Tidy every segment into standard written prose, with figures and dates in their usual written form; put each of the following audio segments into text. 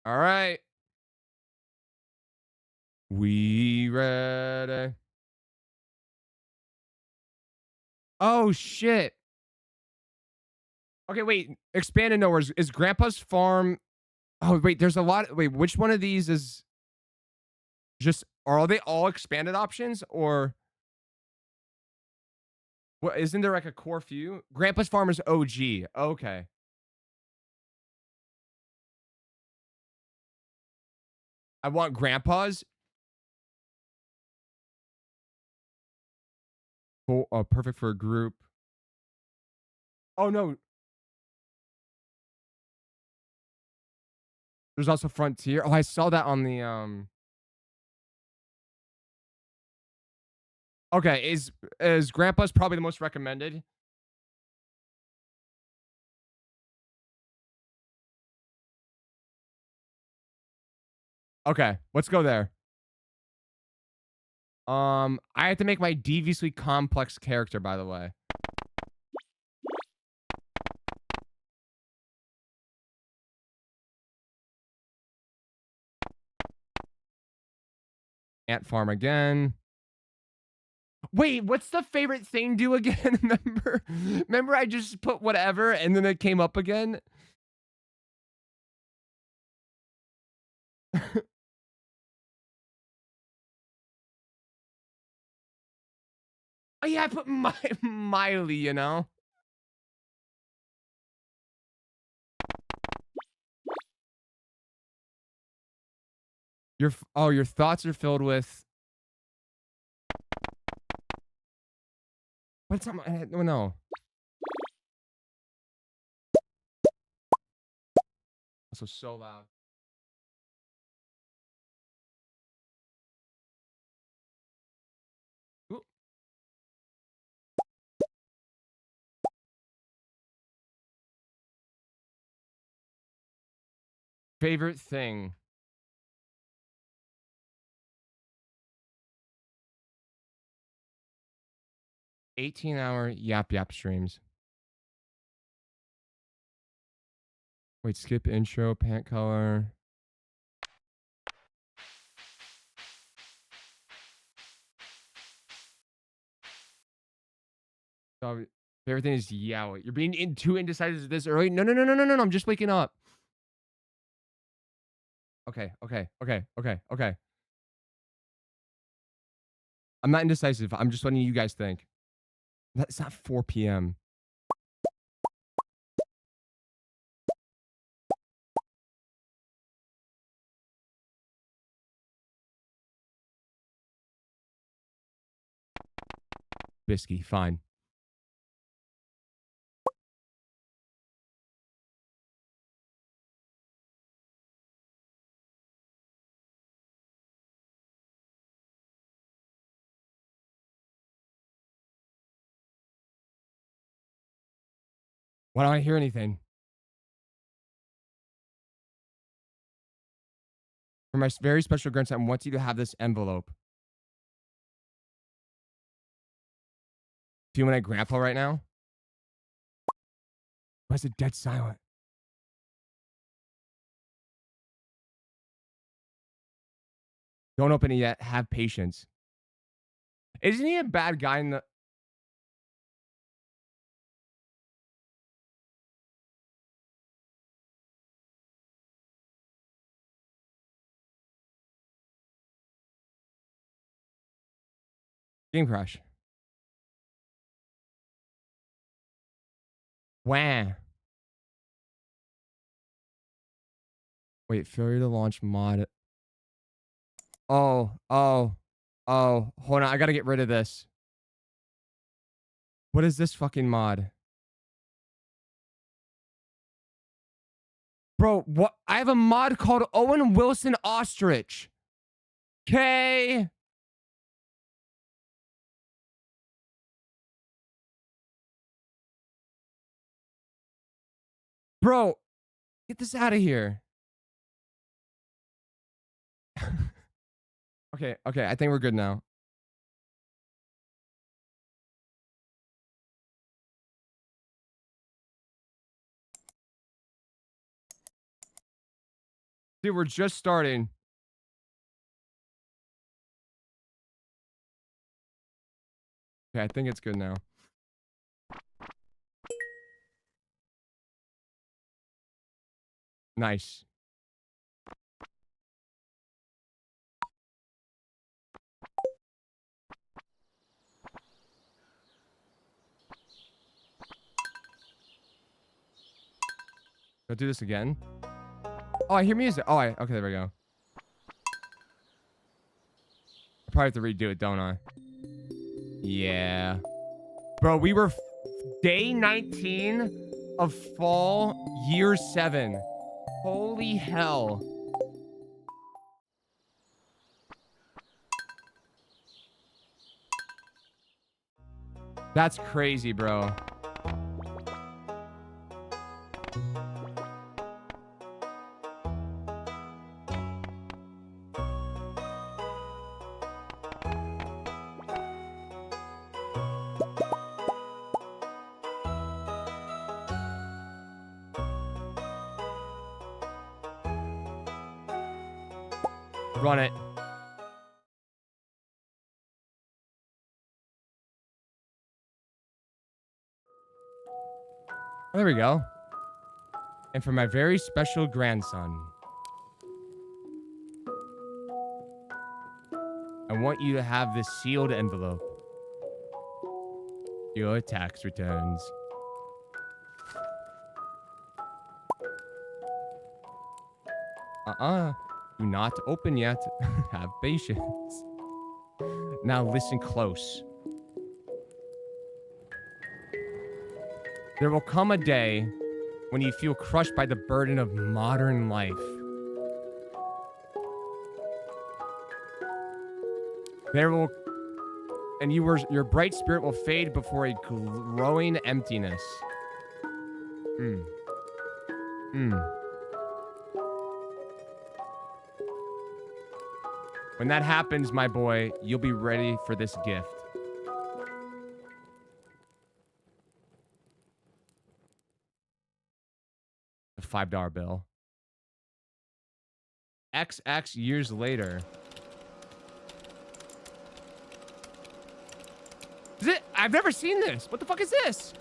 All right. We ready. Oh shit. Okay, wait. Expanded nowhere is Grandpa's farm. Oh wait, there's a lot. Wait, which one of these is just? Are they all expanded options or what? Isn't there like a core few? Grandpa's farm is OG. Okay, I want Grandpa's. Perfect for a group. Oh no, there's also Frontier. Oh, I saw that on the Okay, is Grandpa's probably the most recommended? Okay, let's go there. I have to make my deviously complex character, by the way. Ant farm again. Wait, what's the favorite thing do again? Remember I just put whatever and then it came up again? Oh yeah, I put Miley, you know? Your thoughts are filled with what's on my head? Oh no. Also so loud. Ooh. Favorite thing. 18-hour yap yap streams. Wait, skip intro, pant color. So, favorite thing is yeah. You're being too indecisive this early. No, no, no, no, no, no, no. I'm just waking up. Okay, okay, okay, okay, okay. I'm not indecisive. I'm just letting you guys think. That's not 4 p.m. Bisky, fine. Why don't I hear anything? For my very special grandson, I want you to have this envelope. Feeling like grandpa right now? Why is it dead silent? Don't open it yet. Have patience. Isn't he a bad guy in the game crash? Wah. Wait, failure to launch mod. Oh, oh, oh. Hold on. I gotta get rid of this. What is this fucking mod? Bro, what? I have a mod called Owen Wilson Ostrich. Okay. Bro, get this out of here. Okay, okay. I think we're good now. Dude, we're just starting. Okay, I think it's good now. Nice. Go do this again. Oh, I hear music. Oh, okay, there we go. I probably have to redo it, don't I? Yeah. Bro, we were day 19 of fall, year 7. Holy hell. That's crazy, bro. Run it. There we go. And for my very special grandson, I want you to have this sealed envelope. Your tax returns. Do not open yet. Have patience. Now listen close. There will come a day when you feel crushed by the burden of modern life. Your bright spirit will fade before a growing emptiness. When that happens, my boy, you'll be ready for this gift. A $5 bill. XX years later. Is it? I've never seen this. What the fuck is this?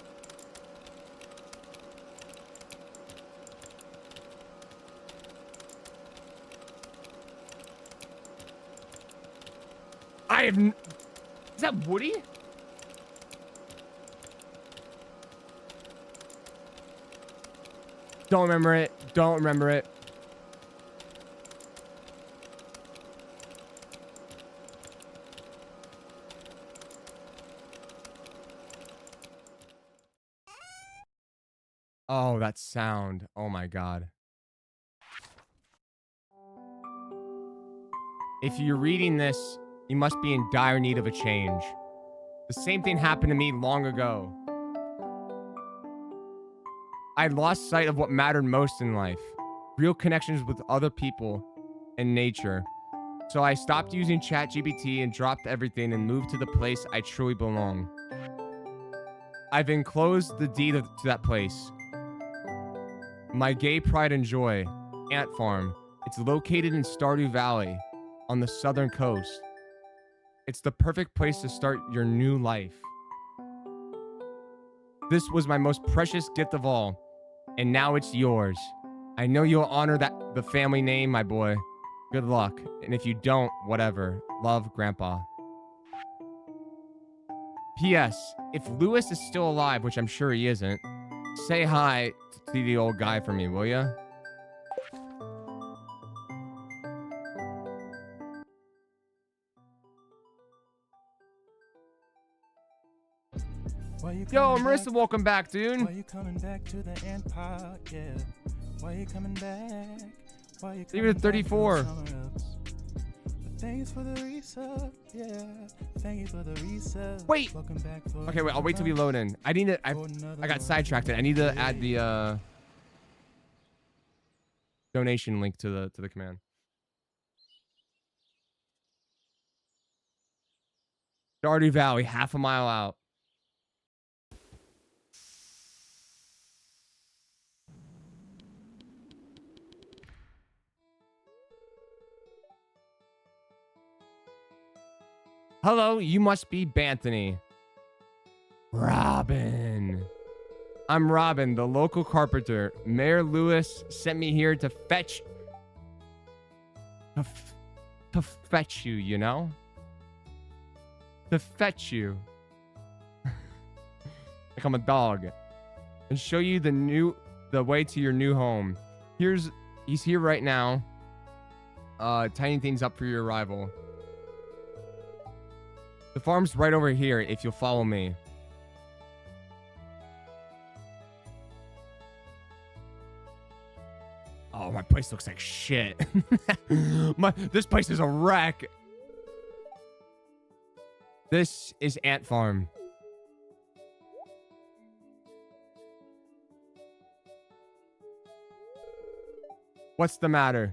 Is that Woody? Don't remember it. Don't remember it. Oh, that sound. Oh my God. If you're reading this, you must be in dire need of a change. The same thing happened to me long ago. I lost sight of what mattered most in life. Real connections with other people and nature. So I stopped using ChatGPT and dropped everything and moved to the place I truly belong. I've enclosed the deed to that place. My gay pride and joy, Ant Farm. It's located in Stardew Valley on the southern coast. It's the perfect place to start your new life. This was my most precious gift of all, and now it's yours. I know you'll honor the family name, my boy. Good luck, and if you don't, whatever. Love, Grandpa. P.S. If Lewis is still alive, which I'm sure he isn't, say hi to the old guy for me, will ya? Yo, Marissa, welcome back, dude. Why you coming back to the empire? Yeah. Why you coming back? Why you coming Leave it at 34. Thanks for the resub. Yeah. Thank you for the resub. Wait. Welcome back for Okay, wait. I'll wait till we load in. I got sidetracked. I need to add the donation link to the command. Stardew Valley, half a mile out. Hello, you must be Banthony. Robin. I'm Robin, the local carpenter. Mayor Lewis sent me here to fetch... To fetch you, you know? To fetch you. Like I'm a dog. And show you the way to your new home. He's here right now. Tying things up for your arrival. The farm's right over here if you'll follow me. Oh, my place looks like shit. This place is a wreck. This is Ant Farm. What's the matter?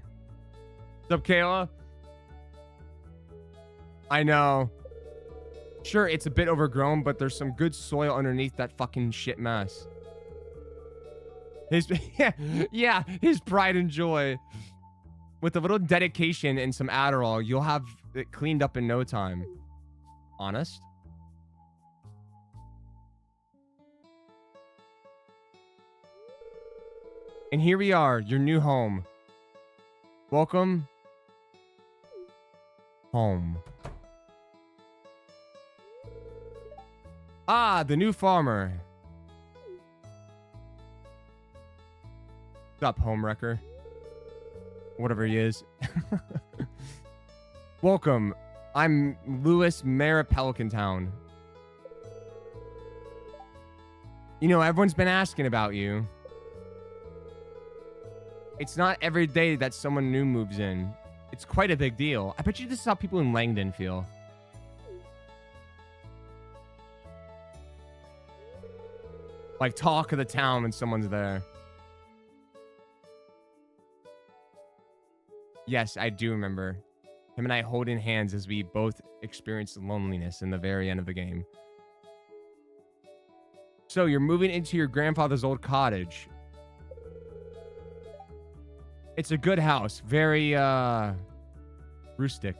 What's up, Kayla? I know. Sure, it's a bit overgrown, but there's some good soil underneath that fucking shit mess. Yeah, his pride and joy. With a little dedication and some Adderall, you'll have it cleaned up in no time. Honest? And here we are, your new home. Welcome home. Ah, the new farmer. What's up, homewrecker? Whatever he is. Welcome. I'm Lewis, Mayor of Pelican Town. You know, everyone's been asking about you. It's not every day that someone new moves in. It's quite a big deal. I bet you this is how people in Langdon feel. Like, talk of the town when someone's there. Yes, I do remember. Him and I holding hands as we both experienced loneliness in the very end of the game. So, you're moving into your grandfather's old cottage. It's a good house. Very, rustic.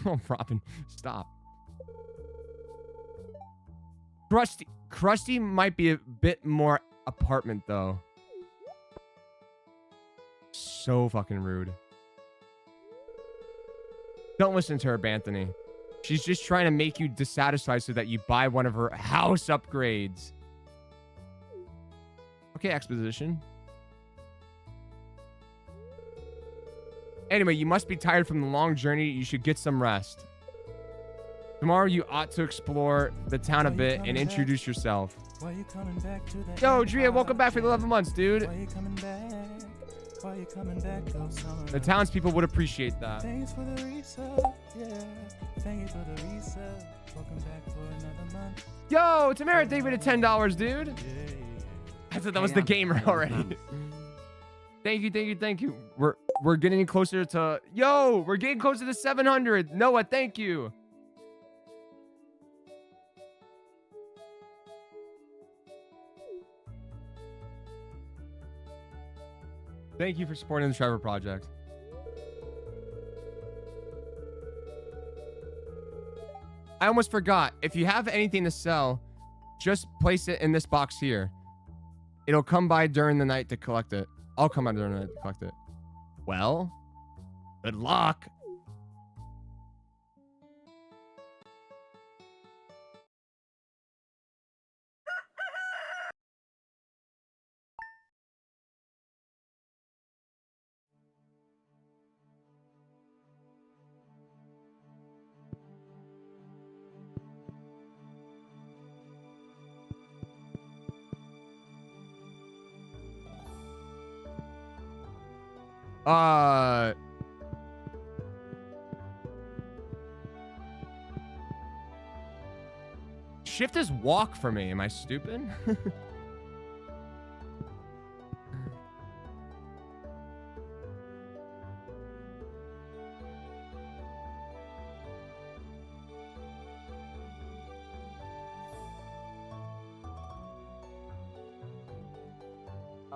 Oh, Robin, stop. Krusty might be a bit more apartment, though. So fucking rude. Don't listen to her, Banthony. She's just trying to make you dissatisfied so that you buy one of her house upgrades. Okay, exposition. Anyway, you must be tired from the long journey. You should get some rest. Tomorrow, you ought to explore the town a bit and introduce yourself. Yo, Drea, welcome back for the 11 months, dude. The townspeople would appreciate that. Thanks for the resub. Yeah. Thank you for the resub. Welcome back for another month. Yo, Tamara, thank you for the $10, dude. I thought that was the gamer already. Thank you. We're getting closer to... Yo, we're getting closer to 700. Noah, thank you. Thank you for supporting the Trevor Project. I almost forgot. If you have anything to sell, just place it in this box here. It'll come by during the night to collect it. I'll come by during the night to collect it. Well, good luck. Shift is walk for me. Am I stupid?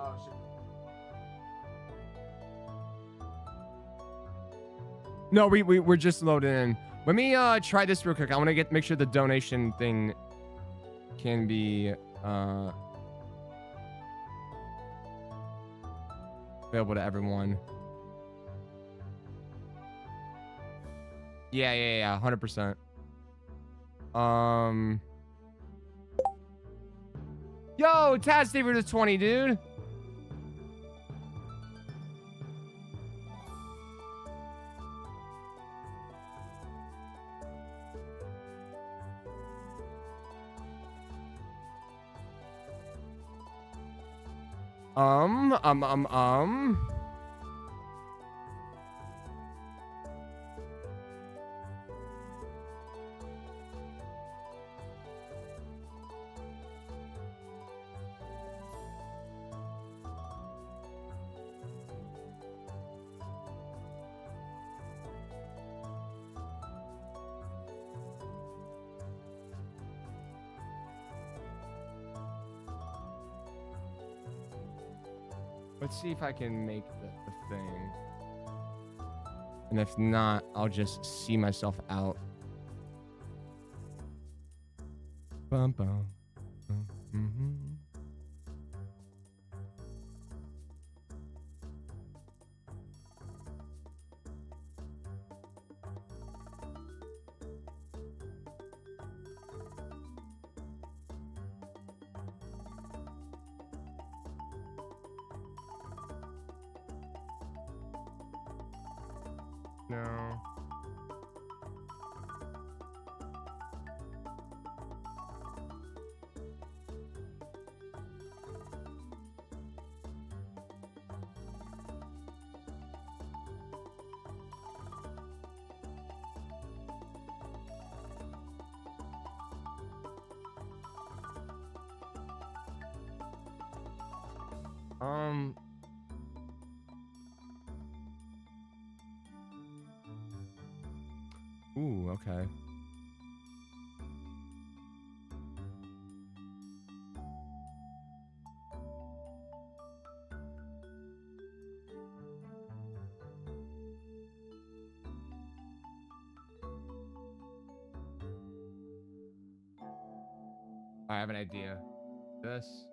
Oh shit. No, we're just loading in. Let me try this real quick. I want to make sure the donation thing can be uh available to everyone. Yeah, 100%. Yo, Taz Saver to 20, dude. Um, um, um, um. Let's see if I can make the thing. And if not, I'll just see myself out. Bum, bum, bum, mhm. No. Um. Ooh, okay. I have an idea. This.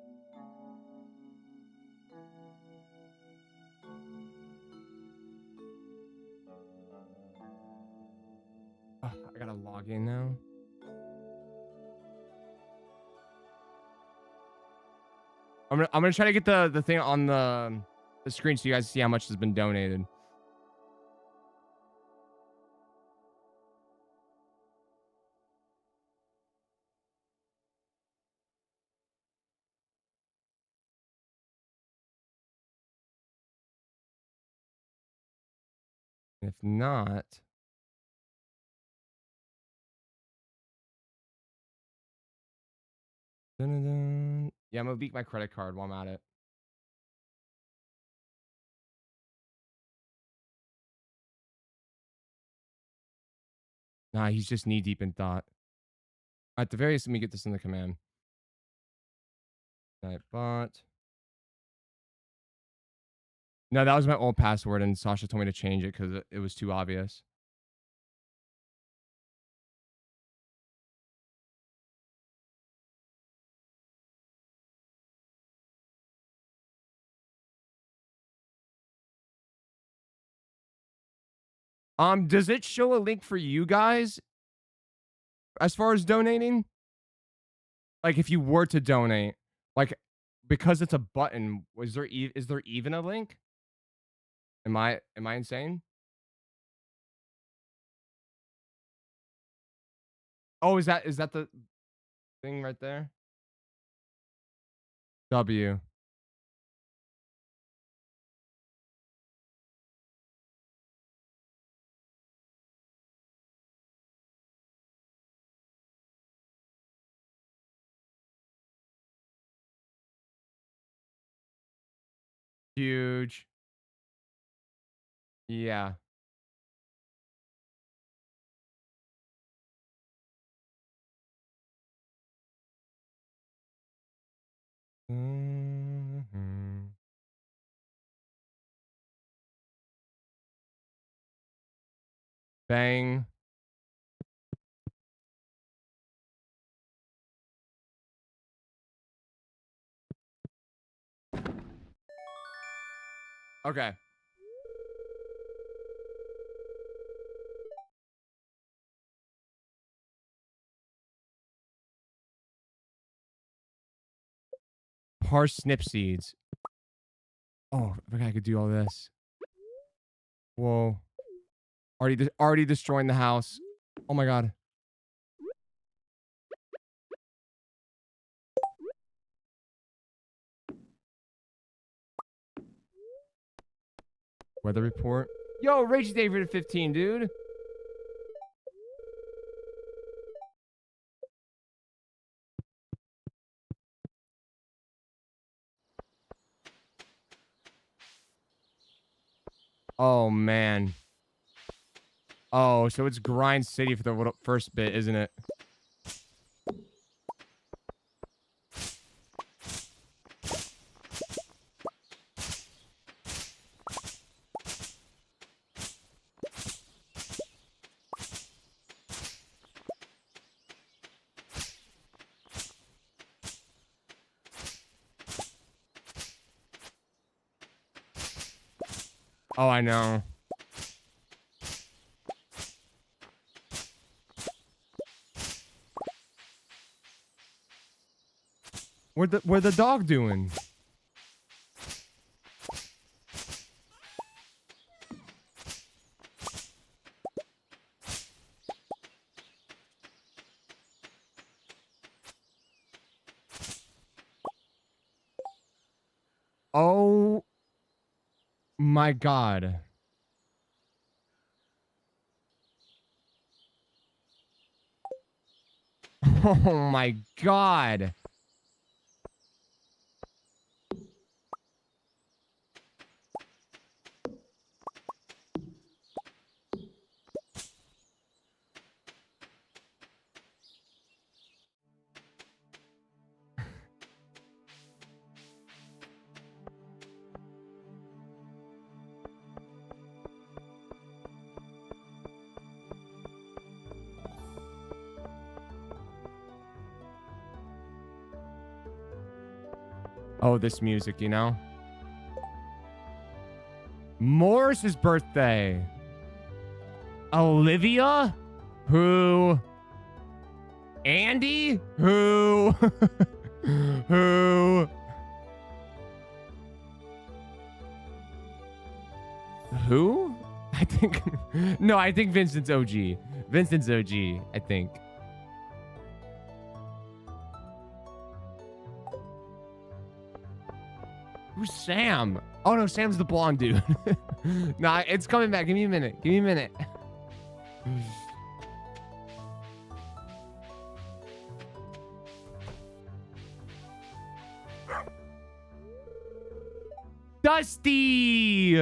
Oh, I gotta log in now. I'm gonna try to get the thing on the screen so you guys see how much has been donated. If not, dun-dun-dun. Yeah, I'm gonna leak my credit card while I'm at it. Nah, he's just knee deep in thought. At the very least, let me get this in the command. Right, but no, that was my old password, and Sasha told me to change it because it was too obvious. Does it show a link for you guys as far as donating? Like, if you were to donate, like, because it's a button, is there even a link? Am I insane? Oh, is that the thing right there? W. Huge. Yeah. Mhm. Bang. Okay. Parsnip seeds. Oh, I forgot I could do all this. Whoa. Already destroying the house. Oh my god. Weather report. Yo, Rage David at 15, dude. Oh man. Oh, so it's Grind City for the first bit, isn't it? Oh, I know. Where the dog doing? Oh my god. Oh my god. Oh, this music, you know? Morris's birthday. Olivia? Who? Andy? Who? Who? Who? I think... No, I think Vincent's OG. Vincent's OG, I think. Who's Sam? Oh, no, Sam's the blonde dude. Nah, it's coming back. Give me a minute. Give me a minute. Dusty!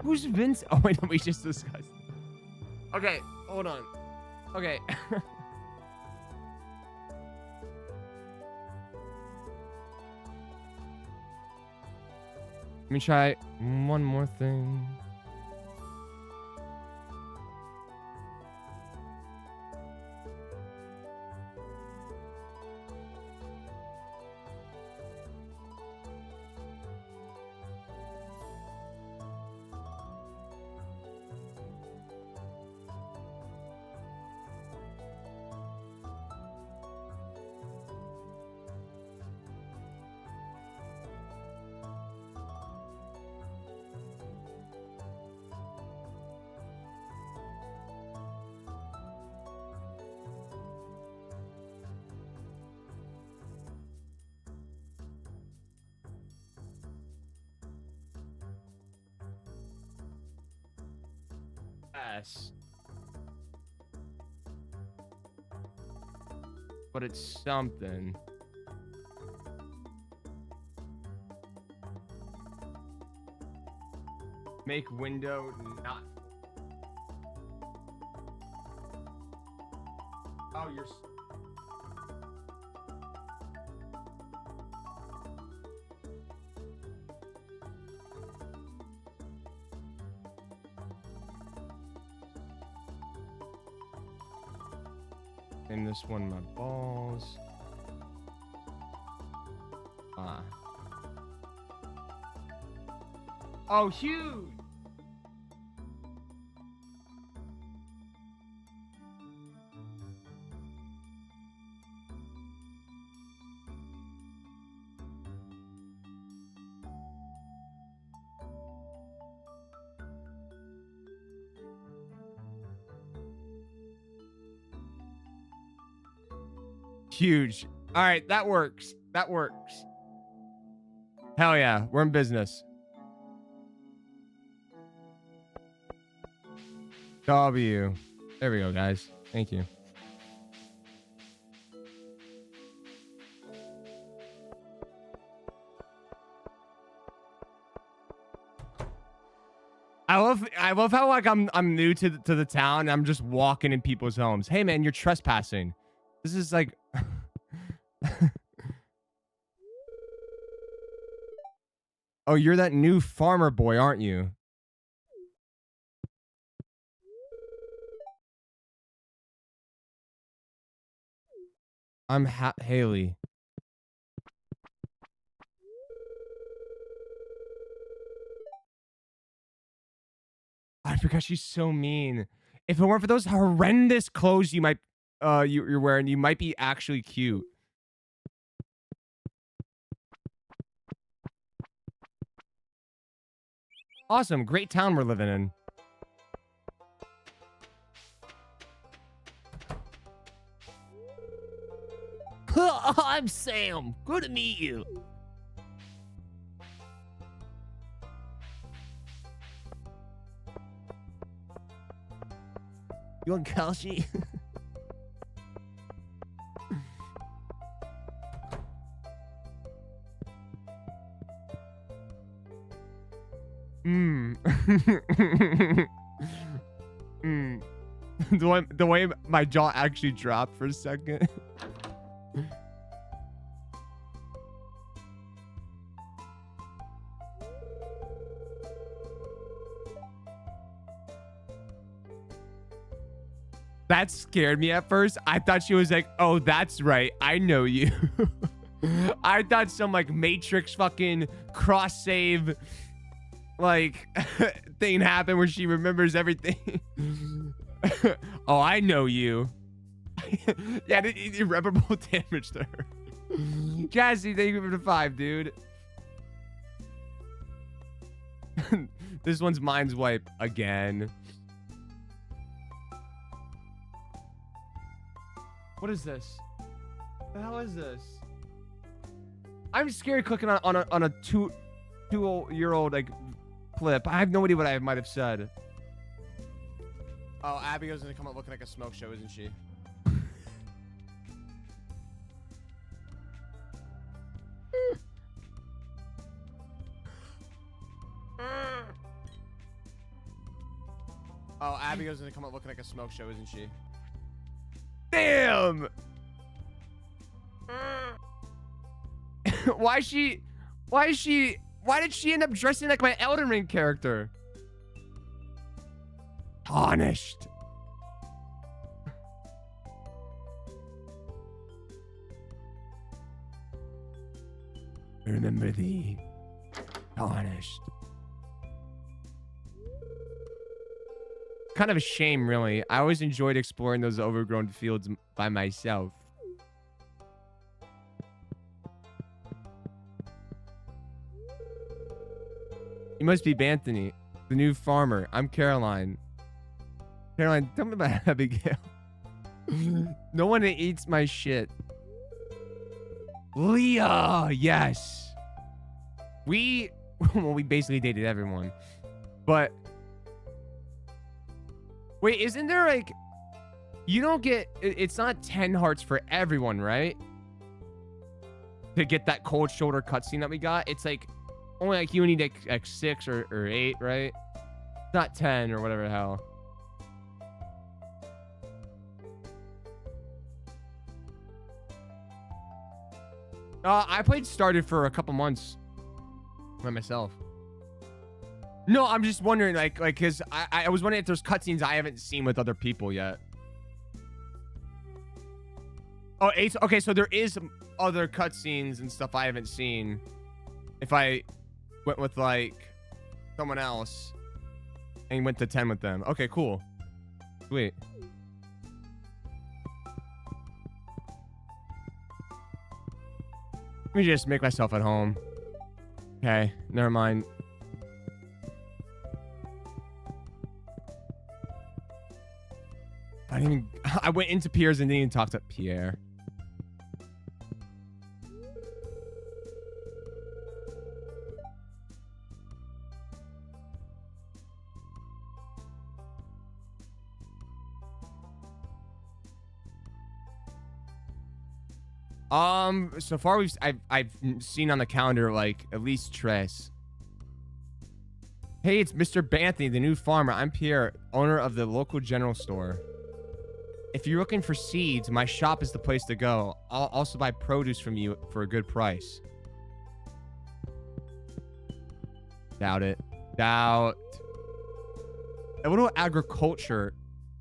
Who's Vince? Oh, wait, no, we just discussed. Okay, hold on. Okay. Let me try one more thing. Yes. But it's something. Make window not. Oh, you're. And this one, my balls. Ah. Oh, huge. Huge. All right, that works. That works. Hell yeah, we're in business. W. There we go, guys. Thank you. I love how like I'm new to the town and I'm just walking in people's homes. Hey man, you're trespassing. This is like oh, you're that new farmer boy, aren't you? I'm Haley. I forgot she's so mean. If it weren't for those horrendous clothes you might you're wearing, you might be actually cute. Awesome, great town we're living in. I'm Sam. Good to meet you. You want Kalshi? The way my jaw actually dropped for a second. That scared me at first. I thought she was like, oh, that's right. I know you. I thought some like Matrix fucking cross save like thing happened where she remembers everything. Oh, I know you. Yeah, irreparable damage to her. Cassie, thank you for the 5, dude. This one's mind's wipe again. What is this? What the hell is this? I'm scared clicking on a two-year-old like clip. I have no idea what I might have said. Oh, Abigail's gonna come up looking like a smoke show, isn't she? Oh, Abigail's gonna come up looking like a smoke show, isn't she? Damn! Why did she end up dressing like my Elden Ring character? Tarnished. Remember thee. Tarnished. Kind of a shame, really. I always enjoyed exploring those overgrown fields by myself. You must be Banthony, the new farmer. I'm Caroline. Caroline, tell me about Abigail. No one eats my shit. Leah, yes. Well, we basically dated everyone. But wait, isn't there like, you don't get, it's not 10 hearts for everyone, right? To get that cold shoulder cutscene that we got, it's like only like you need like 6 or 8, right? Not 10 or whatever the hell. I played Stardew for a couple months by myself. No, I'm just wondering, like, cause I was wondering if there's cutscenes I haven't seen with other people yet. Oh, 8. Okay, so there is some other cutscenes and stuff I haven't seen. If I went with like someone else and went to 10 with them. Okay, cool. Sweet. Let me just make myself at home. Okay, never mind. I didn't even, I went into Pierre's and didn't even talk to Pierre. So far I've seen on the calendar like at least Tres. Hey, it's Mr. Banthony, the new farmer. I'm Pierre, owner of the local general store. If you're looking for seeds, my shop is the place to go. I'll also buy produce from you for a good price. Doubt it. Doubt. A little agriculture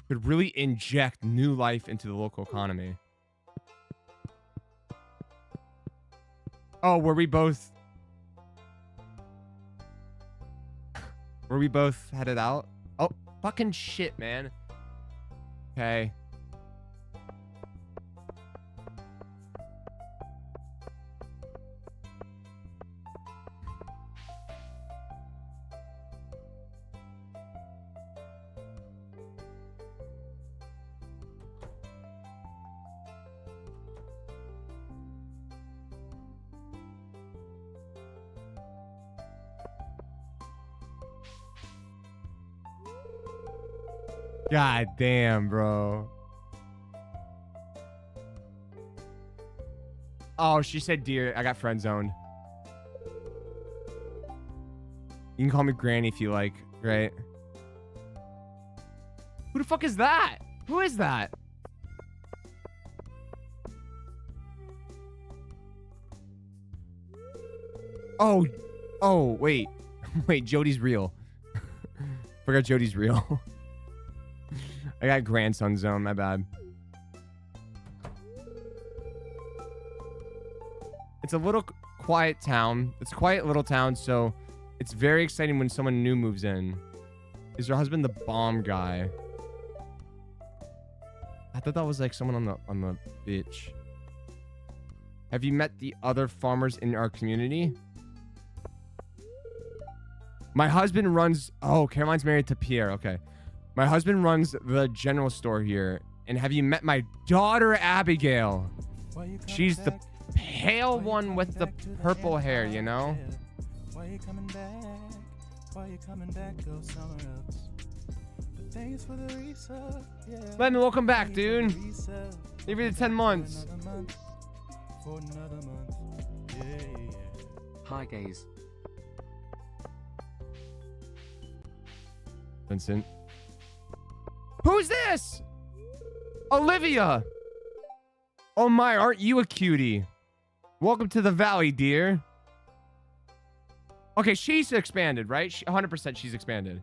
could really inject new life into the local economy. Oh, were we both headed out? Oh, fucking shit, man. Okay. God damn, bro. Oh, she said dear. I got friend zoned. You can call me Granny if you like, right? Who the fuck is that? Who is that? Oh, wait. Wait, Jody's real. Forgot Jody's real. I got grandson zone, my bad. It's a little quiet town. It's a quiet little town, so it's very exciting when someone new moves in. Is your husband the bomb guy? I thought that was like someone on the beach. Have you met the other farmers in our community? My husband runs... Oh, Caroline's married to Pierre. Okay. My husband runs the general store here. And have you met my daughter, Abigail? She's the pale one with the purple hair, you know? Why you coming back? Why you coming back? Go somewhere else. Thanks for the resub. Yeah. Lemon, welcome back, dude. Maybe the 10 months. For another month. Yeah. Hi, guys. Vincent. Who's this? Olivia. Oh my, aren't you a cutie? Welcome to the valley, dear. Okay, she's expanded, right? 100% she's expanded.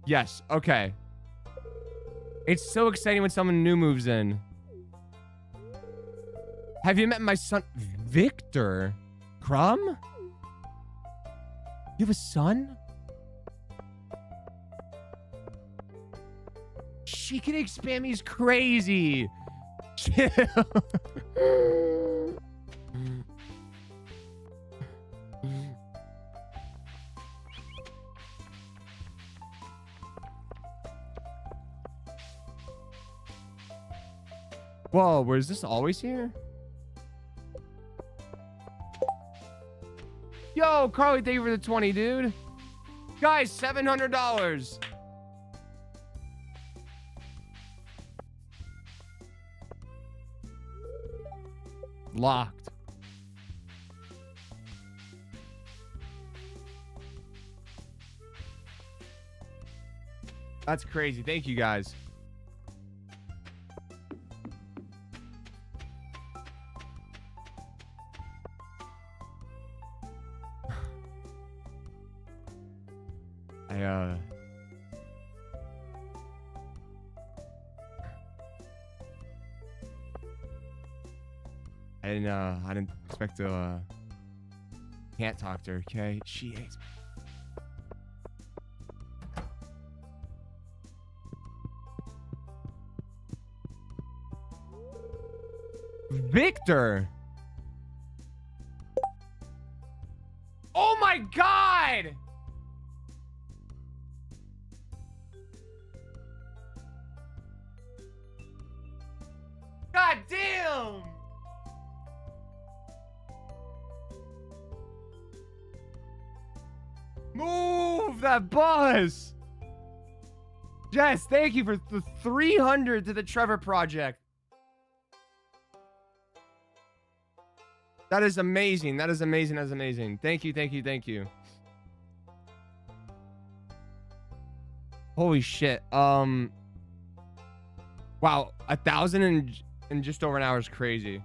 Yes, okay. It's so exciting when someone new moves in. Have you met my son, Victor? Crumb? You have a son? She can expand me. He's crazy. Chill. Whoa, was this always here? Yo, Carly, thank you for the 20, dude. Guys, $700. Locked. That's crazy. Thank you, guys. I didn't expect to, can't talk to her, okay? She hates me. Victor! Oh my god! God damn! Move that bus! Yes, thank you for the 300 to the Trevor Project. That is amazing. That is amazing. That is amazing. Thank you, thank you, thank you. Holy shit. Wow, 1,000 in just over an hour is crazy.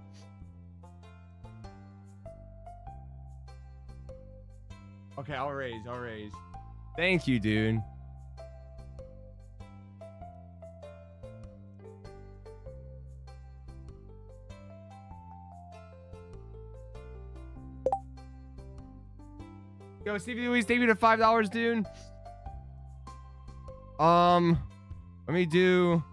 Okay, I'll raise. Thank you, dude. Yo, Stevie Louise, thank you to $5, dude. Let me do.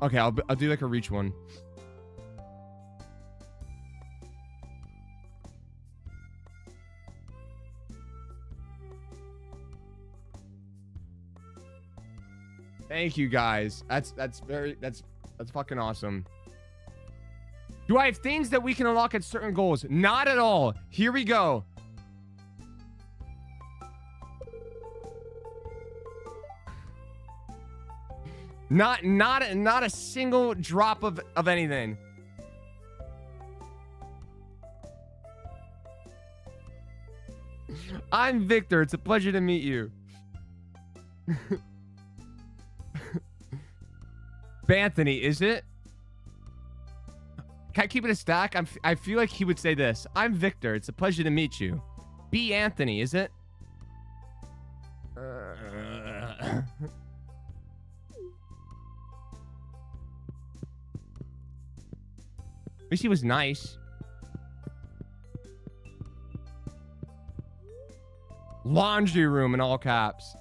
Okay, I'll do like a reach one. Thank you guys. That's fucking awesome. Do I have things that we can unlock at certain goals? Not at all. Here we go. Not a single drop of anything. I'm Victor. It's a pleasure to meet you. Banthony, is it? Can I keep it a stack? I feel like he would say this. I'm Victor. It's a pleasure to meet you. B. Anthony, is it? At least he was nice. Laundry room in all caps.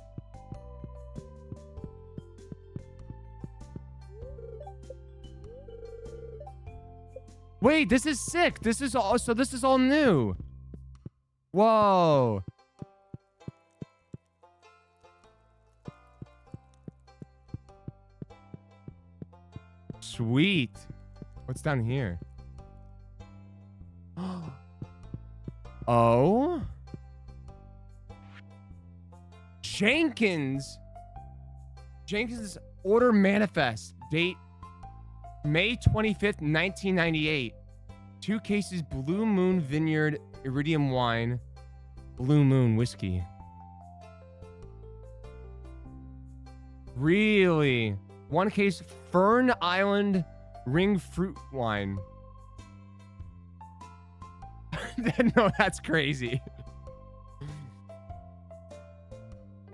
Wait, this is sick. This is all new. Whoa. Sweet. What's down here? Oh. Jenkins' order manifest. Date May 25th, 1998. 2 cases Blue Moon Vineyard Iridium Wine. Blue Moon Whiskey. Really? 1 case Fern Island Ring Fruit Wine. No, that's crazy.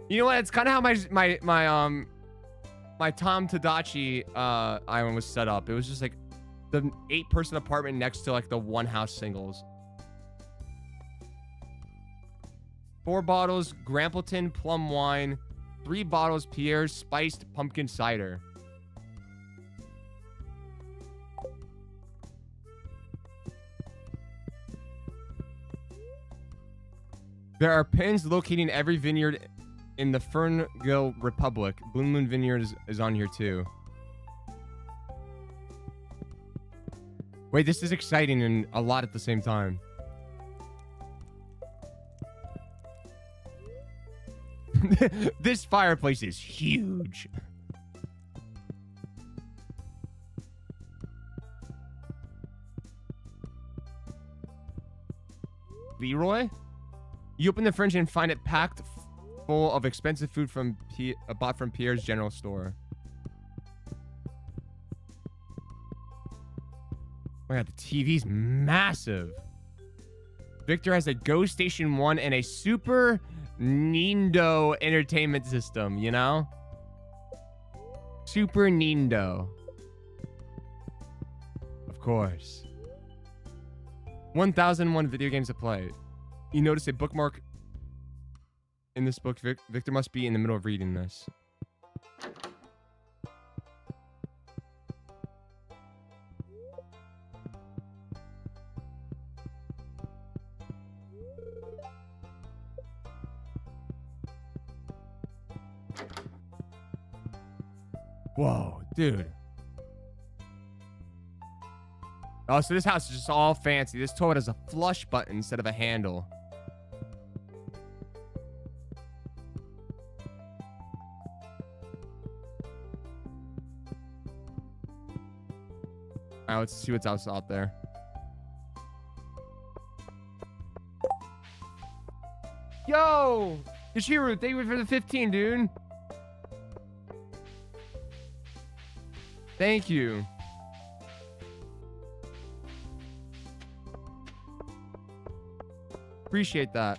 You know what? It's kind of how my Tom Tadachi island was set up. It was just like the 8-person apartment next to like the 1-house singles. 4 bottles Grampleton plum wine. 3 bottles Pierre's spiced pumpkin cider. There are pins locating every vineyard in the Ferngill Republic. Blue Moon Vineyard is on here too. Wait, this is exciting and a lot at the same time. This fireplace is huge. Leroy? You open the fridge and find it packed full of expensive food from bought from Pierre's general store. Oh my god, the TV's massive. Victor has a Go Station 1 and a Super Nintendo entertainment system, you know? Super Nintendo. Of course. 1001 video games to play. You notice a bookmark in this book. Victor must be in the middle of reading this. Whoa, dude. Oh, so this house is just all fancy. This toilet has a flush button instead of a handle. All right, let's see what's else out there. Yo! Yashiru, thank you for the 15, dude. Thank you. Appreciate that.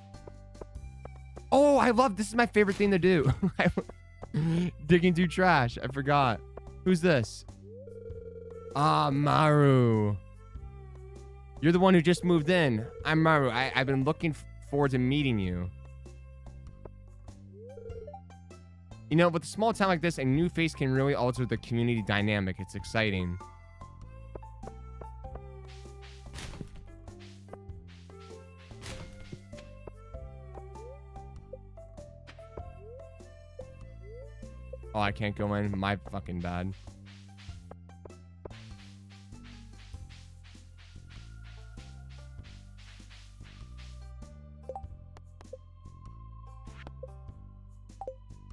Oh, I love this. Is my favorite thing to do. Digging through trash. I forgot. Who's this? Ah, Maru. You're the one who just moved in. I'm Maru. I've been looking forward to meeting you. You know, with a small town like this, a new face can really alter the community dynamic. It's exciting. Oh, I can't go in. My fucking bad.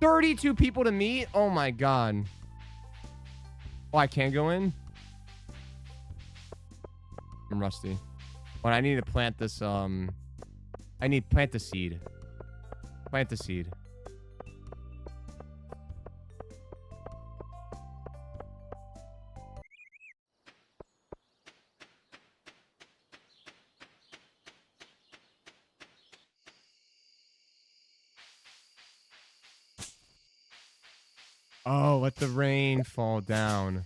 $32 people to meet? Oh my god. Oh, I can't go in? I'm rusty. But I need to plant this, I need to plant the seed. Plant the seed. Oh, let the rain fall down.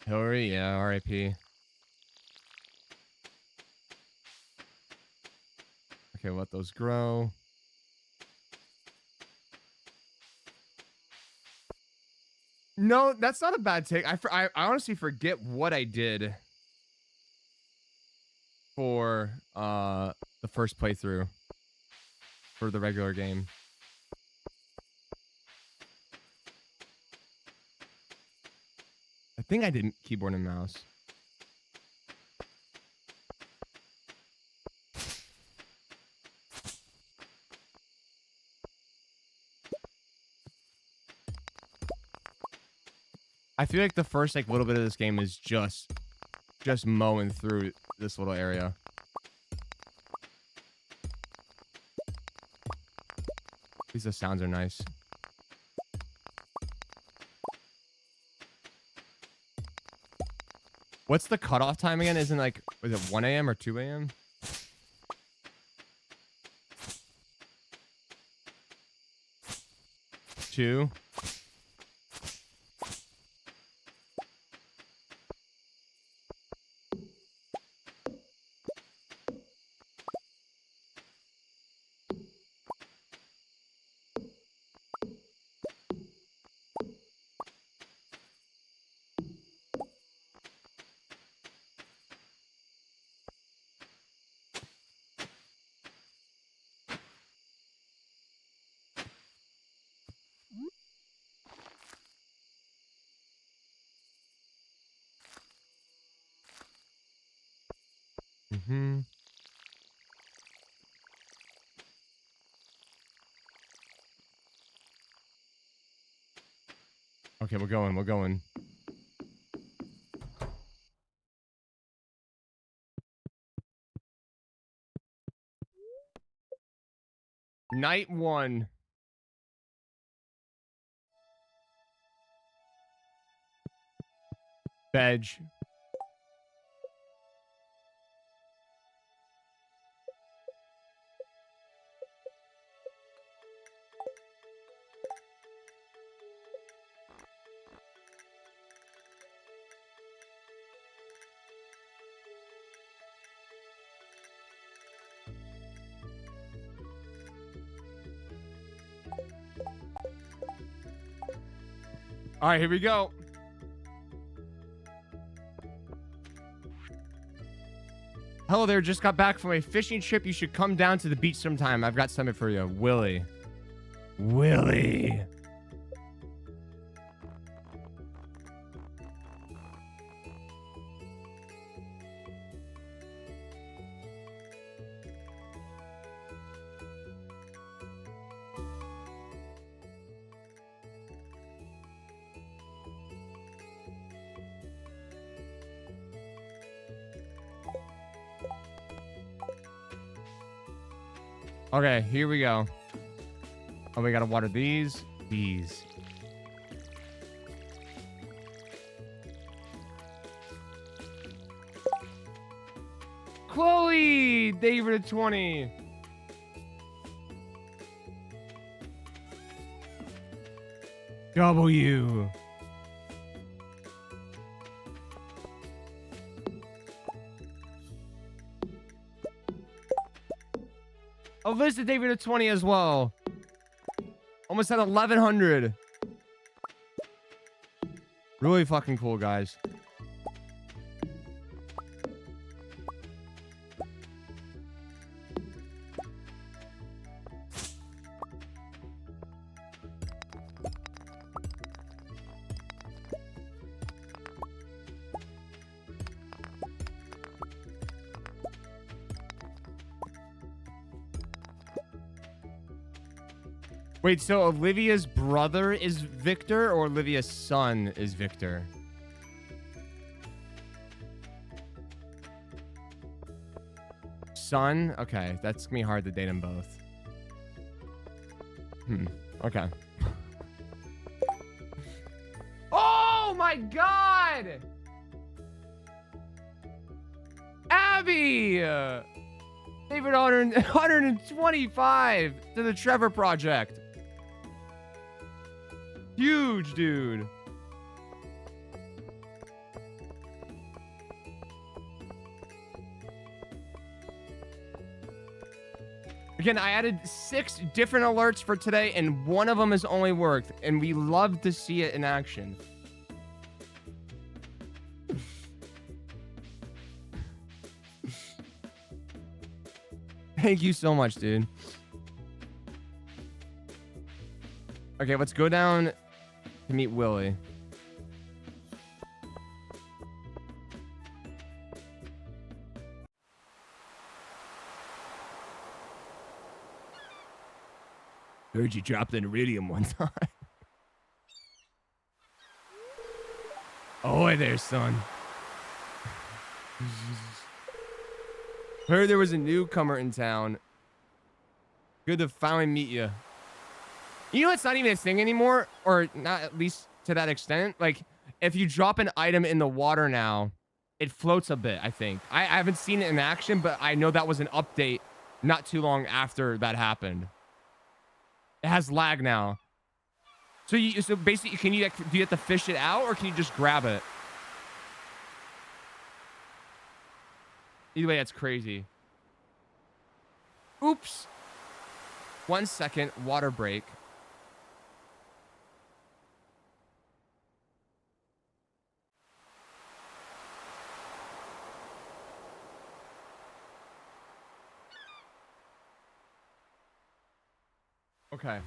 Hillary, yeah, R.I.P. Okay, let those grow. No, that's not a bad take. I honestly forget what I did for the first playthrough for the regular game. I think I did keyboard and mouse. I feel like the first like little bit of this game is just mowing through this little area. At least the sounds are nice. What's the cutoff time again? Isn't like, was it 1 a.m. or 2 a.m.? 2? Mm-hmm. Okay, we're going. We're going. Night 1. Veg. All right, here we go. Hello there, just got back from a fishing trip. You should come down to the beach sometime. I've got something for you. Willie. Willie. Okay, here we go. Oh, we gotta water these. These. Chloe! David 20. W. Oh, visit David at 20 as well. Almost at 1100. Really fucking cool, guys. Wait, so Olivia's brother is Victor or Olivia's son is Victor? Son? Okay, that's gonna be hard to date them both. Okay. Oh my god! Abby! David 125 to the Trevor Project. Huge, dude. Again, I added 6 different alerts for today, and one of them has only worked, and we love to see it in action. Thank you so much, dude. Okay, let's go down to meet Willie. Heard you dropped an iridium one time. Ahoy there, son. Heard there was a newcomer in town. Good to finally meet you. You know, it's not even a thing anymore, or not at least to that extent. Like, if you drop an item in the water now, it floats a bit, I think. I haven't seen it in action, but I know that was an update not too long after that happened. It has lag now. So basically, do you have to fish it out, or can you just grab it? Either way, that's crazy. Oops. 1 second, water break. Okay.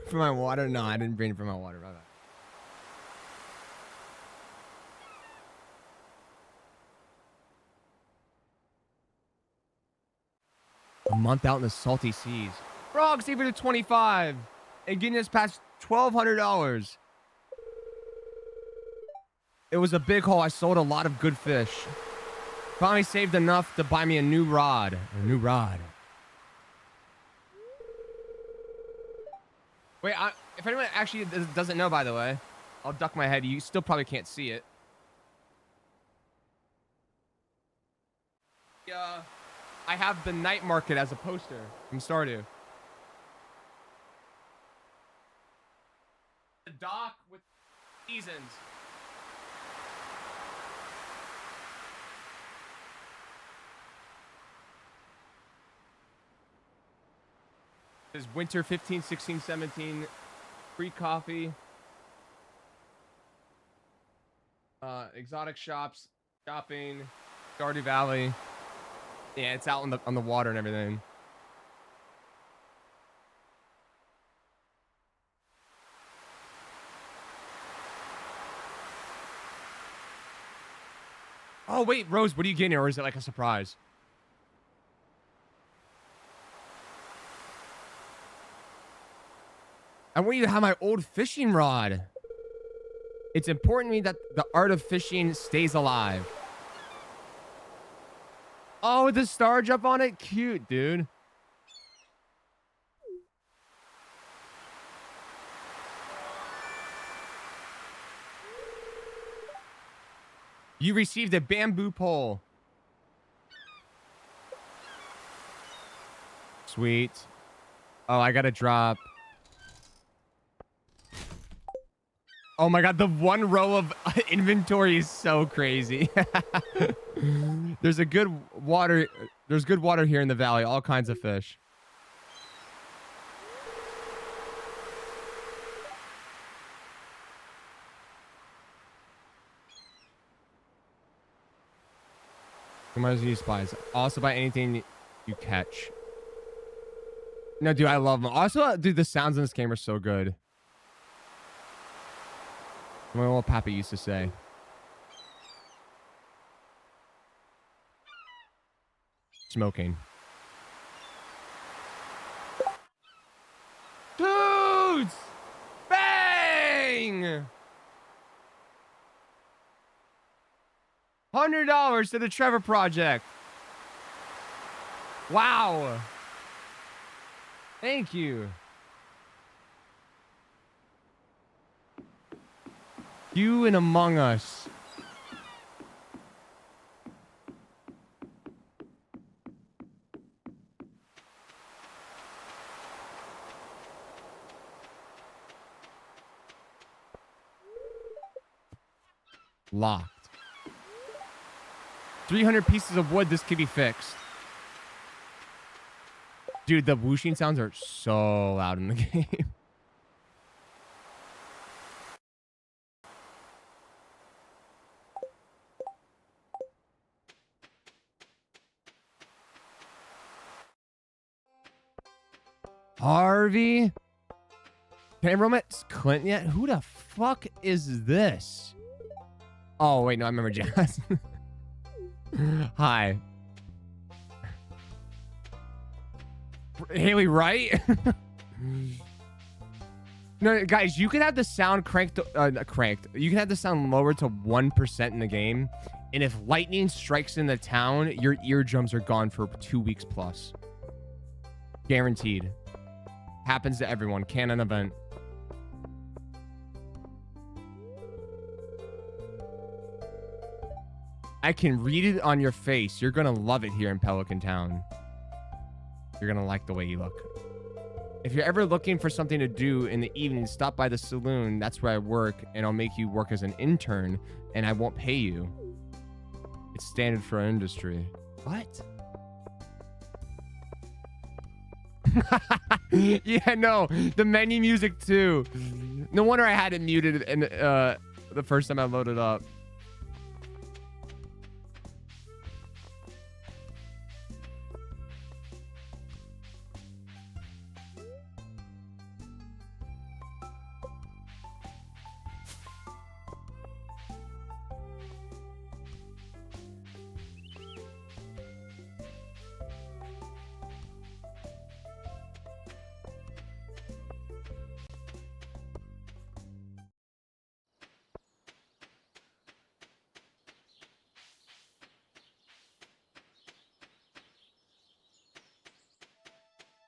For my water? No, I didn't bring it for my water. Bye-bye. month out in the salty seas. Frog saving to 25 and getting us past $1,200. It was a big haul. I sold a lot of good fish. Finally saved enough to buy me a new rod. Wait, if anyone actually doesn't know, by the way, I'll duck my head. You still probably can't see it. I have the night market as a poster from Stardew. The dock with seasons. There's winter 15, 16, 17. Free coffee. Exotic shops. Shopping. Stardew Valley. Yeah, it's out on the water and everything. Oh, wait, Rose, what are you getting? Or is it like a surprise? I want you to have my old fishing rod. It's important to me that the art of fishing stays alive. Oh, with the star jump on it? Cute, dude. You received a bamboo pole. Sweet. Oh, I gotta drop. Oh my god, the one row of inventory is so crazy. There's good water here in the valley, all kinds of fish. Commodity supplies. Also buy anything you catch. No, dude, I love them. Also, dude, the sounds in this game are so good. What old Papa used to say. Smoking. Dudes! Bang! $100 to the Trevor Project. Wow. Thank you. You and Among Us. Locked. 300 pieces of wood. This could be fixed. Dude, the whooshing sounds are so loud in the game. Harvey? Can I romance Clint yet? Who the fuck is this? Oh, wait, no, I remember Jazz. Hi. Haley, right? No, guys, you can have the sound cranked. You can have the sound lower to 1% in the game. And if lightning strikes in the town, your eardrums are gone for 2 weeks plus. Guaranteed. Happens to everyone. Canon event. I can read it on your face. You're gonna love it here in Pelican Town. You're gonna like the way you look. If you're ever looking for something to do in the evening, stop by the saloon. That's where I work, and I'll make you work as an intern, and I won't pay you. It's standard for our industry. What? Yeah, no. The menu music, too. No wonder I had it muted in, the first time I loaded up.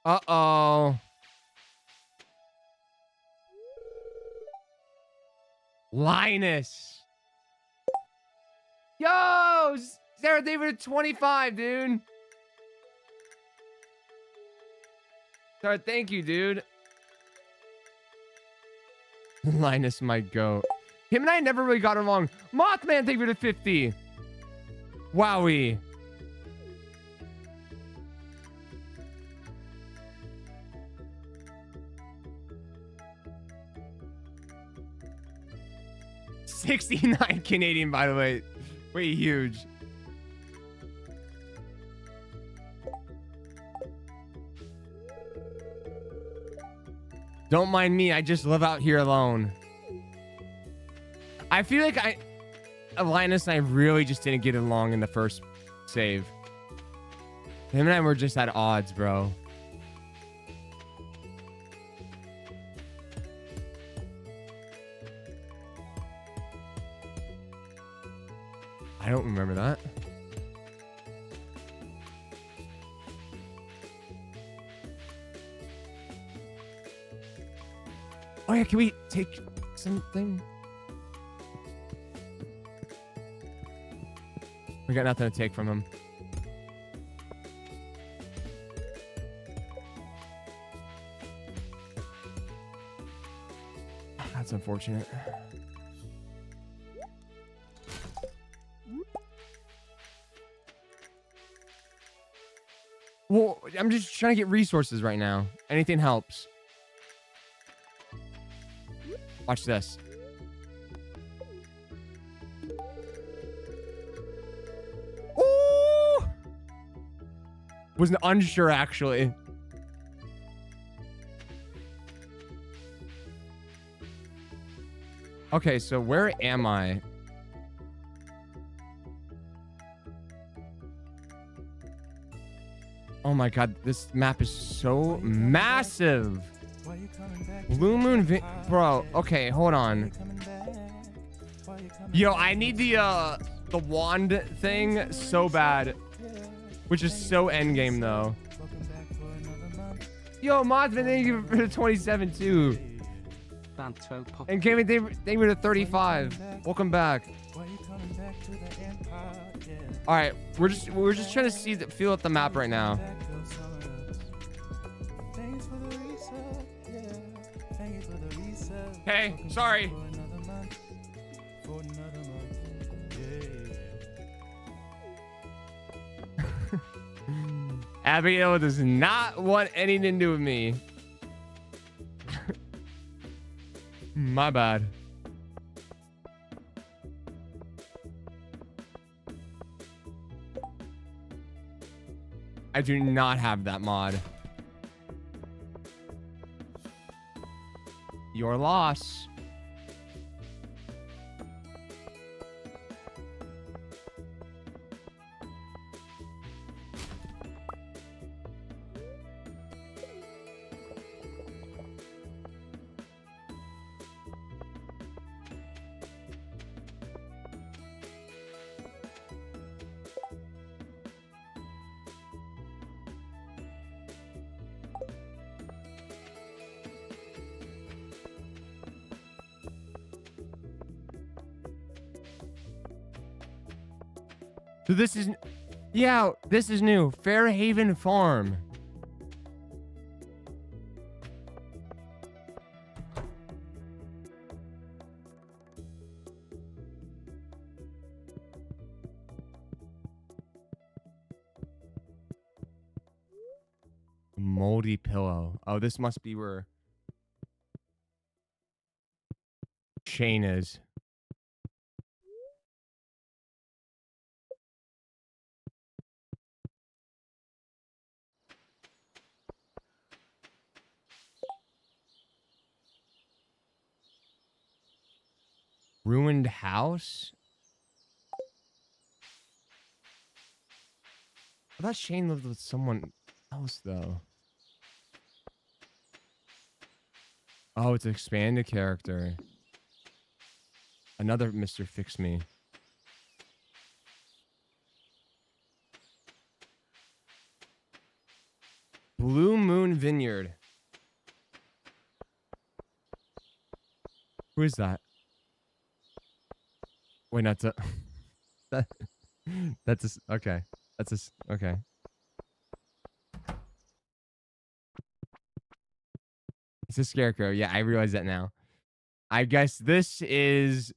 Uh-oh. Linus. Yo, Sarah David at 25, dude. Sarah, thank you, dude. Linus, my goat. Him and I never really got along. Mothman, thank you to 50. Wowie. $69 Canadian, by the way. Way huge. Don't mind me. I just live out here alone. I feel like Linus and I really just didn't get along in the first save. Him and I were just at odds, bro. I don't remember that. Oh yeah, can we take something? We got nothing to take from him. That's unfortunate. Well, I'm just trying to get resources right now. Anything helps. Watch this. Ooh! Was unsure, actually. Okay, so where am I? Oh my god, this map is so massive. Blue Moon bro, okay, hold on. Yo, I need the wand thing so bad. Which is so endgame though. Yo, Mothman, thank you for the 27 too. And Kevin, thank you for the 35. Welcome back. All right, we're just trying to feel out the map right now. Hey, sorry. Abigail does not want anything to do with me. My bad. I do not have that mod. Your loss. So this is, yeah, this is new. Fairhaven Farm. Moldy pillow. Oh, this must be where Shane is. Ruined house? I thought Shane lived with someone else, though. Oh, it's an expanded character. Another Mr. Fix Me. Blue Moon Vineyard. Who is that? Wait, not to. that, okay. Okay. It's a scarecrow. Yeah, I realize that now. I guess this is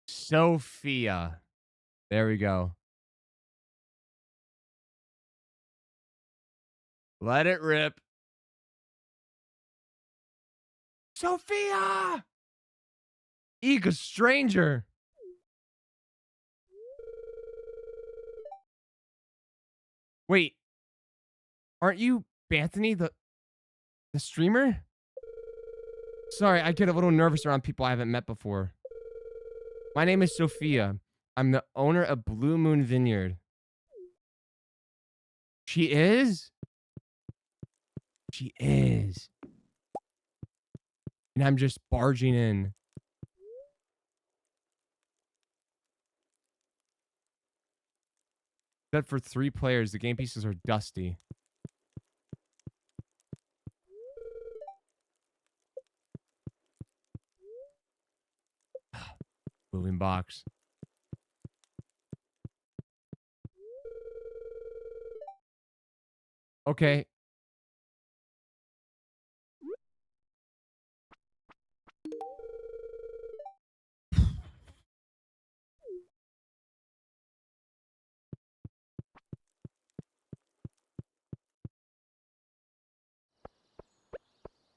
Sophia. There we go. Let it rip. Sophia! Eek, a stranger. Wait, aren't you Banthony, the streamer? Sorry, I get a little nervous around people I haven't met before. My name is Sophia. I'm the owner of Blue Moon Vineyard. She is? She is. And I'm just barging in. Except for 3 players, the game pieces are dusty. Moving box. Okay.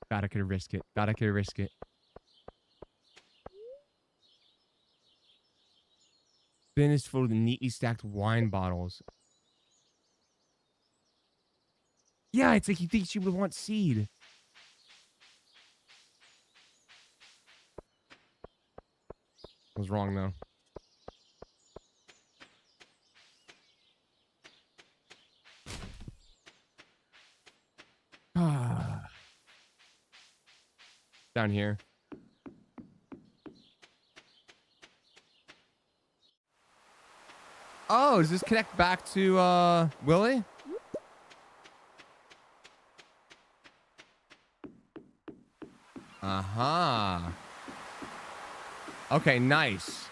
Gotta risk it. Gotta risk it. Bin is full of neatly stacked wine bottles. Yeah, it's like he thinks you would want seed. I was wrong, though. Down here. Oh, does this connect back to, Willie? Uh-huh. Okay, nice.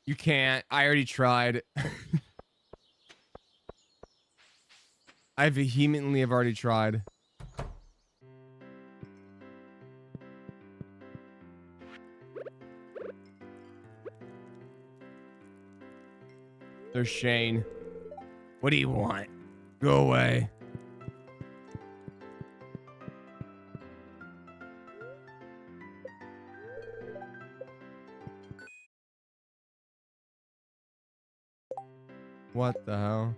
You can't. I already tried. I vehemently have already tried. There's Shane. What do you want? Go away. What the hell?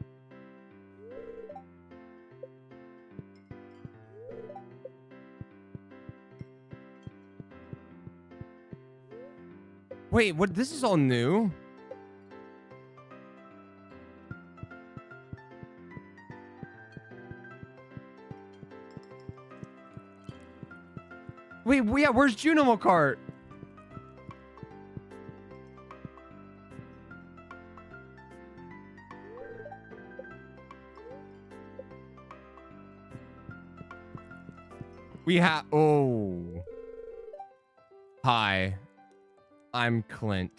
Wait, what? This is all new? Wait, yeah, where's Junimo Kart? We have... Oh. Hi. I'm Clint.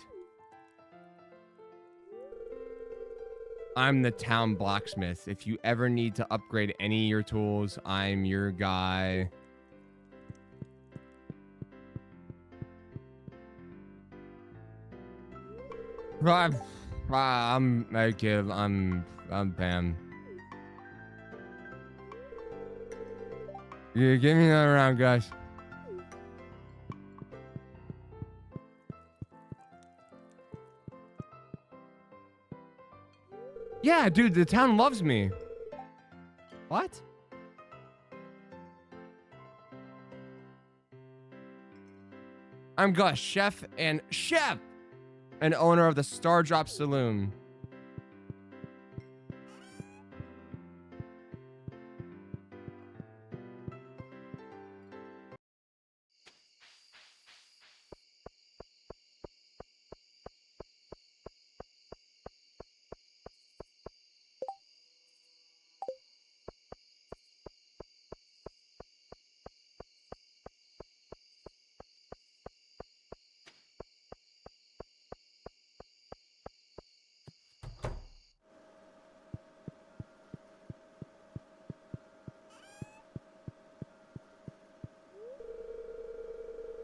I'm the town blacksmith. If you ever need to upgrade any of your tools, I'm your guy. I'm Pam. Yeah, give me another round, guys. Yeah, dude, the town loves me. What? I'm Gus, chef and owner of the Star Drop Saloon.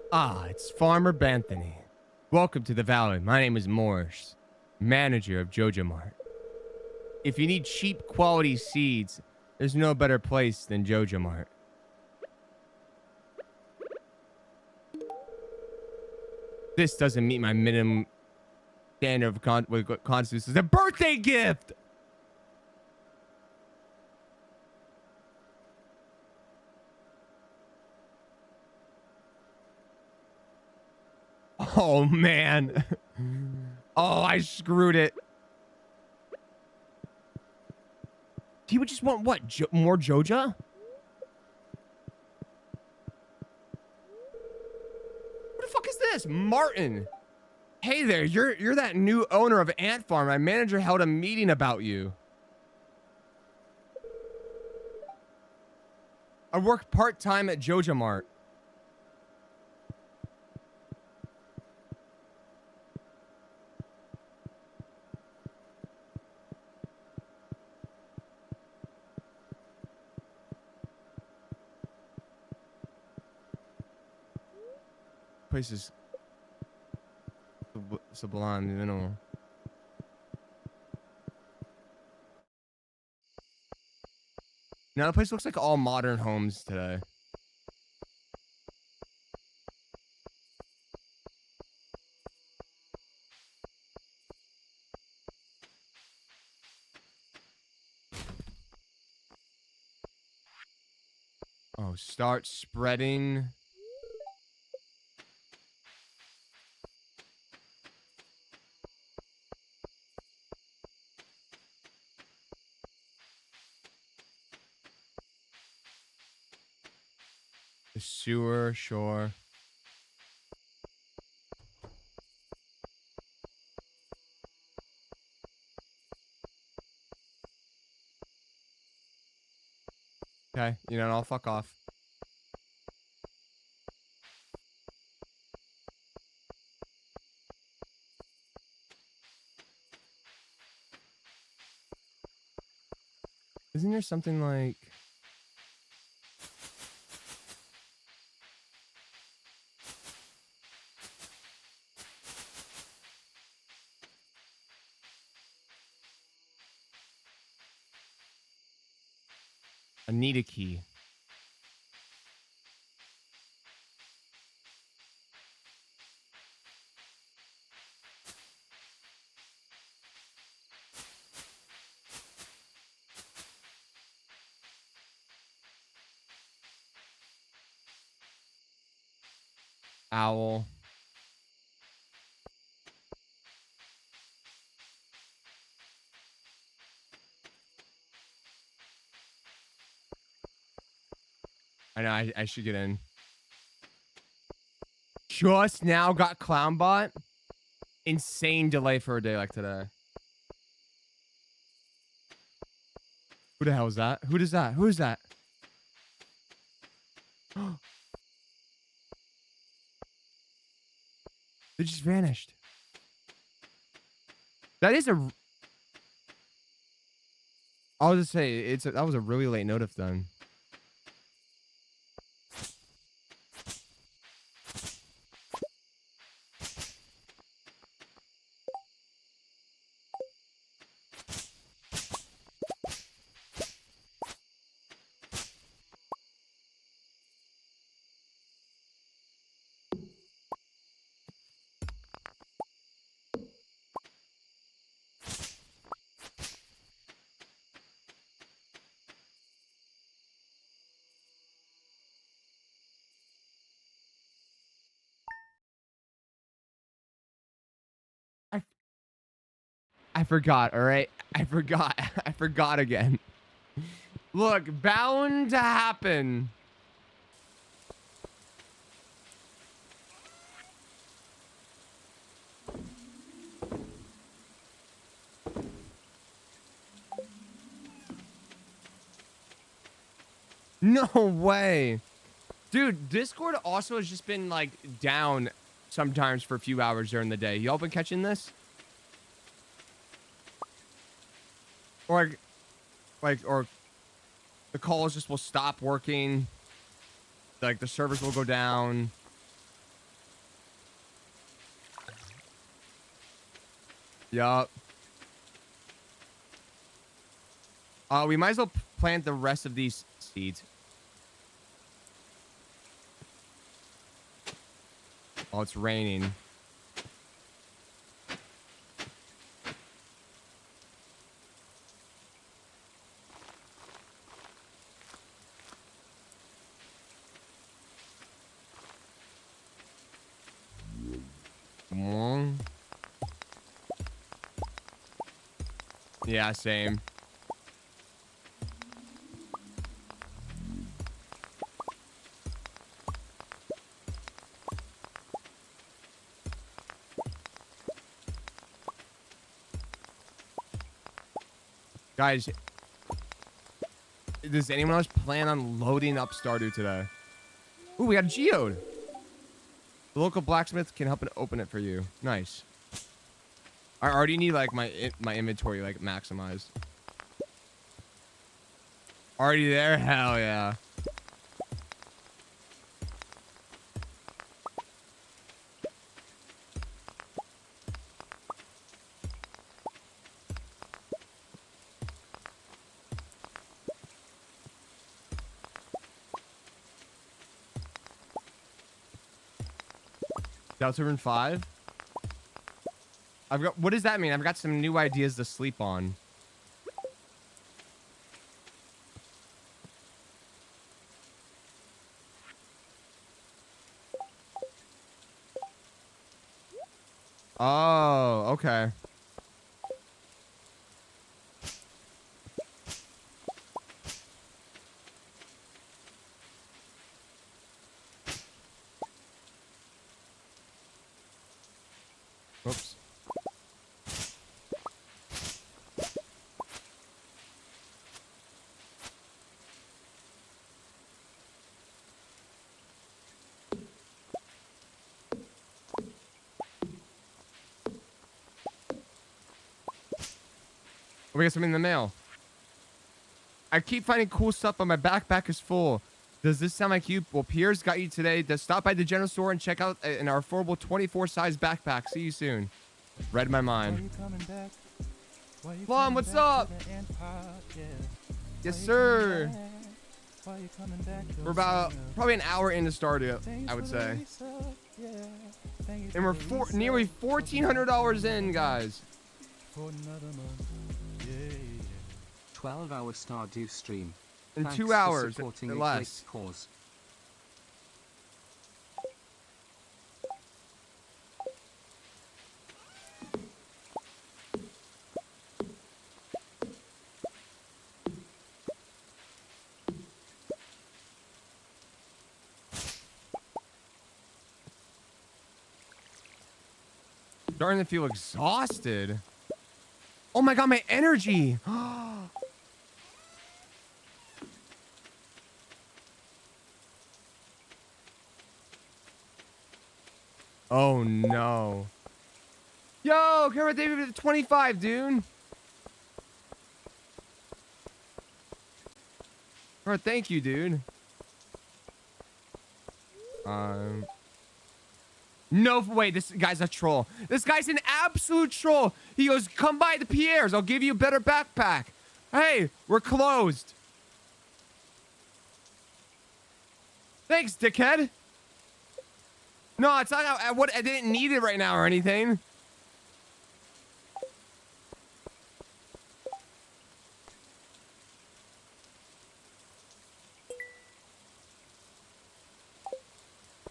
Ah, it's Farmer Banthony. Welcome to the valley. My name is Morris, manager of Jojo Mart. If you need cheap quality seeds, there's no better place than Jojo Mart. This doesn't meet my minimum standard of constitutes. It's a birthday gift! Oh, man. Oh, I screwed it. He would just want what? More Joja? Who the fuck is this? Martin. Hey there, you're that new owner of Ant Farm. My manager held a meeting about you. I work part-time at Joja Mart. Place is sublime, you know. Now the place looks like all modern homes today. Oh, start spreading. The sewer, sure. Okay, you know, I'll fuck off. Isn't there something like... I need a key. Owl. I know, I should get in. Just now got Clownbot. Insane delay for a day like today. Who the hell is that? Who does that? Who is that? They just vanished. That is a... I was just say that was a really late notice then. I forgot, all right? I forgot. I forgot again. Look, bound to happen. No way. Dude, Discord also has just been like down sometimes for a few hours during the day. Y'all been catching this? Or the calls just will stop working. Like the servers will go down. Yup. We might as well plant the rest of these seeds. Oh, it's raining. Yeah, same. Guys, does anyone else plan on loading up Stardew today? Ooh, we got a geode. The local blacksmith can help open it for you. Nice. I already need like my inventory like maximized. Already there? Hell yeah. Delta Rune 5? I've got, what does that mean? I've got some new ideas to sleep on. Oh, okay. Oops. We got something in the mail. I keep finding cool stuff, but my backpack is full. Does this sound like you? Well, Pierre's got you today. To stop by the general store and check out an affordable 24 size backpack. See you soon. Read my mind. Mom, what's up? Yes, sir. We're about probably an hour into Stardew, I would say. And we're nearly $1,400 in, guys. 12-hour Stardew stream. In Thanks 2 hours for or less. Pause. Starting to feel exhausted. Oh my god, my energy. Oh no. Yo, Trevor David 25, dude. Alright, thank you, dude. No, wait, this guy's a troll. This guy's an absolute troll. He goes, come by the Pierre's. I'll give you a better backpack. Hey, we're closed. Thanks, dickhead. No, it's not. I didn't need it right now or anything.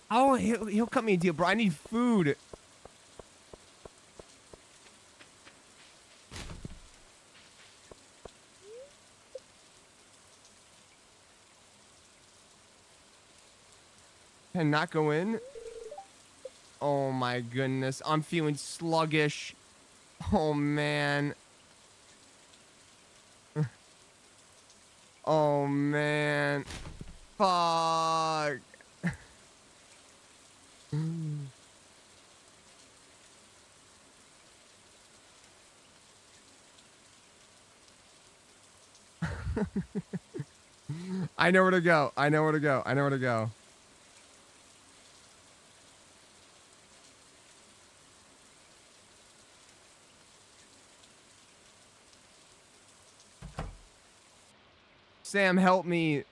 Oh, he'll cut me a deal, bro. I need food. Can not go in. Oh my goodness, I'm feeling sluggish. Oh man. Oh man. Fuck. I know where to go. I know where to go. I know where to go. Sam, help me.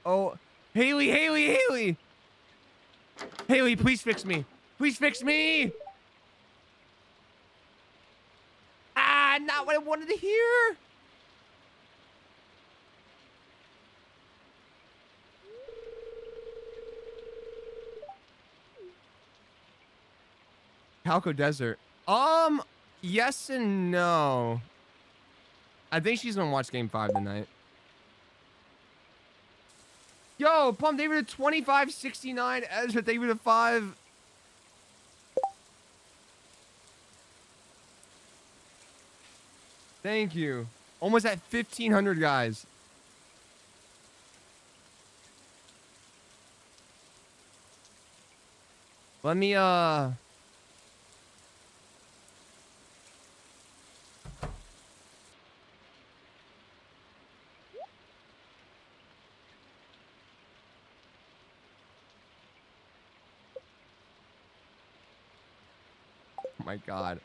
Oh, Haley. Haley, please fix me. Please fix me. Ah, not what I wanted to hear. Calco Desert. Yes and no. I think she's gonna watch Game 5 tonight. Yo, Plum, David at 2569. Ezra, David at 5. Thank you. Almost at 1,500, guys. Let me, Oh my God.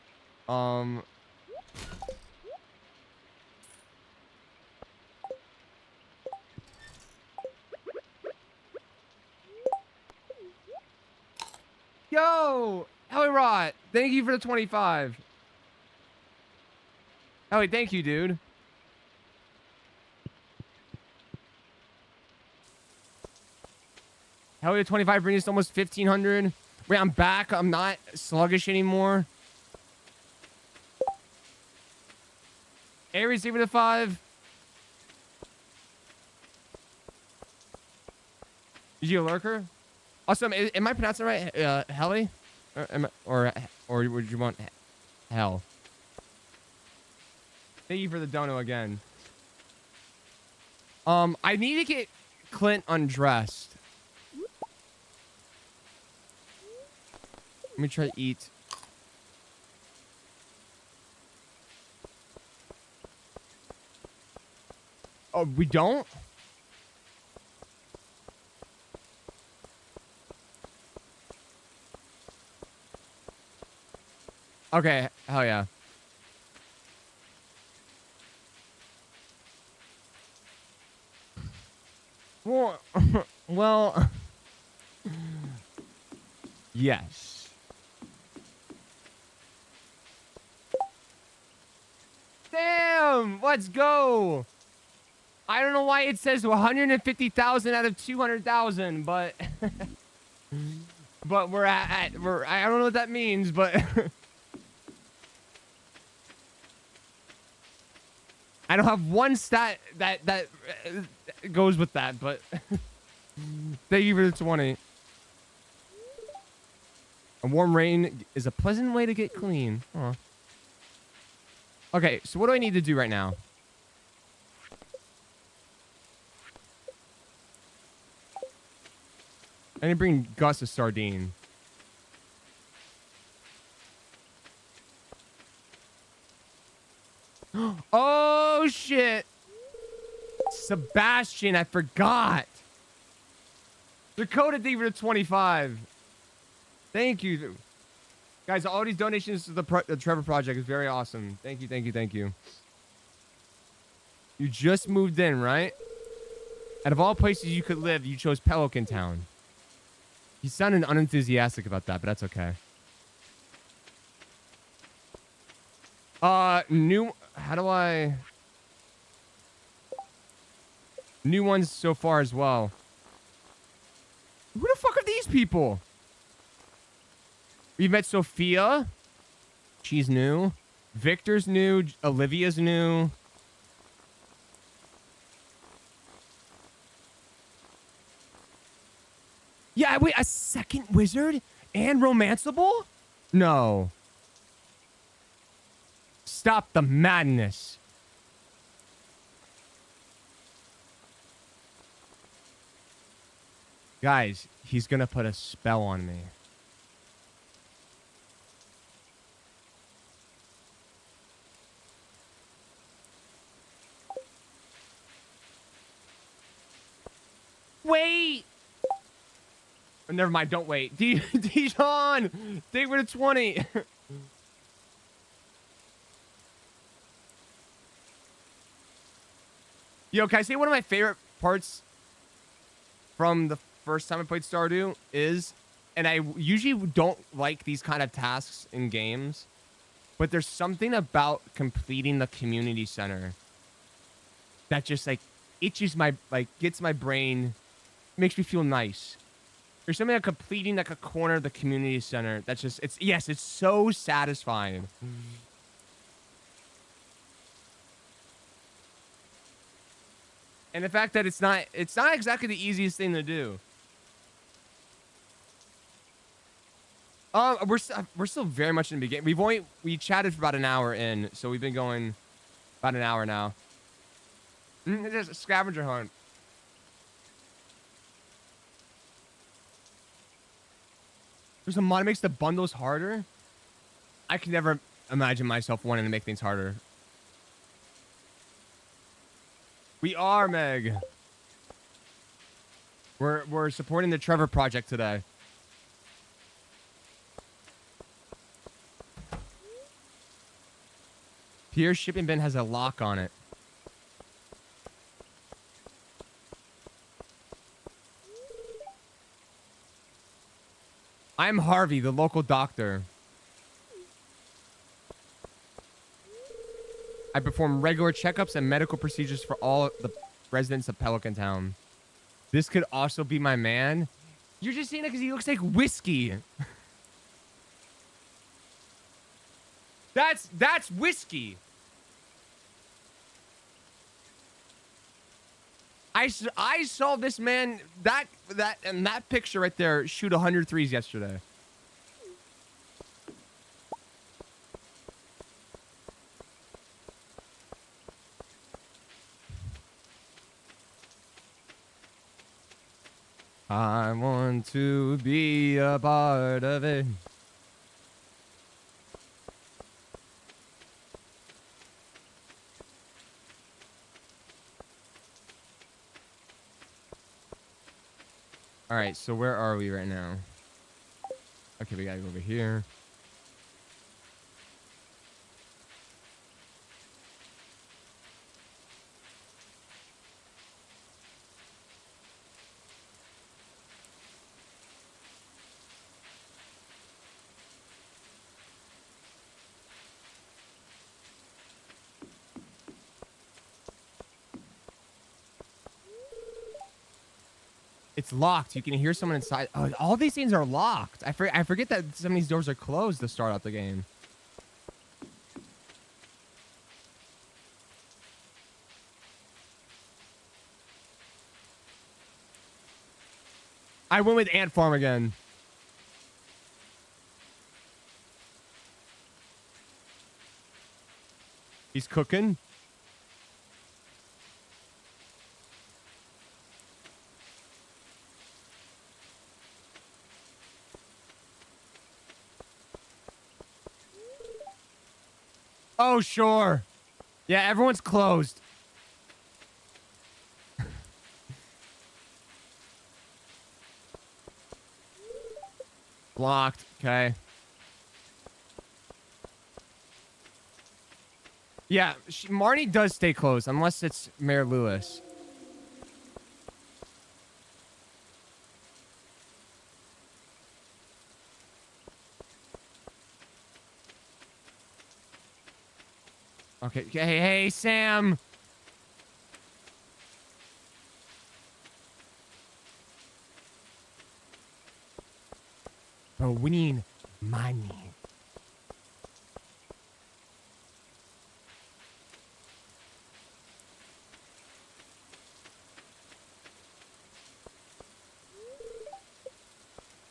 Yo, Ellie Rot, thank you for the 25. Ellie, thank you, dude. Ellie, 25 brings us to almost 1,500. Wait, I'm back. I'm not sluggish anymore. Aries, give it a 5. Is you a lurker? Also, am I pronouncing it right? Helly? Or would you want hell? Thank you for the dono again. I need to get Clint undressed. Let me try to eat. Oh, we don't? Okay, hell yeah. Well, yes. Damn, let's go. I don't know why it says 150,000 out of 200,000, but but we're I don't know what that means, but I don't have one stat that goes with that, but thank you for the 20. A warm rain is a pleasant way to get clean. Aw. Okay, so what do I need to do right now? I need to bring Gus a sardine. Oh, shit. Sebastian, I forgot. Dakota D for the 25. Thank you. Guys, all these donations to the Trevor Project is very awesome. Thank you. You just moved in, right? Out of all places you could live, you chose Pelican Town. You sounded unenthusiastic about that, but that's okay. How do I... New ones so far as well. Who the fuck are these people? We met Sophia. She's new. Victor's new. Olivia's new. Yeah, wait, a second wizard and romanceable? No. Stop the madness. Guys, he's gonna put a spell on me. Wait! Oh, never mind, don't wait. Dijon! Take for the 20. Yo, can I say one of my favorite parts from the first time I played Stardew is, and I usually don't like these kind of tasks in games, but there's something about completing the community center that just like itches my, like gets my brain, makes me feel nice. There's something about completing like a corner of the community center that's just, it's, yes, it's so satisfying. And the fact that it's not exactly the easiest thing to do. We're still very much in the beginning. We chatted for about an hour in, so we've been going about an hour now. There's a scavenger hunt. There's a mod that makes the bundles harder. I can never imagine myself wanting to make things harder. We are, Meg. We're supporting the Trevor Project today. Pierre's shipping bin has a lock on it. I'm Harvey, the local doctor. I perform regular checkups and medical procedures for all the residents of Pelican Town. This could also be my man. You're just saying it because he looks like whiskey. That's whiskey. I saw this man and that picture right there shoot 100 threes yesterday. I want to be a part of it. All right, so where are we right now? Okay, we gotta go over here. It's locked. You can hear someone inside. Oh, all these things are locked. I forget that some of these doors are closed to start out the game. I went with Ant Farm again. He's cooking. Oh, sure. Yeah, everyone's closed. Blocked. Okay. Yeah, Marnie does stay closed unless it's Mayor Lewis. Okay. Hey, Sam. Bro, we need money.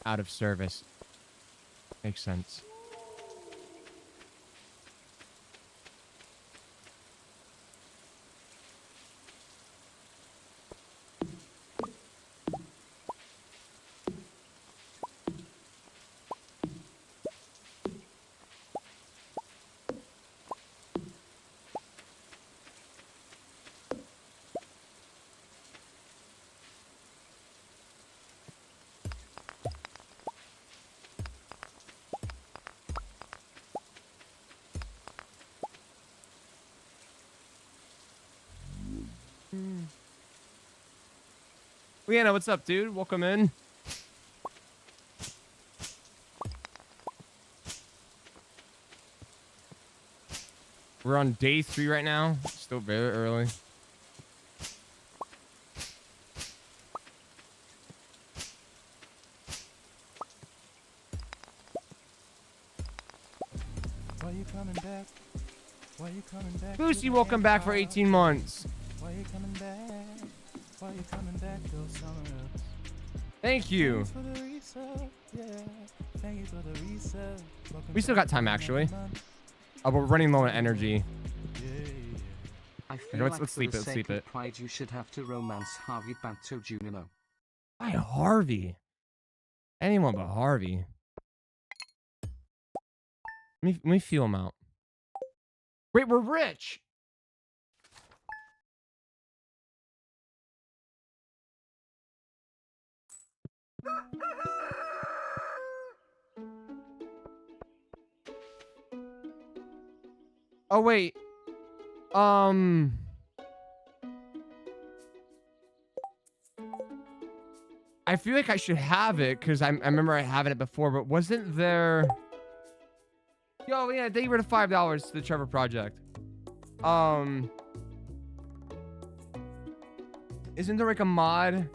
Out of service. Makes sense. Leanna, what's up, dude? Welcome in. We're on day 3 right now. Still very early. Why you coming back? Why you coming back? Lucy, welcome back for 18 months. Why you coming back? Why you coming back? Go somewhere else. Thank you. Thanks for the resub. Yeah. Thank you for the resub. Welcome We still back got time, to actually. another month. Oh, but we're running low on energy. Yeah. I feel let's like sleep for it, the let's sake sleep of it. pride you should have to romance Harvey Banto Jr. Hi, Harvey. Anyone but Harvey. Let me feel him out. Wait, we're rich. Oh, wait. I feel like I should have it because I remember having it before, but wasn't there... Yo, yeah, they were to $5 to the Trevor Project. Isn't there like a mod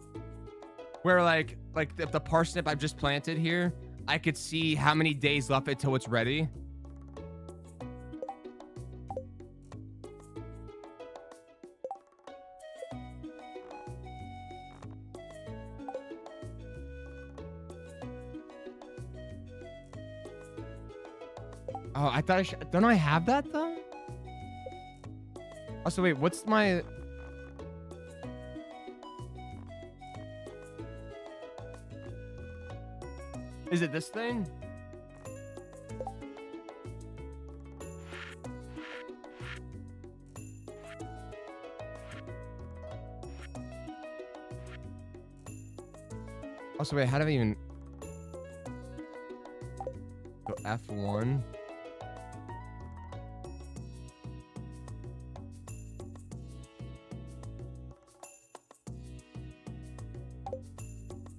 where like if the parsnip I've just planted here, I could see how many days left until it's ready? Oh, I thought I should. Don't I have that though? Also, wait, what's my... Is it this thing? Also, wait, how do I even... Go F1?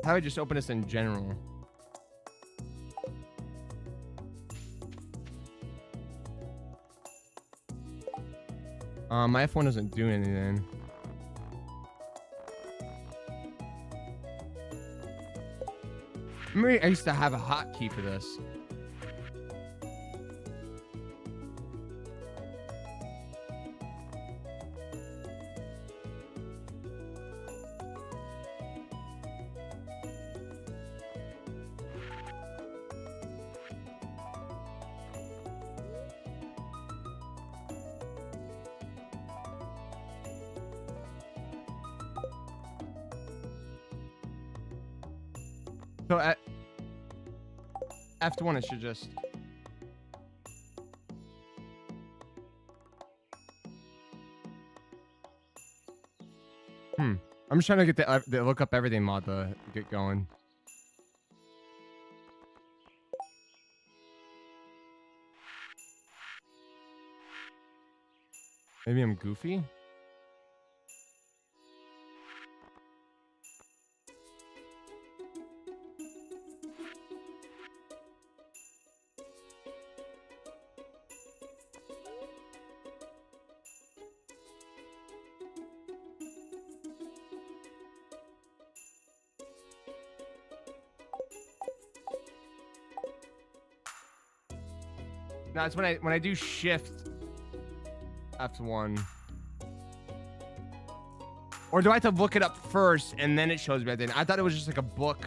How do I just open this in general? My F1 doesn't do anything. Remember, I used to have a hotkey for this. So at F1, it should just... I'm just trying to get the look up everything mod to get going. Maybe I'm goofy? No, it's when I do shift F1. Or do I have to look it up first and then it shows me everything? I thought it was just like a book.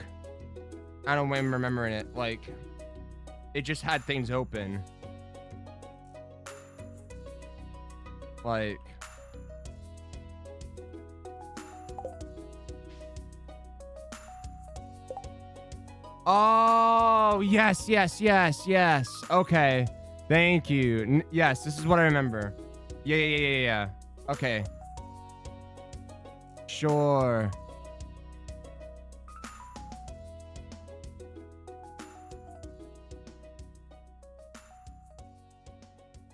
I don't even remembering it. Like, it just had things open. Like... Oh, yes, yes, yes, yes. Okay. Thank you. Yes, this is what I remember. Yeah. Okay. Sure.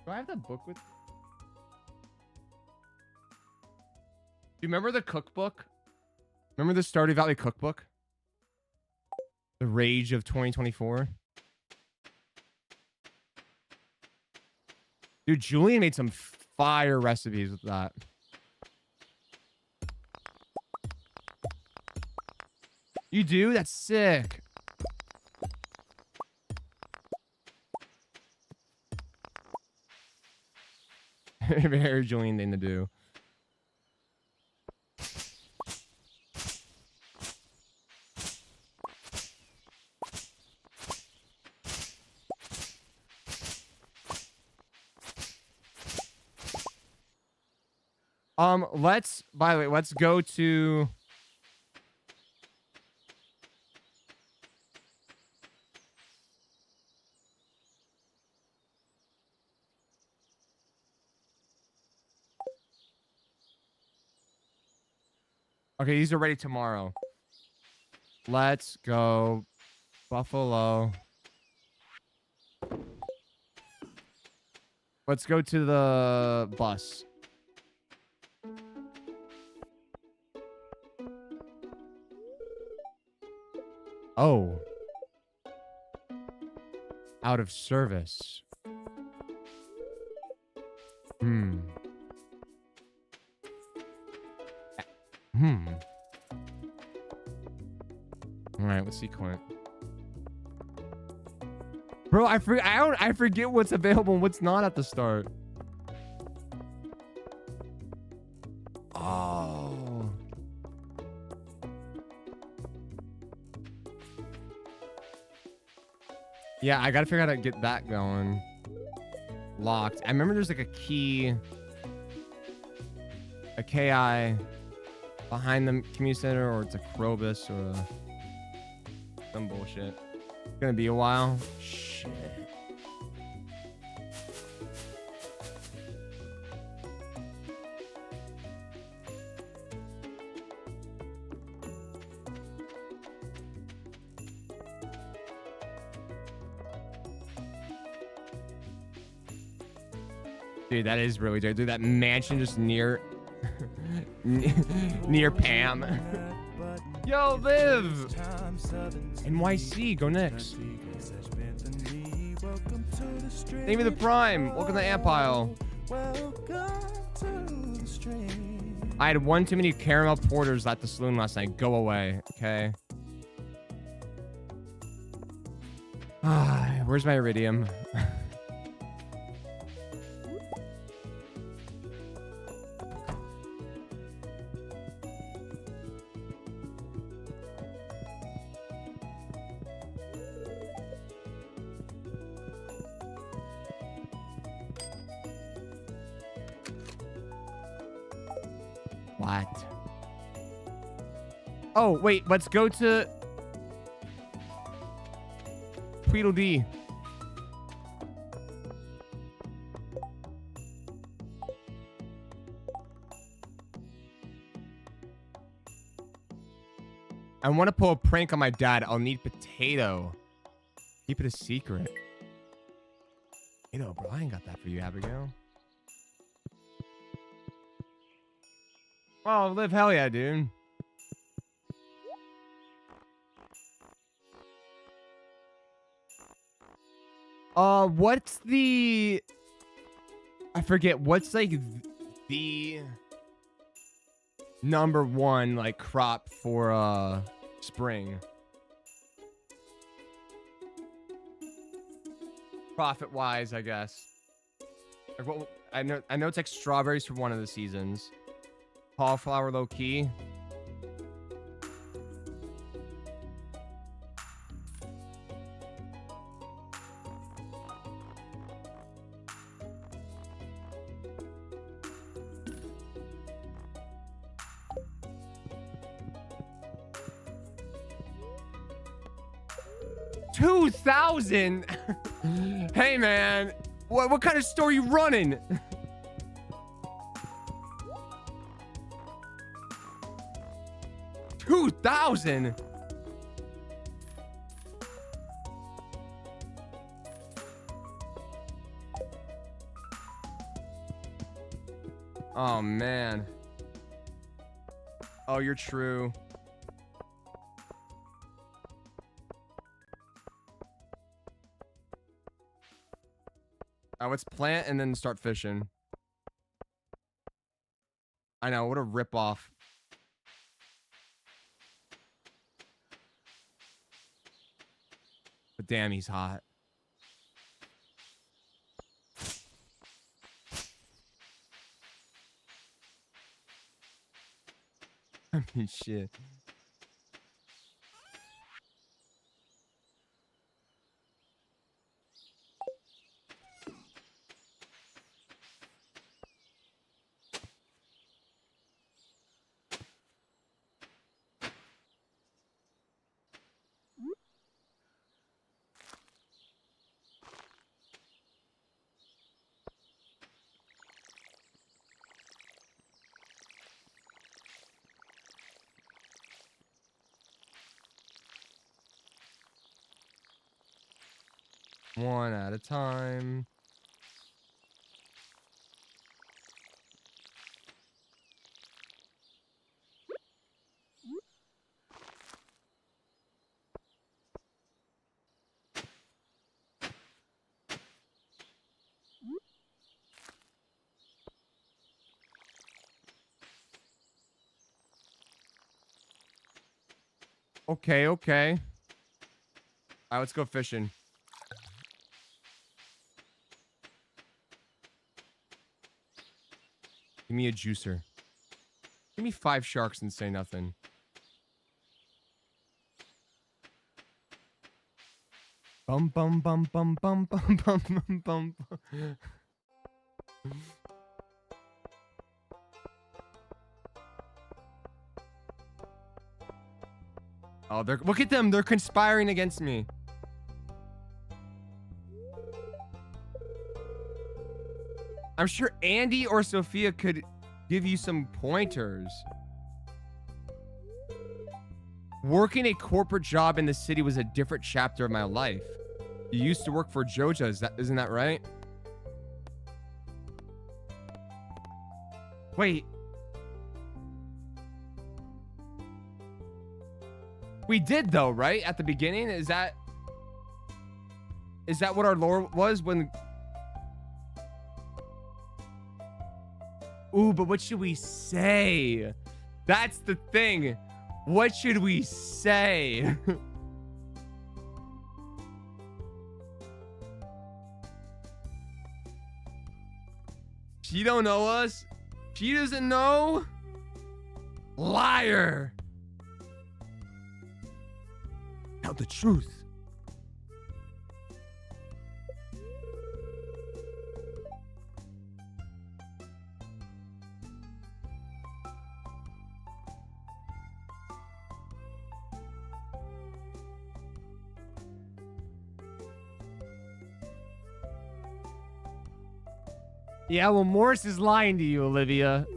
Do I have the book with... Do you remember the cookbook? Remember the Stardew Valley cookbook? The Rage of 2024? Dude, Julian made some fire recipes with that. You do? That's sick. Very Julian thing to do. By the way, let's go to okay, these are ready tomorrow. Let's go Buffalo. Let's go to the bus. Oh. Out of service. Hmm. Hmm. All right, let's see Clint. Bro, I forget what's available and what's not at the start. Oh. Yeah, I gotta figure out how to get that going. Locked. I remember there's like a key, a KI behind the community center, or it's a Krobus or some bullshit. It's gonna be a while. Shit. Dude, that is really dope. Dude, that mansion just near near Pam. Yo, Liv! NYC, go next. Name of the Prime. Welcome to Ampile. I had one too many caramel porters at the saloon last night. Go away, okay? Where's my iridium? What? Oh, wait, let's go to Tweedledee. I want to pull a prank on my dad. I'll need potato. Keep it a secret. Potato, bro. I ain't got that for you, Abigail. Oh, Liv, hell yeah, dude. What's the... I forget. What's, like, the number one, like, crop for, spring? Profit-wise, I guess. Like, what, I know it's, like, strawberries for one of the seasons. Cauliflower low key. $2,000. Hey man, what kind of store you running? $2,000. Oh man. Oh, you're true. let's plant and then start fishing. I know, what a ripoff. But damn, he's hot. I mean, shit. One at a time. Okay, okay. All right, let's go fishing. Give me a juicer. Give me 5 sharks and say nothing. Bum bum bum bum bum bum bum bum bum. Oh, look at them. They're conspiring against me. I'm sure Andy or Sophia could give you some pointers. Working a corporate job in the city was a different chapter of my life. You used to work for Joja, isn't that right? Wait. We did though, right? At the beginning? Is that what our lore was when... Ooh, but what should we say? That's the thing. What should we say? She don't know us. She doesn't know. Liar. Tell the truth. Yeah, well, Morris is lying to you, Olivia.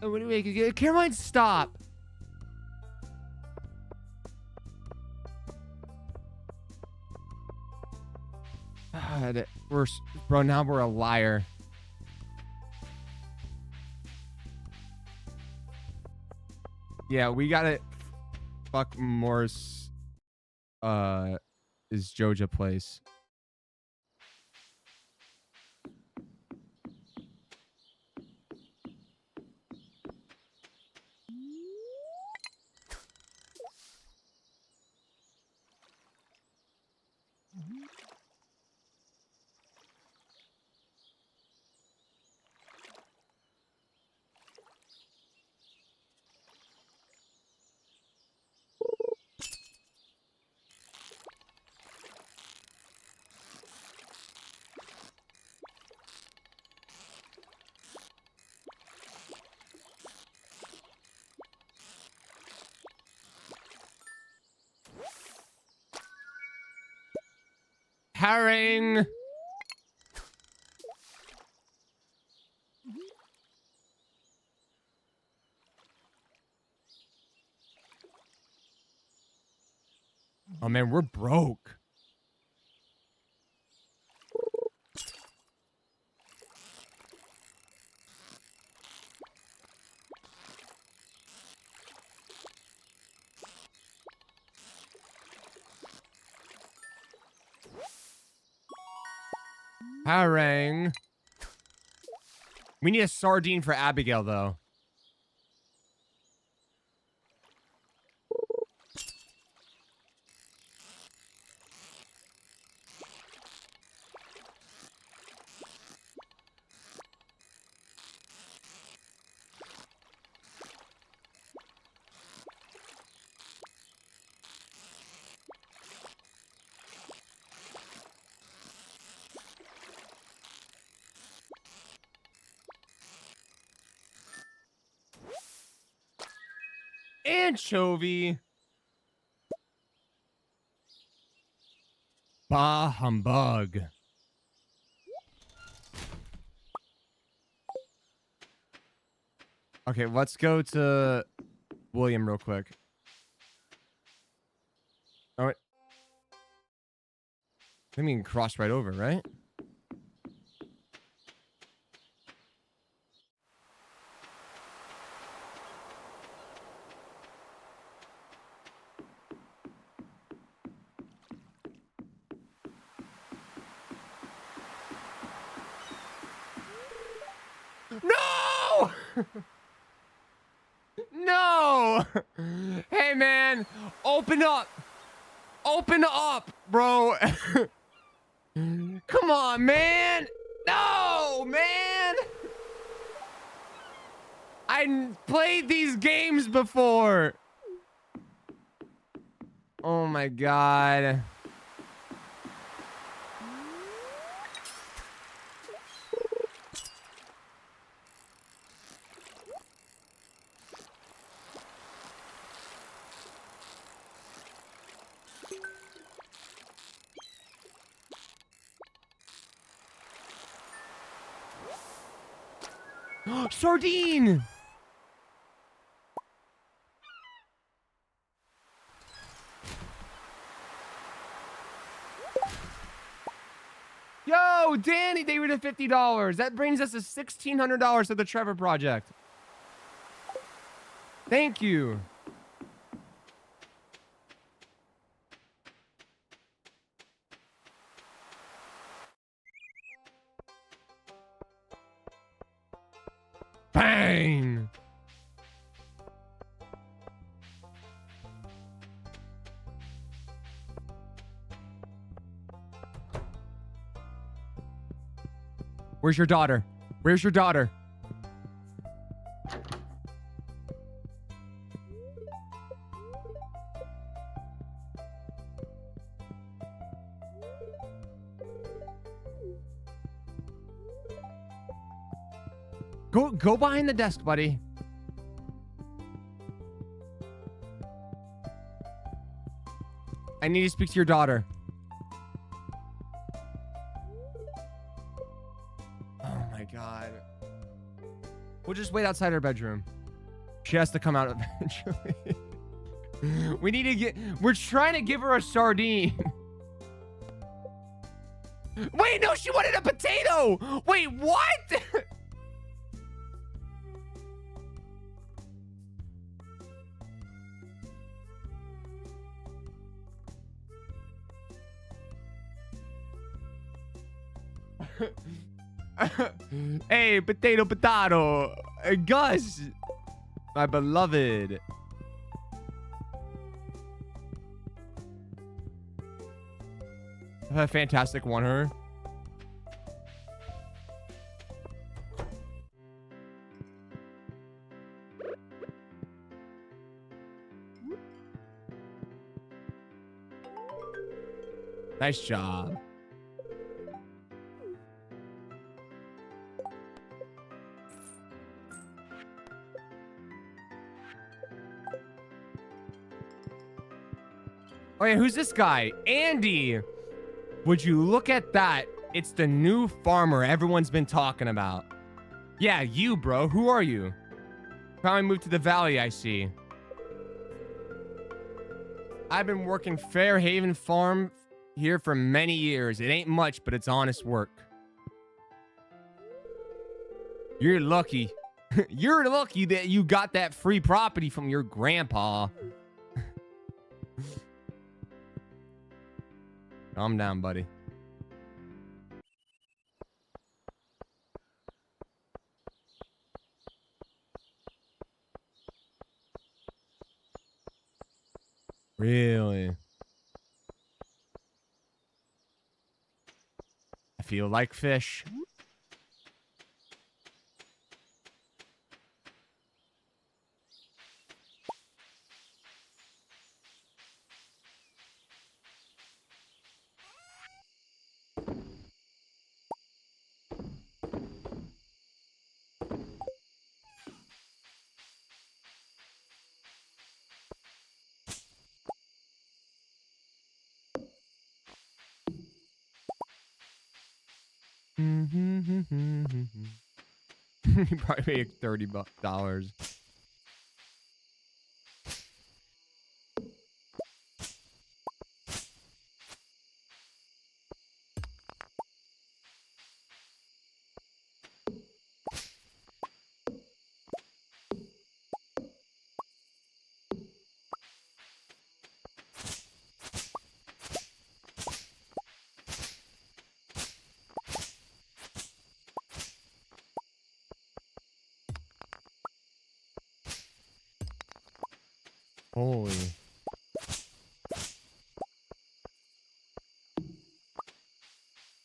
Oh, wait, Caroline, stop. God, bro, now we're a liar. Yeah, we gotta fuck Morris. Is Joja place. Herring. Oh man, we're broke. Harangue. We need a sardine for Abigail, though. Anchovy. Bah humbug. Okay, let's go to William real quick. Oh, wait. I mean, cross right over, right? No! No! Hey, man, open up. Open up, bro. Come on, man. No, man. I played these games before. Oh my God. Sardine. Yo, Danny, they were to $50. That brings us to $1,600 to the Trevor Project. Thank you. Bang. Where's your daughter? Where's your daughter? Go behind the desk, buddy. I need to speak to your daughter. Oh my God. We'll just wait outside her bedroom. She has to come out eventually. We need to we're trying to give her a sardine. Wait, no, she wanted a potato. Wait, what? Hey, potato. Gus, my beloved. A fantastic one, her. Nice job. Oh yeah, who's this guy? Andy. Would you look at that? It's the new farmer everyone's been talking about. Yeah, you, bro. Who are you? Finally moved to the valley, I see. I've been working Fairhaven Farm here for many years. It ain't much, but it's honest work. You're lucky. You're lucky that you got that free property from your grandpa. Calm down, buddy. Really? I feel like fish. You probably make $30. Holy.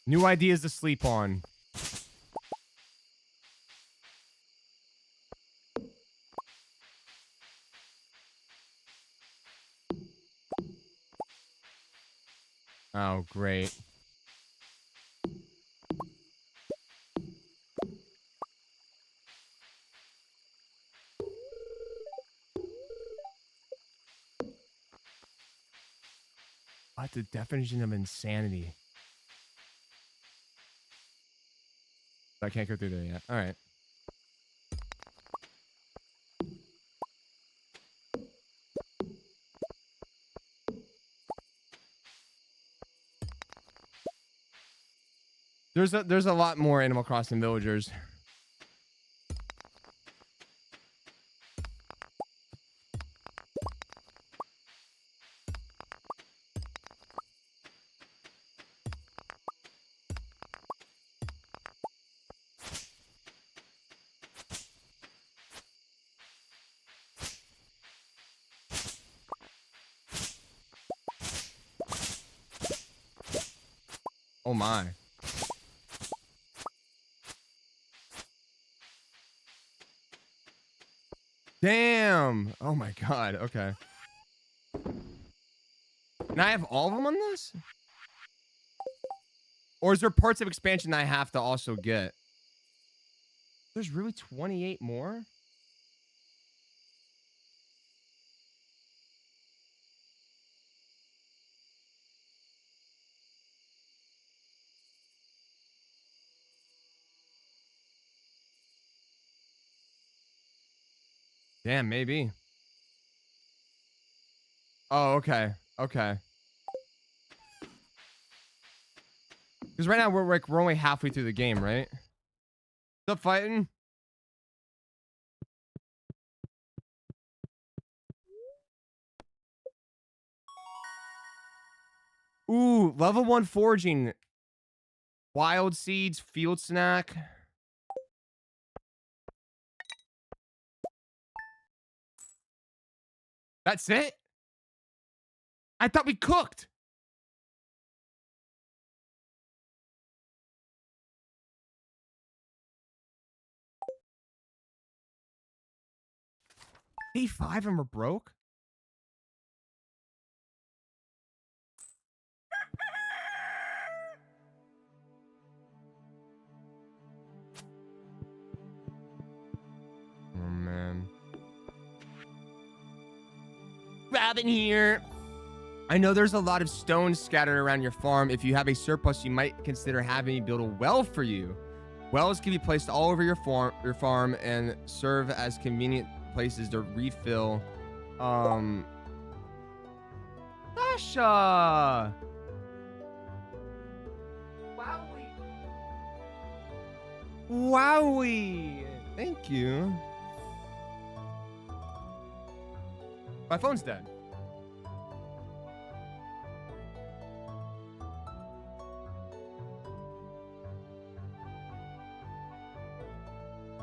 New ideas to sleep on. Oh, great. What the definition of insanity? I can't go through there yet. All right. There's a lot more Animal Crossing villagers. Oh my. Damn. Oh my god. Okay. And I have all of them on this? Or is there parts of expansion that I have to also get? There's really 28 more? Damn, maybe. Oh, okay. Okay. Because right now we're only halfway through the game, right? What's up, fighting? Ooh, level 1 foraging. Wild seeds, field snack. That's it? I thought we cooked. Day 5 and we're broke? Oh, man. Robin here. I know there's a lot of stones scattered around your farm. If you have a surplus, you might consider having me build a well for you. Wells can be placed all over your farm and serve as convenient places to refill. Sasha! Wowie! Wowie! Thank you. My phone's dead.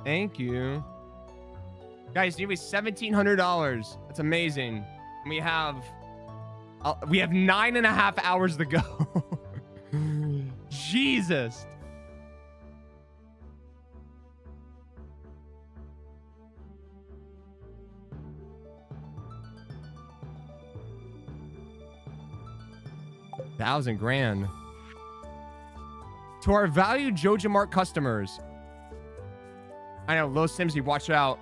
Thank you. Guys, nearly $1,700. That's amazing. And we have We have 9.5 hours to go. Jesus. $1,000 grand. To our valued Joja Mart customers. I know, Lil Simsy, watch out.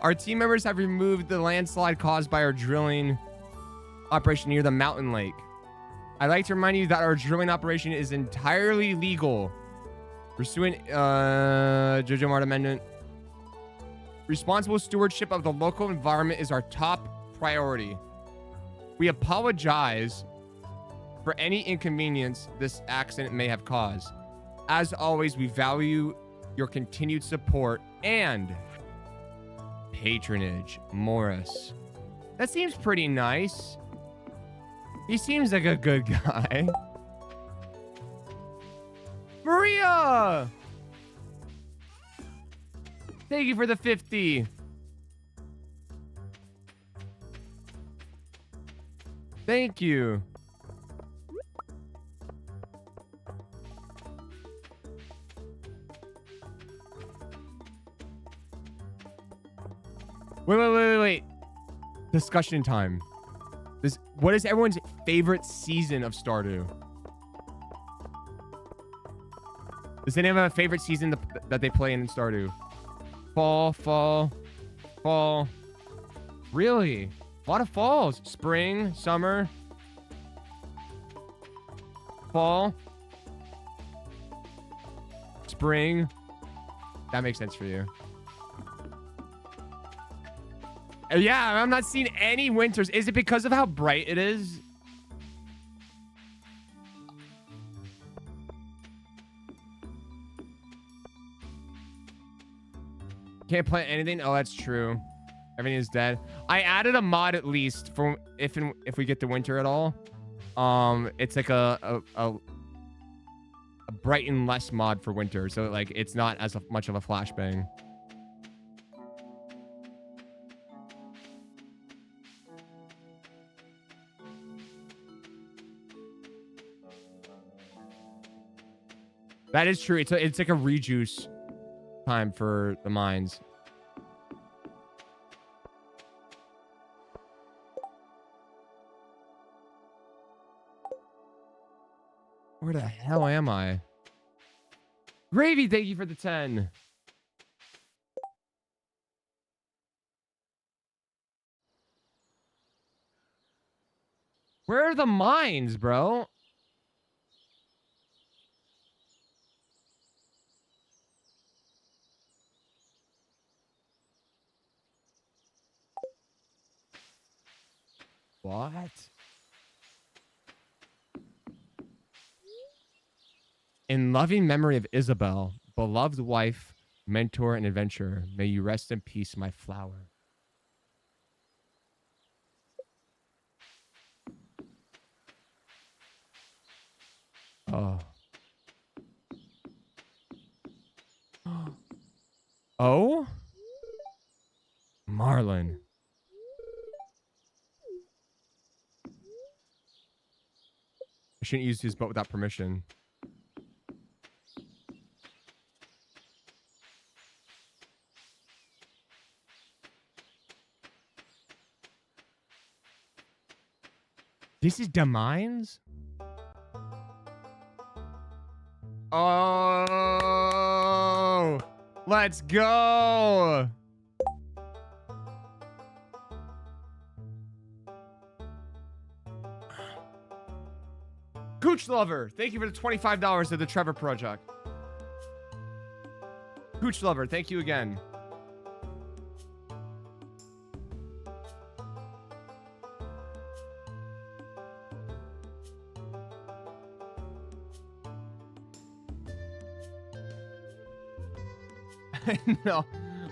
Our team members have removed the landslide caused by our drilling operation near the mountain lake. I'd like to remind you that our drilling operation is entirely legal. Pursuant Jojo Mart Amendment. Responsible stewardship of the local environment is our top priority. We apologize for any inconvenience this accident may have caused. As always, we value your continued support and patronage. Morris. That seems pretty nice. He seems like a good guy. Maria! Thank you for the 50. Thank you. Wait. Discussion time. What is everyone's favorite season of Stardew? Does anyone have a favorite season that they play in Stardew? Fall. Really? A lot of falls. Spring, summer, fall, spring. That makes sense for you. Yeah, I'm not seeing any winters. Is it because of how bright it is? Can't plant anything? Oh, that's true. Everything is dead. I added a mod at least for if we get the winter at all. It's like a brighten less mod for winter, so like it's not as much of a flashbang. That is true. It's like a rejuice time for the mines. Where the hell am I? Gravy, thank you for the 10. Where are the mines, bro? What? In loving memory of Isabel, beloved wife, mentor, and adventurer, may you rest in peace, my flower. Oh. Oh? Marlin. I shouldn't use his boat without permission. This is the mines? Oh, let's go. Gooch Lover, thank you for the $25 to the Trevor Project. Gooch Lover, thank you again. No,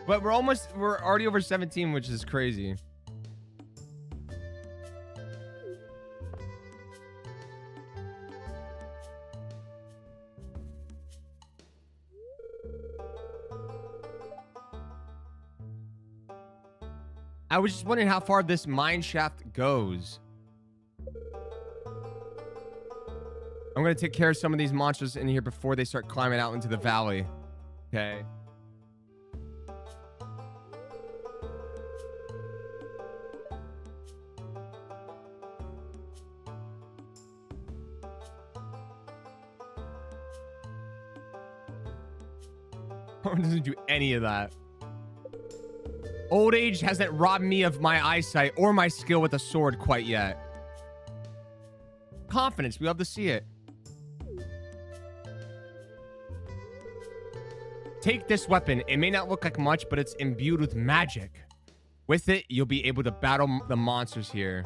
but we're already over 17, which is crazy. I was just wondering how far this mine shaft goes. I'm going to take care of some of these monsters in here before they start climbing out into the valley. Okay. Doesn't do any of that. Old age hasn't robbed me of my eyesight or my skill with a sword quite yet. Confidence, we love to see it. Take this weapon. It may not look like much, but it's imbued with magic. With it, you'll be able to battle the monsters here.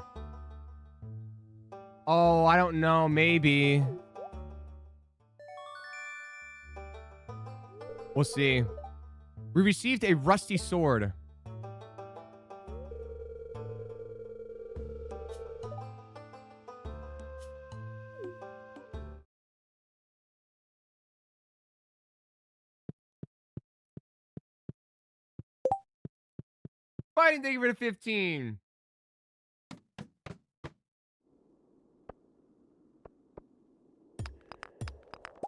Oh, I don't know. Maybe. We'll see. We received a rusty sword. Fighting, thank you for the 15.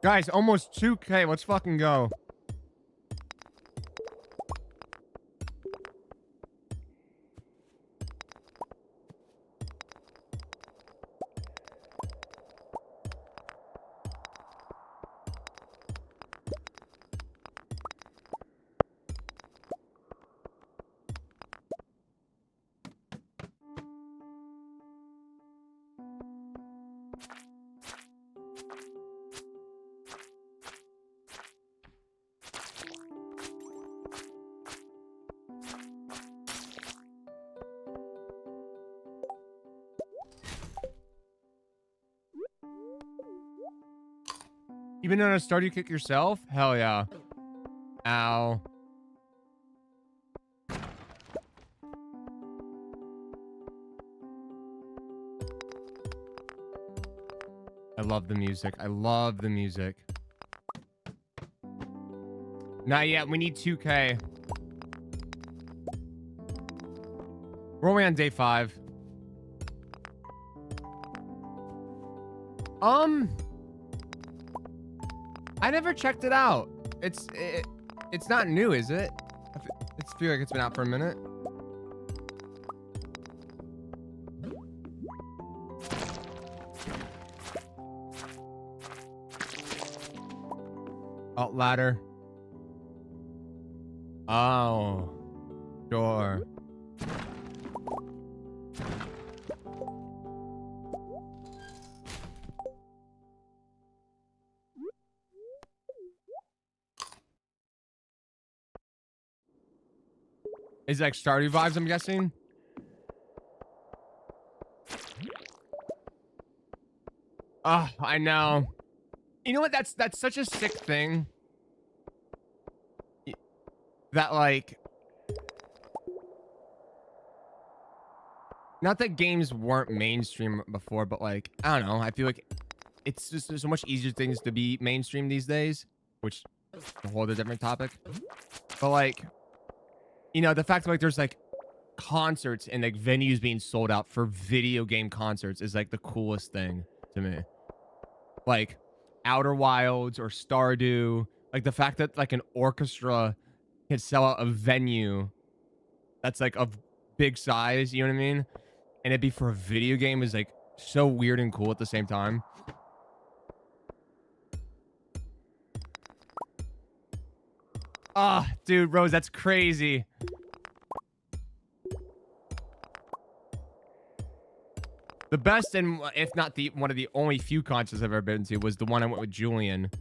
Guys, almost 2K. Let's fucking go. Even on a Stardew kick yourself? Hell yeah. Ow. I love the music. I love the music. Not yet. We need 2K. We're only on day 5. I never checked it out. It's not new, is it? I feel like it's been out for a minute. Alt ladder. Oh, sure. Is it like Stardew vibes, I'm guessing? Oh, I know. You know what? That's such a sick thing. That, like... Not that games weren't mainstream before, but, like, I don't know. I feel like it's just there's so much easier things to be mainstream these days. Which is a whole other different topic. But, like... You know, the fact that, like, there's, like, concerts and, like, venues being sold out for video game concerts is, like, the coolest thing to me. Like, Outer Wilds or Stardew. Like, the fact that, like, an orchestra can sell out a venue that's, like, of big size, you know what I mean? And it'd be for a video game is, like, so weird and cool at the same time. Ah, oh, dude, Rose, that's crazy. The best and if not the one of the only few concerts I've ever been to was the one I went with Julian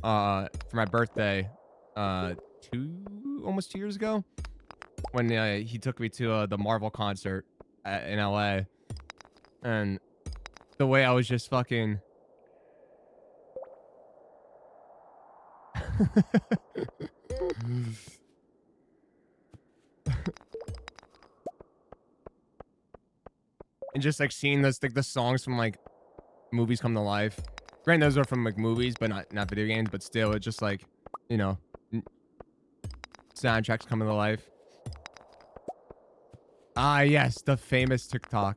for my birthday almost 2 years ago when he took me to the Marvel concert in LA. And the way I was just fucking and just like seeing those like the songs from like movies come to life. Granted, those are from like movies, but not video games. But still, it's just like, you know, soundtracks coming to life. Ah, yes, the famous TikTok.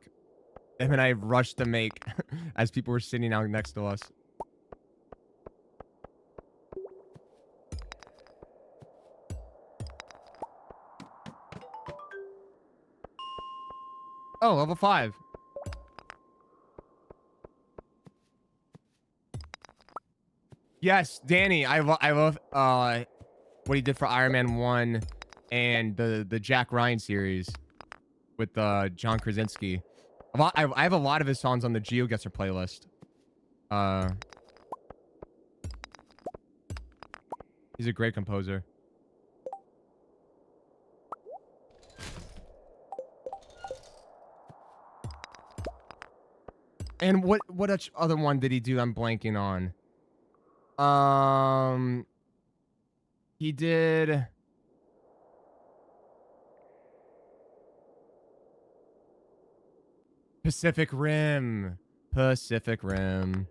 And then I rushed to make as people were sitting out next to us. Oh, level 5. Yes, Danny, I love what he did for Iron Man 1 and the Jack Ryan series with John Krasinski. I have a lot of his songs on the GeoGuessr playlist. He's a great composer. And what other one did he do? I'm blanking on. He did Pacific Rim. Pacific Rim.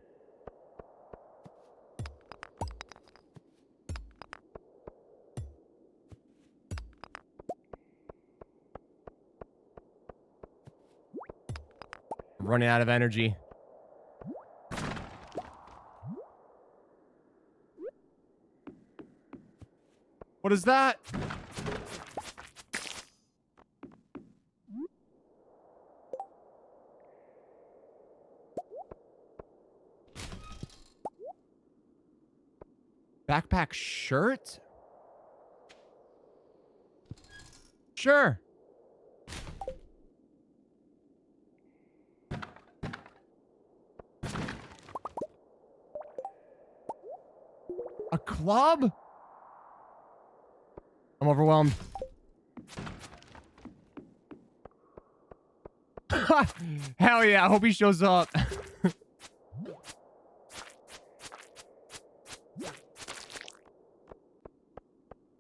Running out of energy. What is that? Backpack shirt? Sure. A club? I'm overwhelmed. Hell yeah, I hope he shows up.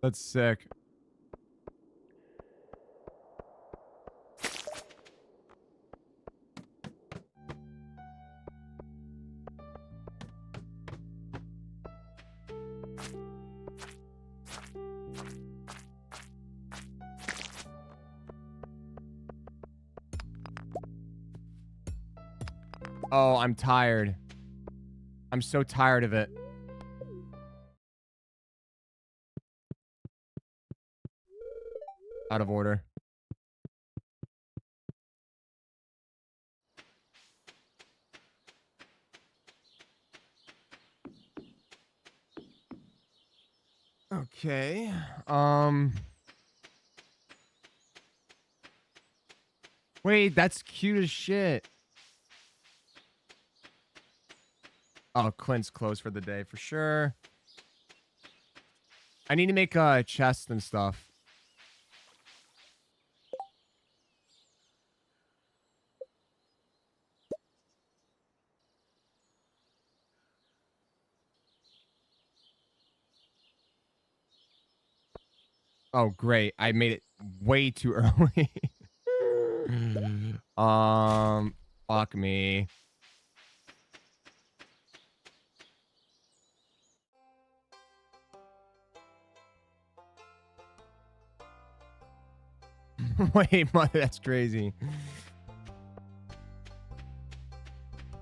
That's sick. Oh, I'm tired. I'm so tired of it. Out of order. Okay. Wait, that's cute as shit. Oh, Clint's closed for the day for sure. I need to make chests and stuff. Oh, great. I made it way too early. Fuck me. Wait, mother, that's crazy.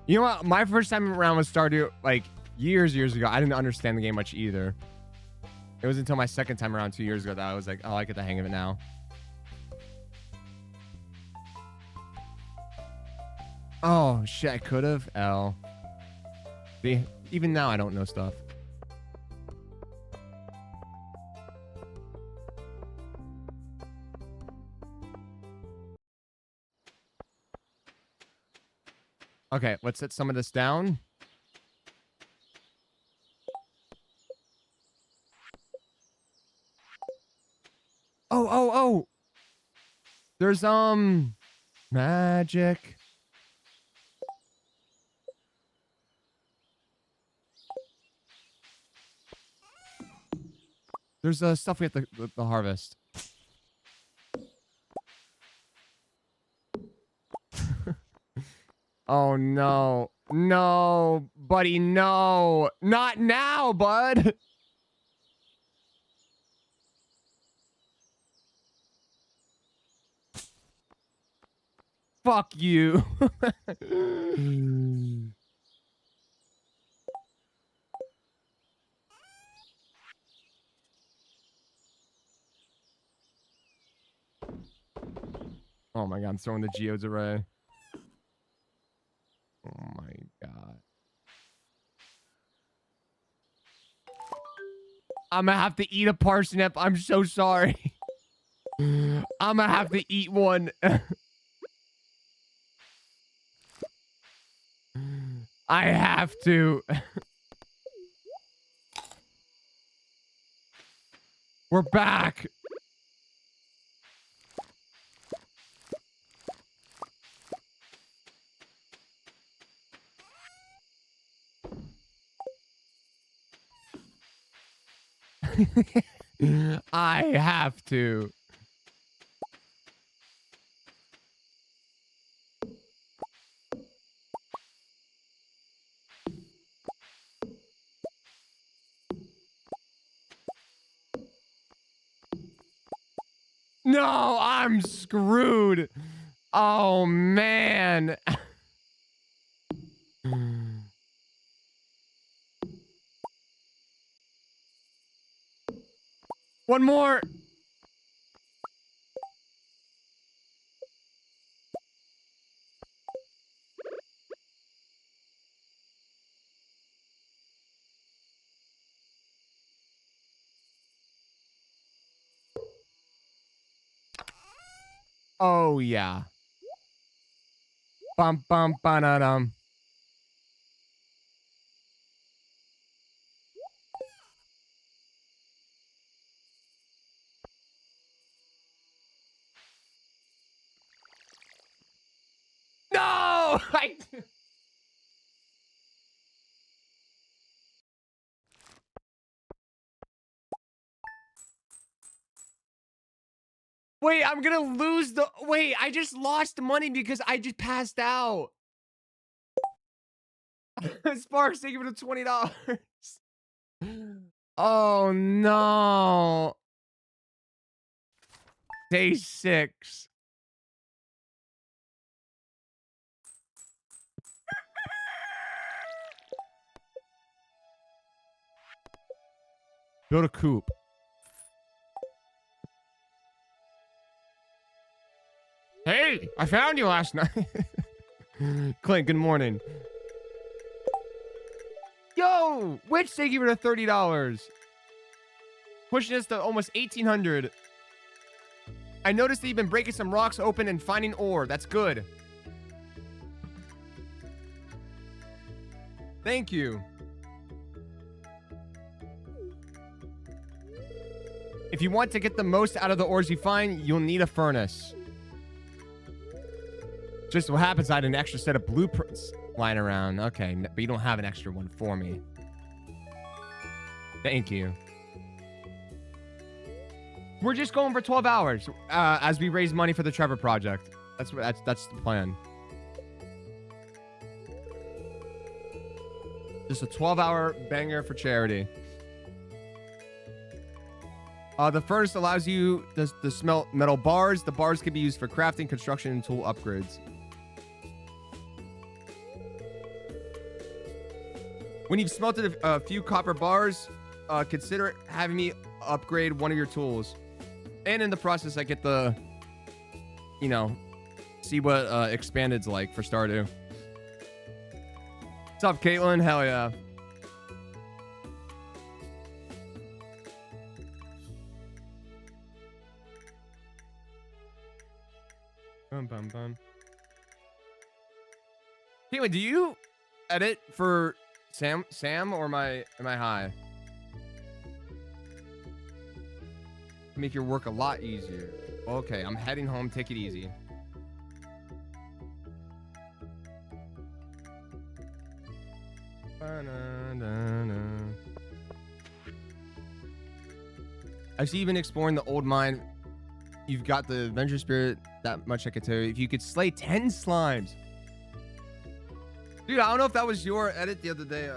You know what? My first time around with Stardew, like years ago, I didn't understand the game much either. It was until my second time around 2 years ago that I was like, oh, I get the hang of it now. Oh, shit, I could have. L. See, even now I don't know stuff. Okay, let's set some of this down. Oh. There's, magic. There's stuff we have to harvest. Oh, no. No, buddy, no. Not now, bud. Fuck you. Oh my god, I'm throwing the geodes array. Oh my god. I'm gonna have to eat a parsnip. I'm so sorry. I'm gonna have to eat one. I have to. We're back. I have to. No, I'm screwed. Oh, man. One more. Oh, yeah. Bum, bum, ba-da-dum. No! Wait, I'm gonna lose the... Wait, I just lost money because I just passed out. Sparks, thank you for the $20. Oh, no. Day 6. Build a coop. Hey, I found you last night. Clint, good morning. Yo, Witch, thank you for the $30. Pushing us to almost 1,800. I noticed that you've been breaking some rocks open and finding ore. That's good. Thank you. If you want to get the most out of the ores you find, you'll need a furnace. Just what happens, I had an extra set of blueprints lying around. Okay, but you don't have an extra one for me. Thank you. We're just going for 12 hours as we raise money for the Trevor Project. That's the plan. Just a 12-hour banger for charity. The furnace allows you to smelt metal bars. The bars can be used for crafting, construction, and tool upgrades. When you've smelted a few copper bars, consider having me upgrade one of your tools. And in the process, I get the, see what Expanded's like for Stardew. What's up, Caitlin? Hell yeah. Bum, bum, bum. Caitlin, do you edit for Sam, or am I high? Make your work a lot easier. Okay, I'm heading home. Take it easy. I see you've been exploring the old mine. You've got the adventure spirit. That much I can tell you. If you could slay 10 slimes. Dude, I don't know if that was your edit the other day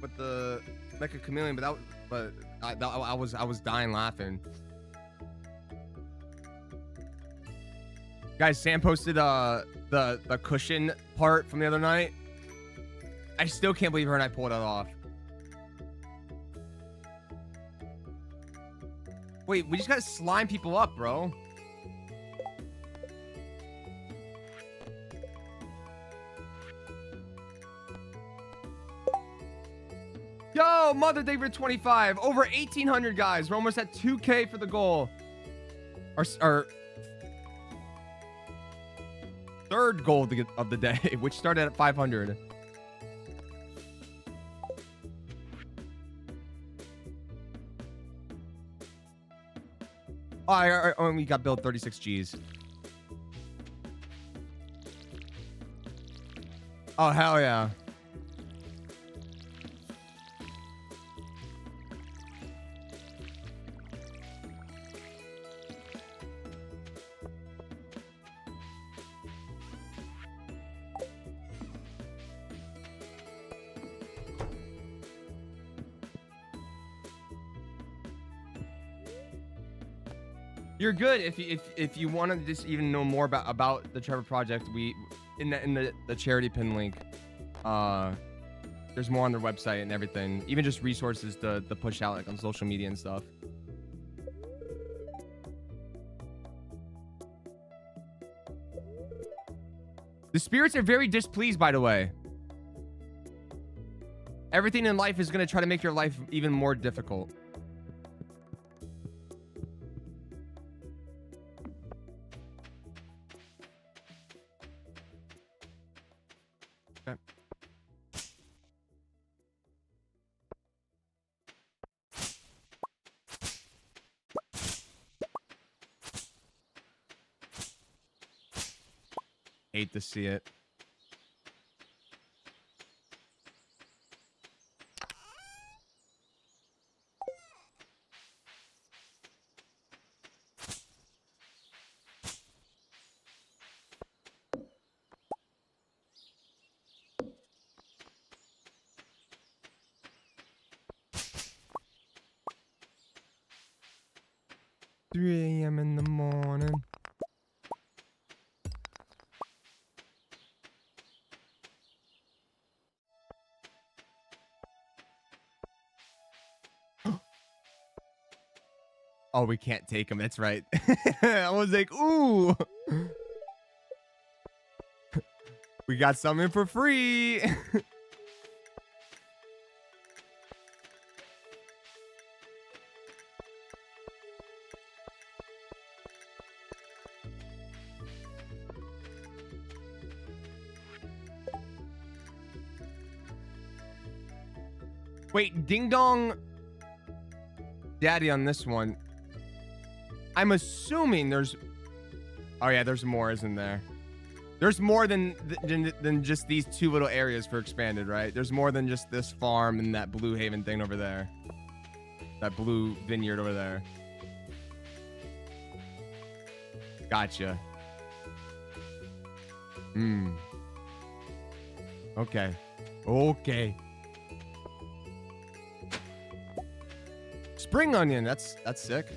with the Mecha Chameleon, but I was dying laughing. Guys, Sam posted the cushion part from the other night. I still can't believe her and I pulled it off. Wait, we just gotta slime people up, bro. Yo, Mother David 25. Over 1,800 guys. We're almost at 2K for the goal. Our third goal of the day, which started at 500. Oh, I only got billed 36 G's. Oh, hell yeah. You're good. If you want to just even know more about the Trevor Project, we in the charity pin link, there's more on their website and everything. Even just resources to push out like on social media and stuff. The spirits are very displeased, by the way. Everything in life is going to try to make your life even more difficult. Hate to see it. $3 a.m. in the morning. Oh, we can't take him. That's right. I was like, ooh. We got something for free. Wait, Ding Dong Daddy on this one. I'm assuming there's... Oh, yeah, there's more, isn't there? There's more than just these two little areas for Expanded, right? There's more than just this farm and that Blue Haven thing over there. That blue vineyard over there. Gotcha. Okay. Okay. Spring onion, that's sick.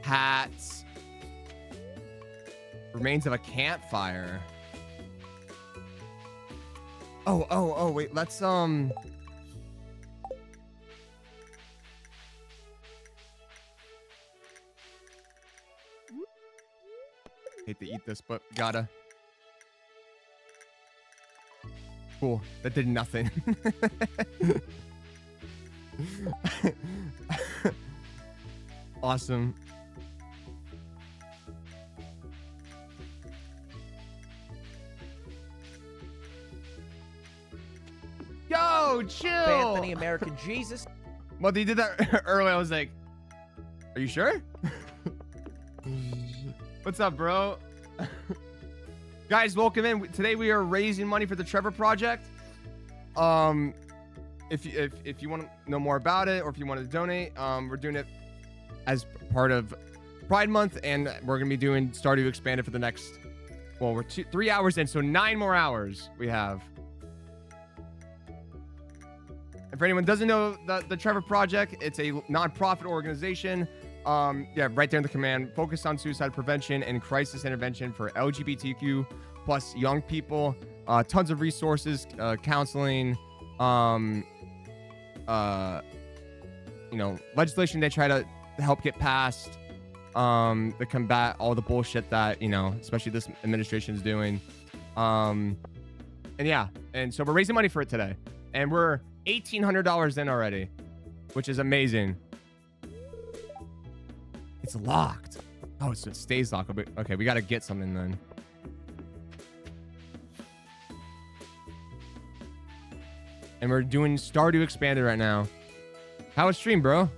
Hats. Remains of a campfire. Oh, wait, let's, hate to eat this, but gotta. Cool, that did nothing. Awesome. Yo, chill. Anthony, American Jesus. Well, they did that early. I was like, are you sure? What's up, bro? Guys, welcome in. Today we are raising money for the Trevor Project. If you want to know more about it, or if you want to donate, we're doing it as part of Pride Month, and we're gonna be doing Stardew Expanded for the next. Well, we're 3 hours in, so 9 more hours we have. And for anyone who doesn't know the Trevor Project, it's a nonprofit organization. Yeah, right there in the command. Focused on suicide prevention and crisis intervention for LGBTQ plus young people. Tons of resources, counseling, legislation they try to help get passed. To combat all the bullshit that, especially this administration is doing. And yeah, and so we're raising money for it today. And we're $1,800 in already, which is amazing. It's locked. Oh, it stays locked. Okay, we got to get something then. And we're doing Stardew Expanded right now. How was stream, bro?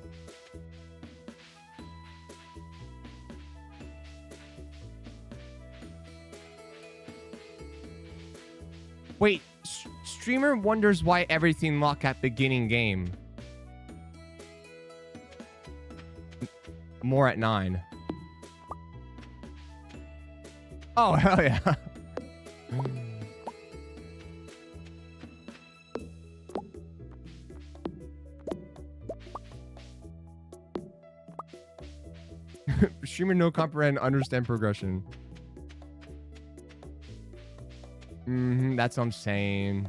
Wait, streamer wonders why everything locked at beginning game. More at 9. Oh, hell yeah. Streamer no comprehend, understand progression. That's what I'm saying.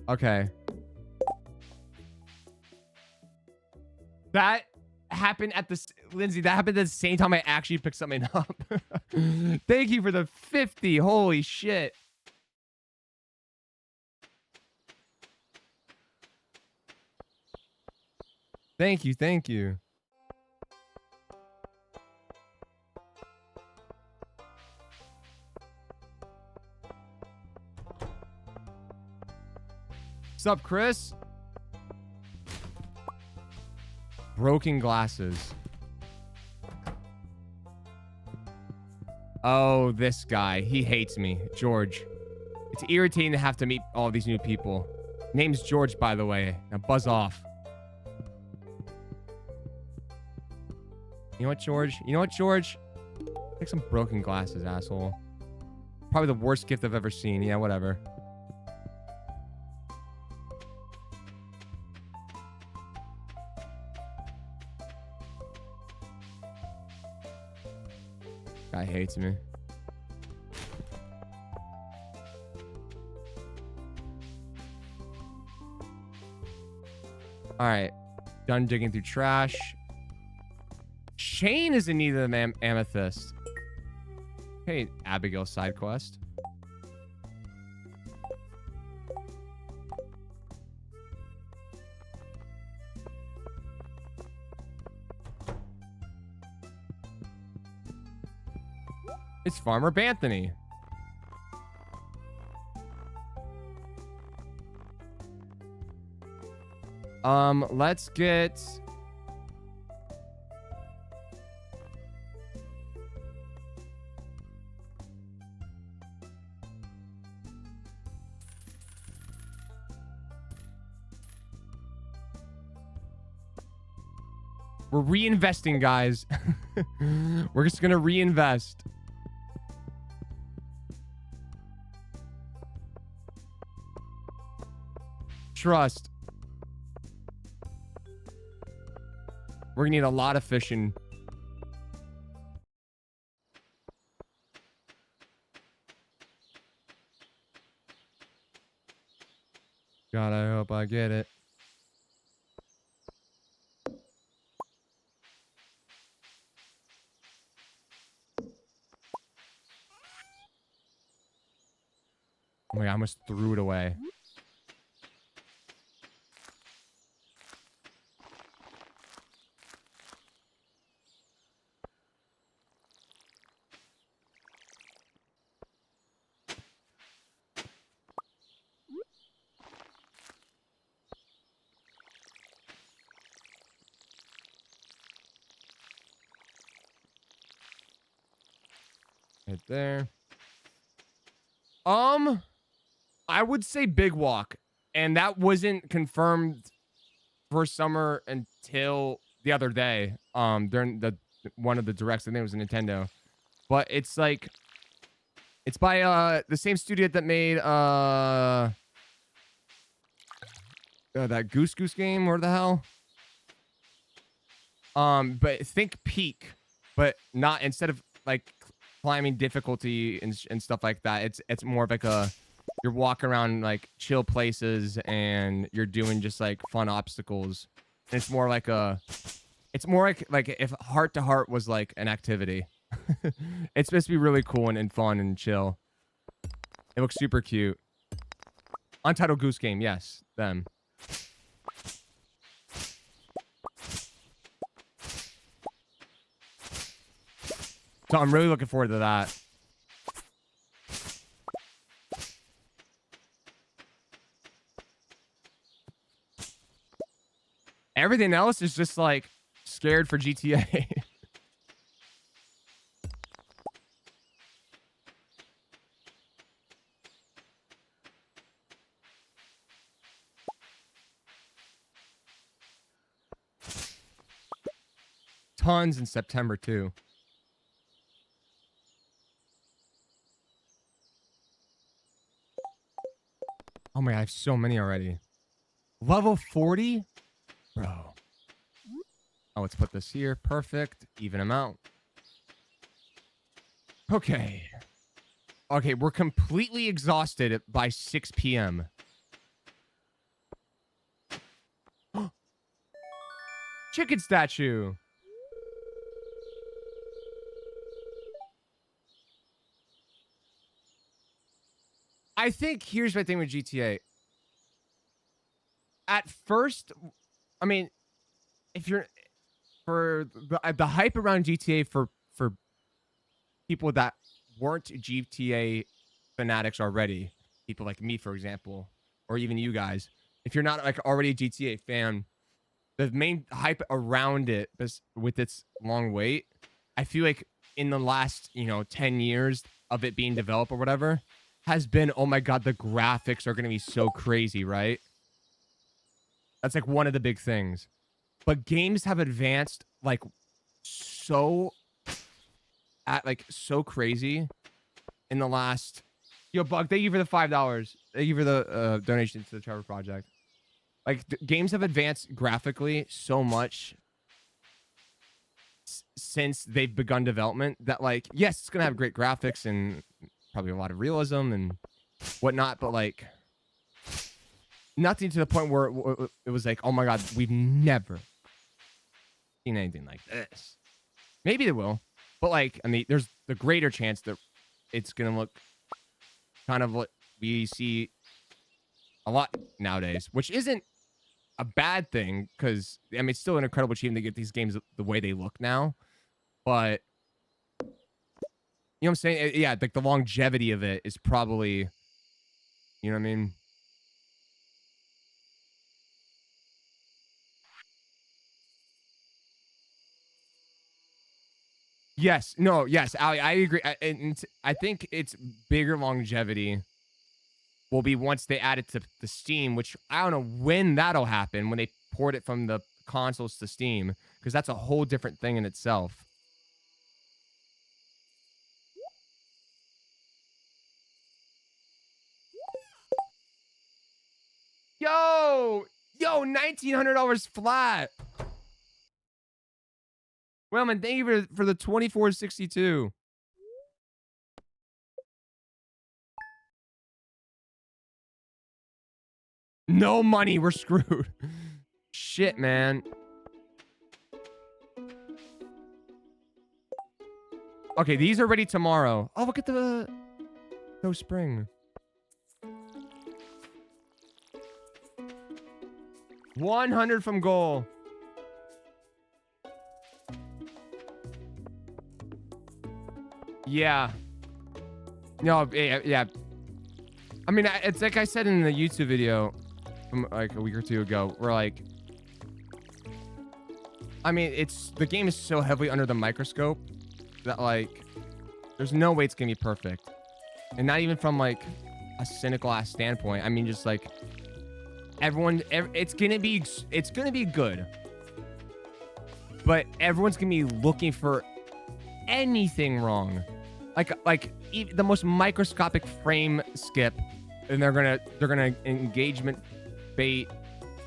Okay. That happened at the... Lindsay, that happened at the same time I actually picked something up. Thank you for the 50. Holy shit. Thank you, thank you. What's up, Chris? Broken glasses. Oh, this guy. He hates me. George. It's irritating to have to meet all these new people. Name's George, by the way. Now buzz off. You know what, George? You know what, George? Take some broken glasses, asshole. Probably the worst gift I've ever seen. Yeah, whatever. Guy hates me. All right. Done digging through trash. Shane is in need of an amethyst. Hey, Abigail side quest. It's Farmer Banthony. Let's get... We're reinvesting, guys. We're just gonna reinvest. Trust. We're gonna need a lot of fishing. God, I hope I get it. Oh my God, I almost threw it away. Right there. I would say Big Walk, and that wasn't confirmed first summer until the other day. During the one of the directs, I think it was a Nintendo. But it's like it's by the same studio that made that Goose Goose game, where the hell? But think Peak, but not, instead of like climbing difficulty and stuff like that. It's more of like you're walking around like chill places and you're doing just like fun obstacles. And it's more like like if Heart to Heart was like an activity. It's supposed to be really cool and fun and chill. It looks super cute. Untitled Goose Game, yes, them. So I'm really looking forward to that. Everything else is just like scared for GTA. Tons in September too. Oh my god, I have so many already. Level 40? Bro. Oh, let's put this here. Perfect. Even amount. Okay. Okay, we're completely exhausted by 6 p.m. Chicken statue. I think here's my thing with GTA. At first, I mean, if you're for the hype around GTA for people that weren't GTA fanatics already, people like me, for example, or even you guys, if you're not like already a GTA fan, the main hype around it with its long wait, I feel like in the last 10 years of it being developed or whatever, has been, oh my god, the graphics are going to be so crazy, right? That's like one of the big things. But games have advanced like so crazy in the last. Yo, Bug, thank you for the $5. Thank you for the donation to the Trevor Project. Like games have advanced graphically so much since they've begun development that, like, yes, it's gonna have great graphics and probably a lot of realism and whatnot, but like nothing to the point where it was like, oh my god, we've never seen anything like this. Maybe they will, but like, I mean, there's the greater chance that it's gonna look kind of what we see a lot nowadays, which isn't a bad thing, because I mean, it's still an incredible achievement to get these games the way they look now, but you know what I'm saying? Yeah, like the longevity of it is probably, you know what I mean? Yes, no, yes, Ali, I agree. I think it's bigger longevity will be once they add it to the Steam, which I don't know when that'll happen, when they port it from the consoles to Steam, because that's a whole different thing in itself. Yo, $1,900 flat. Well, man, thank you for the 2462. No money, we're screwed. Shit, man. Okay, these are ready tomorrow. Oh, look at the no spring. 100 from goal. Yeah. No, yeah. I mean, it's like I said in the YouTube video from like a week or two ago, where like, I mean, the game is so heavily under the microscope that like, there's no way it's gonna be perfect. And not even from like a cynical ass standpoint. I mean, just like, it's gonna be good, but everyone's gonna be looking for anything wrong, like the most microscopic frame skip, and they're gonna engagement bait,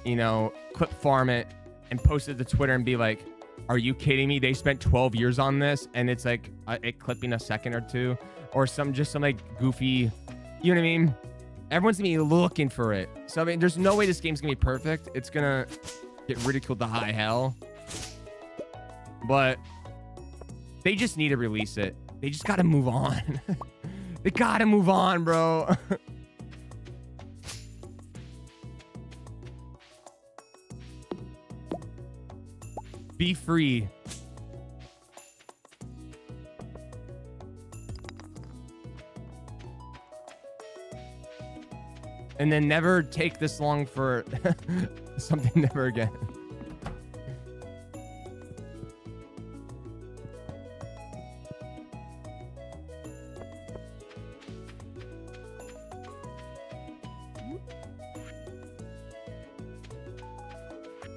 you know, clip farm it and post it to Twitter and be like, are you kidding me? They spent 12 years on this, and it's like it clipping a second or two, or some like goofy, you know what I mean? Everyone's gonna be looking for it. So I mean, there's no way this game's gonna be perfect. It's gonna get ridiculed to high hell, but they just need to release it. They just gotta move on. They gotta move on, bro. Be free. And then never take this long for something never again.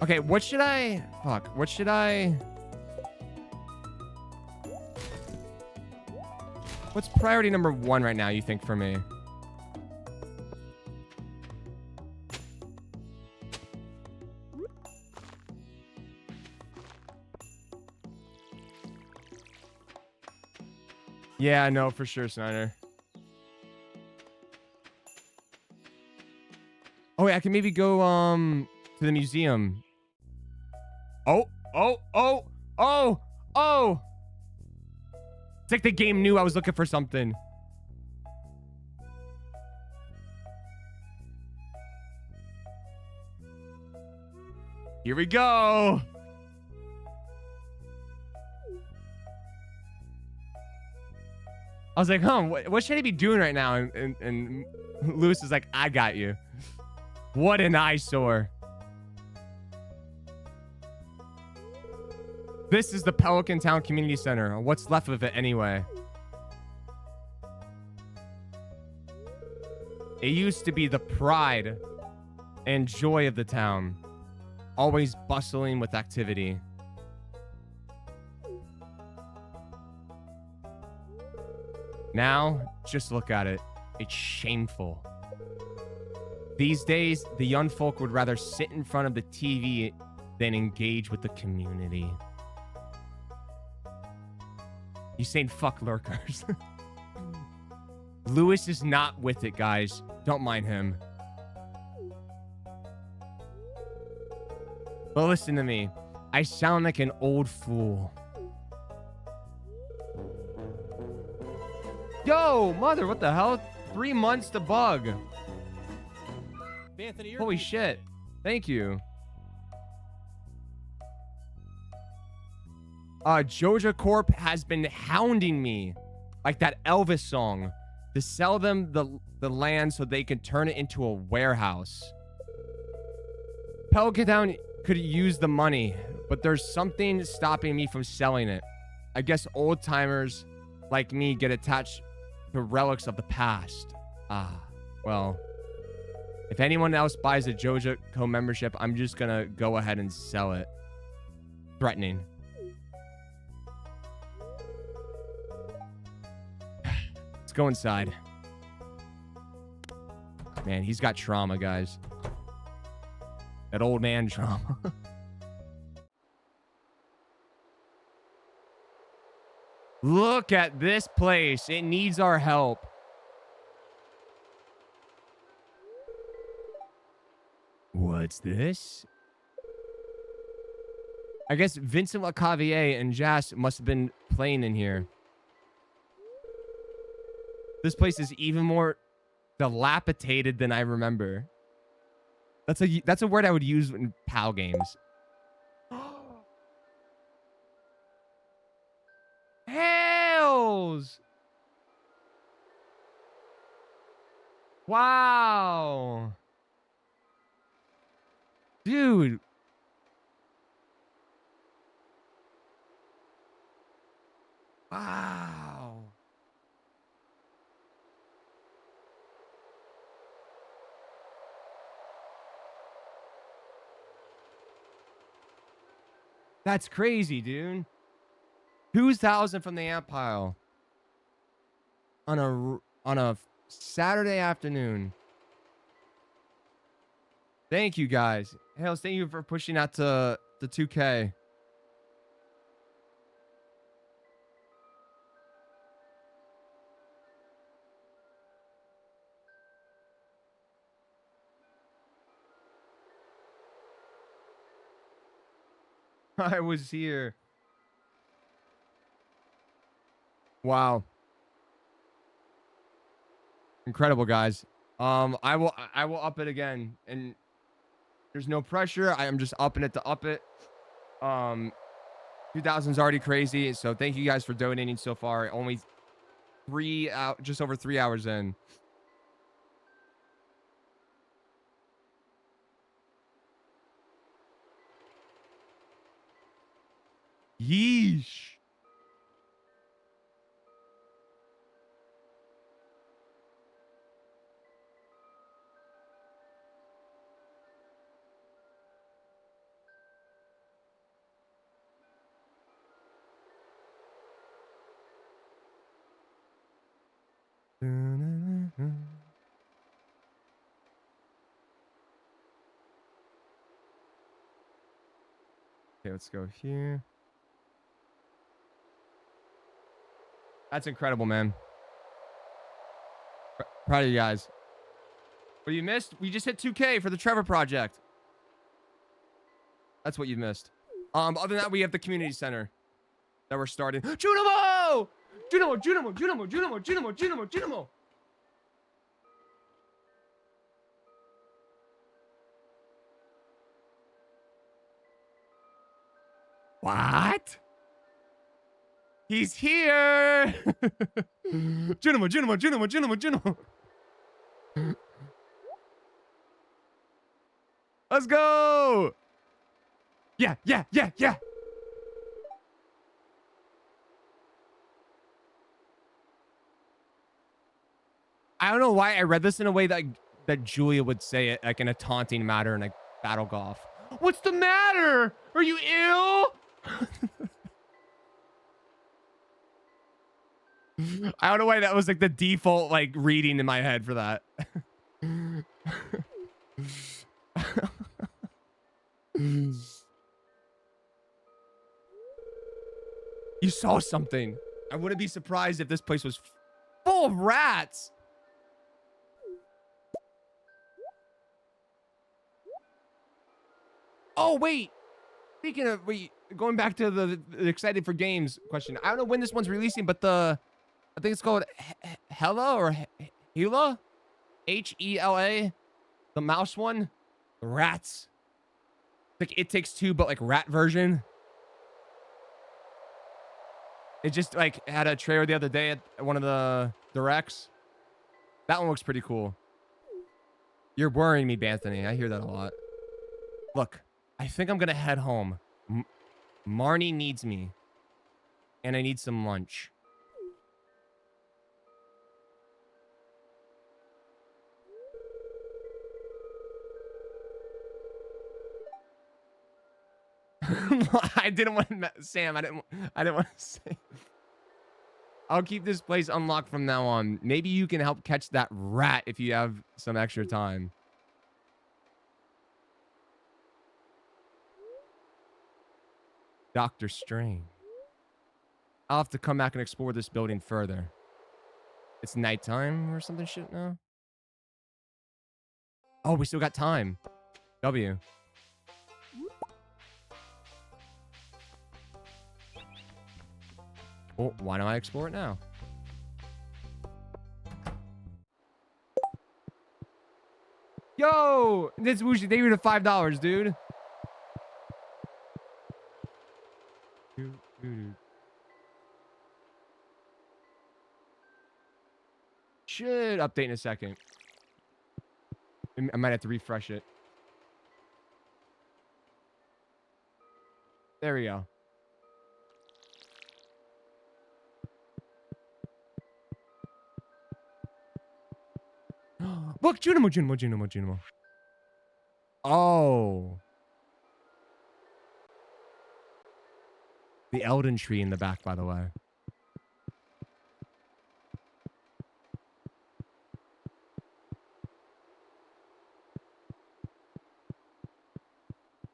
Okay, what should I... Fuck, what should I... What's priority number 1 right now, you think, for me? Yeah, no, for sure, Snyder. Oh, wait, I can maybe go, to the museum. Oh! It's like the game knew I was looking for something. Here we go. I was like, what should I be doing right now? And Lewis is like, I got you. What an eyesore. This is the Pelican Town Community Center. What's left of it anyway? It used to be the pride and joy of the town, always bustling with activity. Now, just look at it. It's shameful. These days, the young folk would rather sit in front of the TV than engage with the community. You saying fuck lurkers. Lewis is not with it, guys. Don't mind him. But listen to me. I sound like an old fool. Yo, mother, what the hell? 3 months to bug. Holy shit. Thank you. Joja Corp has been hounding me, like that Elvis song, to sell them the land so they can turn it into a warehouse. Pelican Town could use the money, but there's something stopping me from selling it. I guess old timers like me get attached to relics of the past. Well, if anyone else buys a Joja Co membership, I'm just gonna go ahead and sell it. Threatening. Let's go inside. Man, he's got trauma, guys. That old man trauma. Look at this place. It needs our help. What's this? I guess Vincent LeCavier and Jas must have been playing in here. This place is even more dilapidated than I remember. That's a word I would use in PAL games. Hells! Wow. Dude. Wow. That's crazy, dude. 2,000 from the ant pile on a Saturday afternoon. Thank you guys. Hales, thank you for pushing out to the 2K. I was here. Wow. Incredible, guys. I will up it again, and there's no pressure. I am just upping it to up it. 2000's already crazy, so thank you guys for donating so far. Only just over 3 hours in. Yeesh. Okay, let's go here. That's incredible, man. Proud of you guys. What you missed? We just hit 2K for the Trevor Project. That's what you missed. Other than that, we have the community center that we're starting. Junimo! Junimo! What? He's here! Junimo! Let's go! Yeah! I don't know why I read this in a way that Julia would say it, like in a taunting manner in like battle golf. What's the matter? Are you ill? I don't know why that was like the default like reading in my head for that. You saw something. I wouldn't be surprised if this place was full of rats. Oh, wait. Speaking of, going back to the excited for games question. I don't know when this one's releasing, but I think it's called Hela or Hela? Hela? The mouse one? The rats. Like It Takes Two, but like rat version. It just like had a trailer the other day at one of the directs. That one looks pretty cool. You're worrying me, Banthony. I hear that a lot. Look, I think I'm gonna head home. Marnie needs me. And I need some lunch. I didn't want to, Sam. I didn't want to say. I'll keep this place unlocked from now on. Maybe you can help catch that rat if you have some extra time. Dr. Strange. I'll have to come back and explore this building further. It's nighttime or something shit now. Oh, we still got time. W. Well, why don't I explore it now? Yo! This Wushi, thank you for the $5, dude. Should update in a second. I might have to refresh it. There we go. Look, Junimo. Oh. The Elden tree in the back, by the way.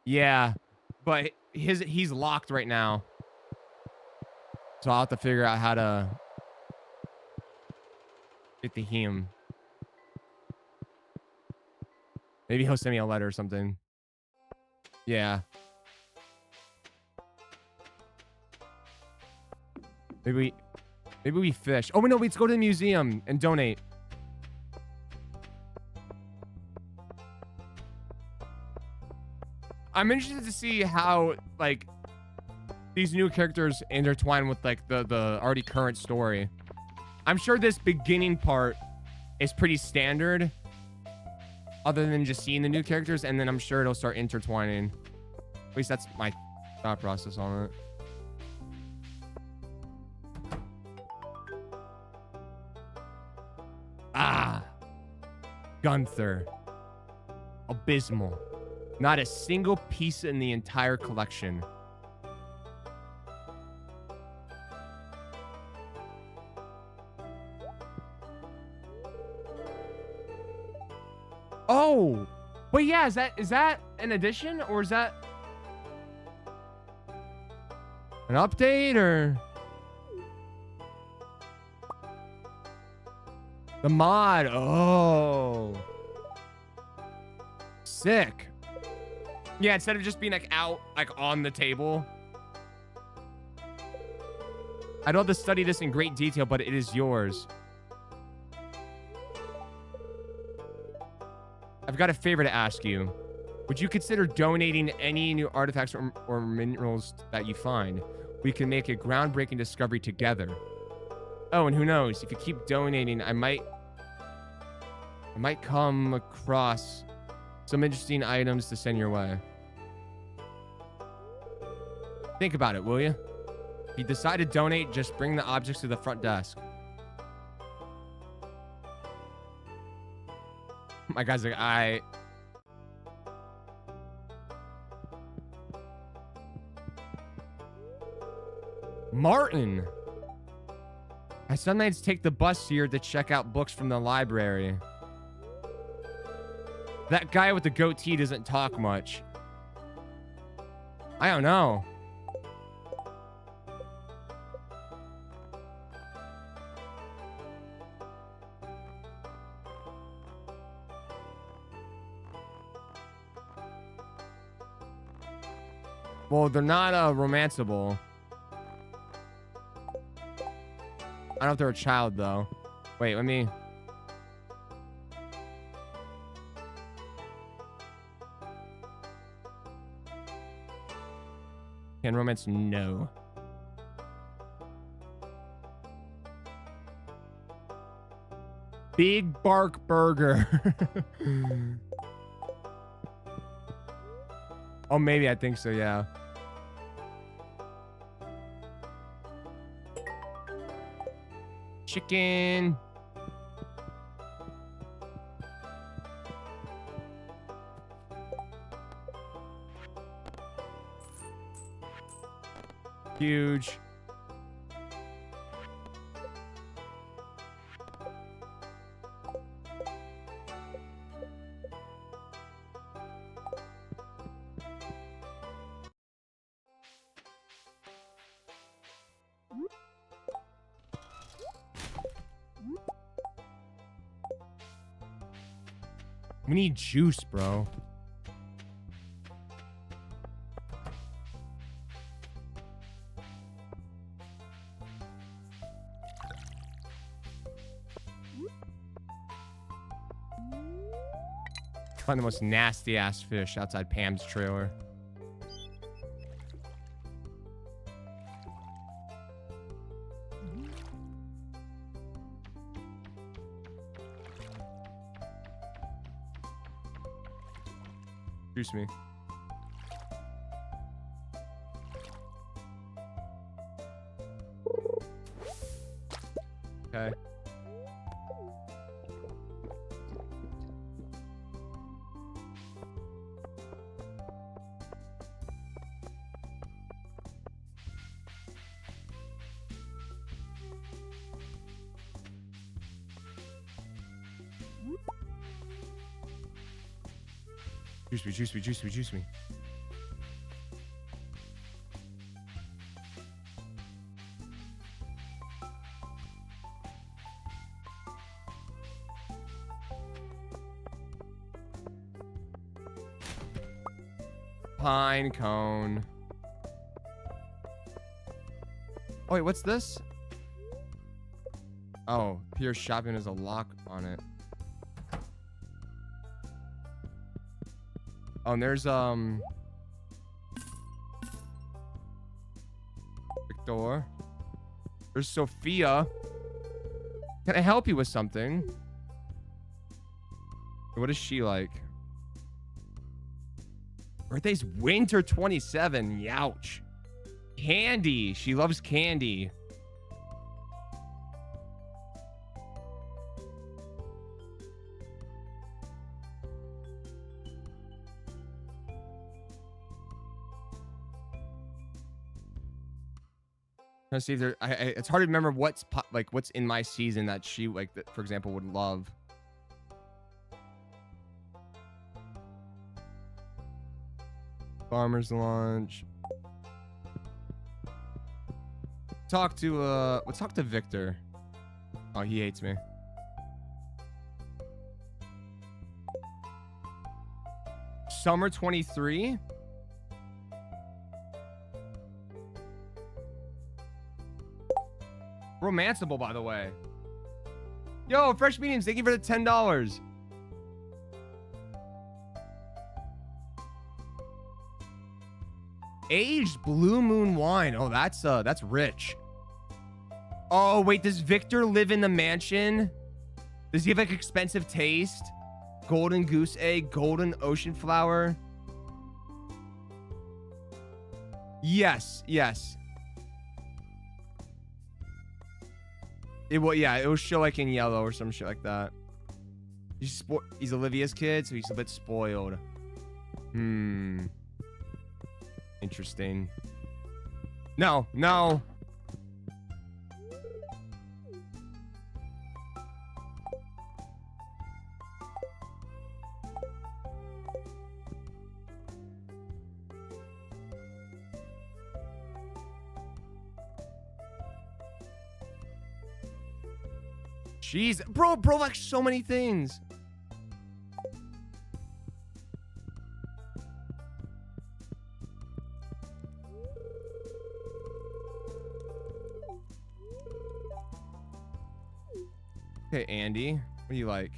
Yeah, but he's locked right now. So I'll have to figure out how to get to him. Maybe he'll send me a letter or something. Yeah. Maybe we fish. Oh, no, let's go to the museum and donate. I'm interested to see how, like, these new characters intertwine with, like, the already current story. I'm sure this beginning part is pretty standard, other than just seeing the new characters, and then I'm sure it'll start intertwining. At least that's my thought process on it. Ah, Gunther. Abysmal. Not a single piece in the entire collection. Oh, but yeah, is that an addition or is that an update or the mod? Oh, sick. Yeah, instead of just being like out, like on the table. I'd love to study this in great detail, but it is yours. I've got a favor to ask you. Would you consider donating any new artifacts or minerals that you find? We can make a groundbreaking discovery together. Oh, and who knows? If you keep donating, I might come across some interesting items to send your way. Think about it, will you? If you decide to donate, just bring the objects to the front desk. My guy's like, Martin. I sometimes take the bus here to check out books from the library. That guy with the goatee doesn't talk much. I don't know. Well, they're not romanceable. I don't know if they're a child, though. Wait, let me... Can romance? No. Big Bark Burger. Oh, maybe. I think so, yeah. Chicken. Huge. We need juice, bro. Find the most nasty ass fish outside Pam's trailer. Juice me. Okay. Juice me, juice me, juice me, juice me. Pine cone. Oh, wait, what's this? Oh, Pierce shopping has a lock on it. Oh, and there's, Victor. There's Sophia. Can I help you with something? What is she like? Birthday's winter 27. Youch. Candy. She loves candy. Trying to see if there. It's hard to remember what's what's in my season that she for example, would love. Farmer's lunch. Let's talk to Victor. Oh, he hates me. Summer 23. Romanceable, by the way. Yo, Fresh Mediums, thank you for the $10. Aged Blue Moon wine. Oh, that's rich. Oh, wait, does Victor live in the mansion? Does he have expensive taste? Golden goose egg, golden ocean flower. Yes. It will show in yellow or some shit like that. He's Olivia's kid, so he's a bit spoiled. Interesting. No. Jeez, bro likes so many things. Okay, Andy, what do you like?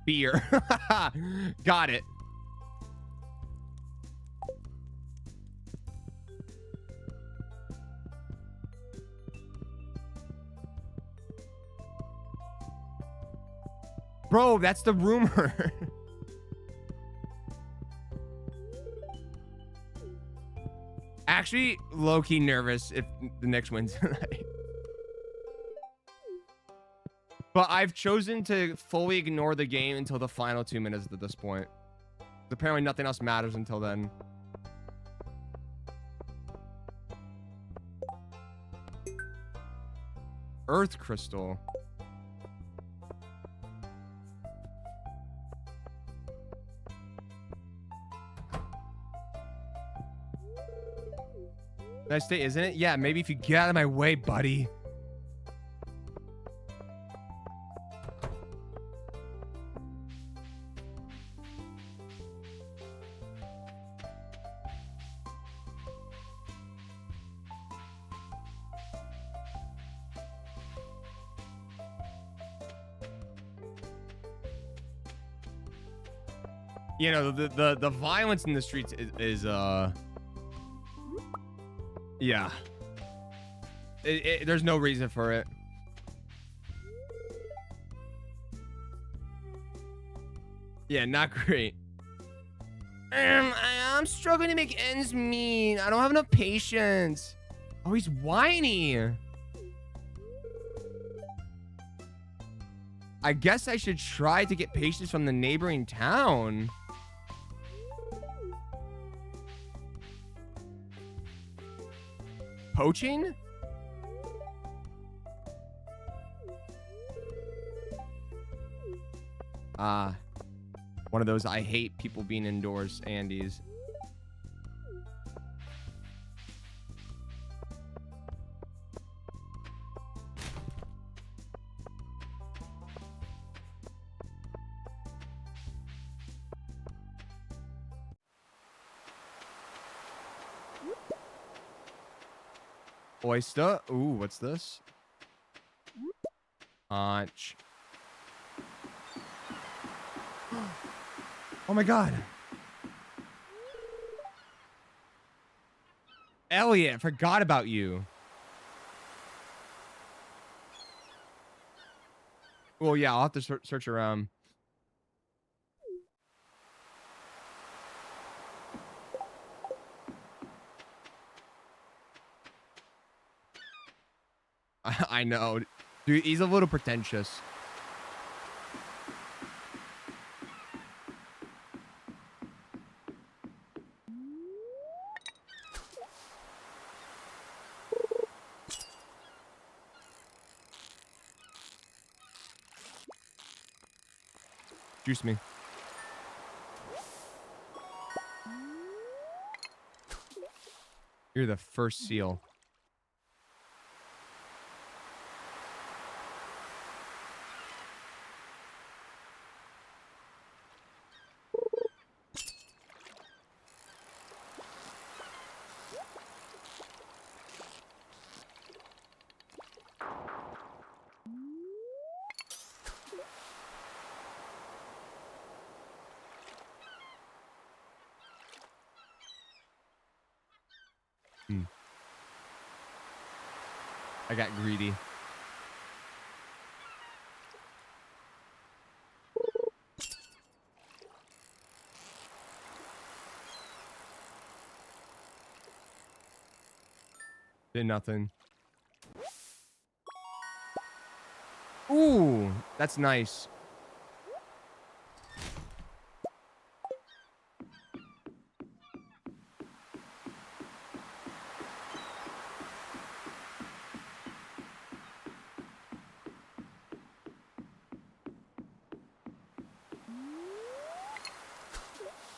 Beer. Got it. Bro, that's the rumor. Actually, low-key nervous if the Knicks win tonight. But I've chosen to fully ignore the game until the final 2 minutes at this point. Apparently nothing else matters until then. Earth crystal. Nice day, isn't it? Yeah, maybe if you get out of my way, buddy. You know, the violence in the streets is yeah. There's no reason for it. Yeah, not great. I'm struggling to make ends meet. I don't have enough patience. Oh, he's whiny. I guess I should try to get patience from the neighboring town. Poaching? One of those I hate people being indoors Andes. Oyster. Ooh, what's this? Conch. Oh my god. Elliot, forgot about you. Well, yeah, I'll have to search around. I know. Dude, he's a little pretentious. Juice me. You're the first seal. I got greedy. Did nothing. Ooh, that's nice.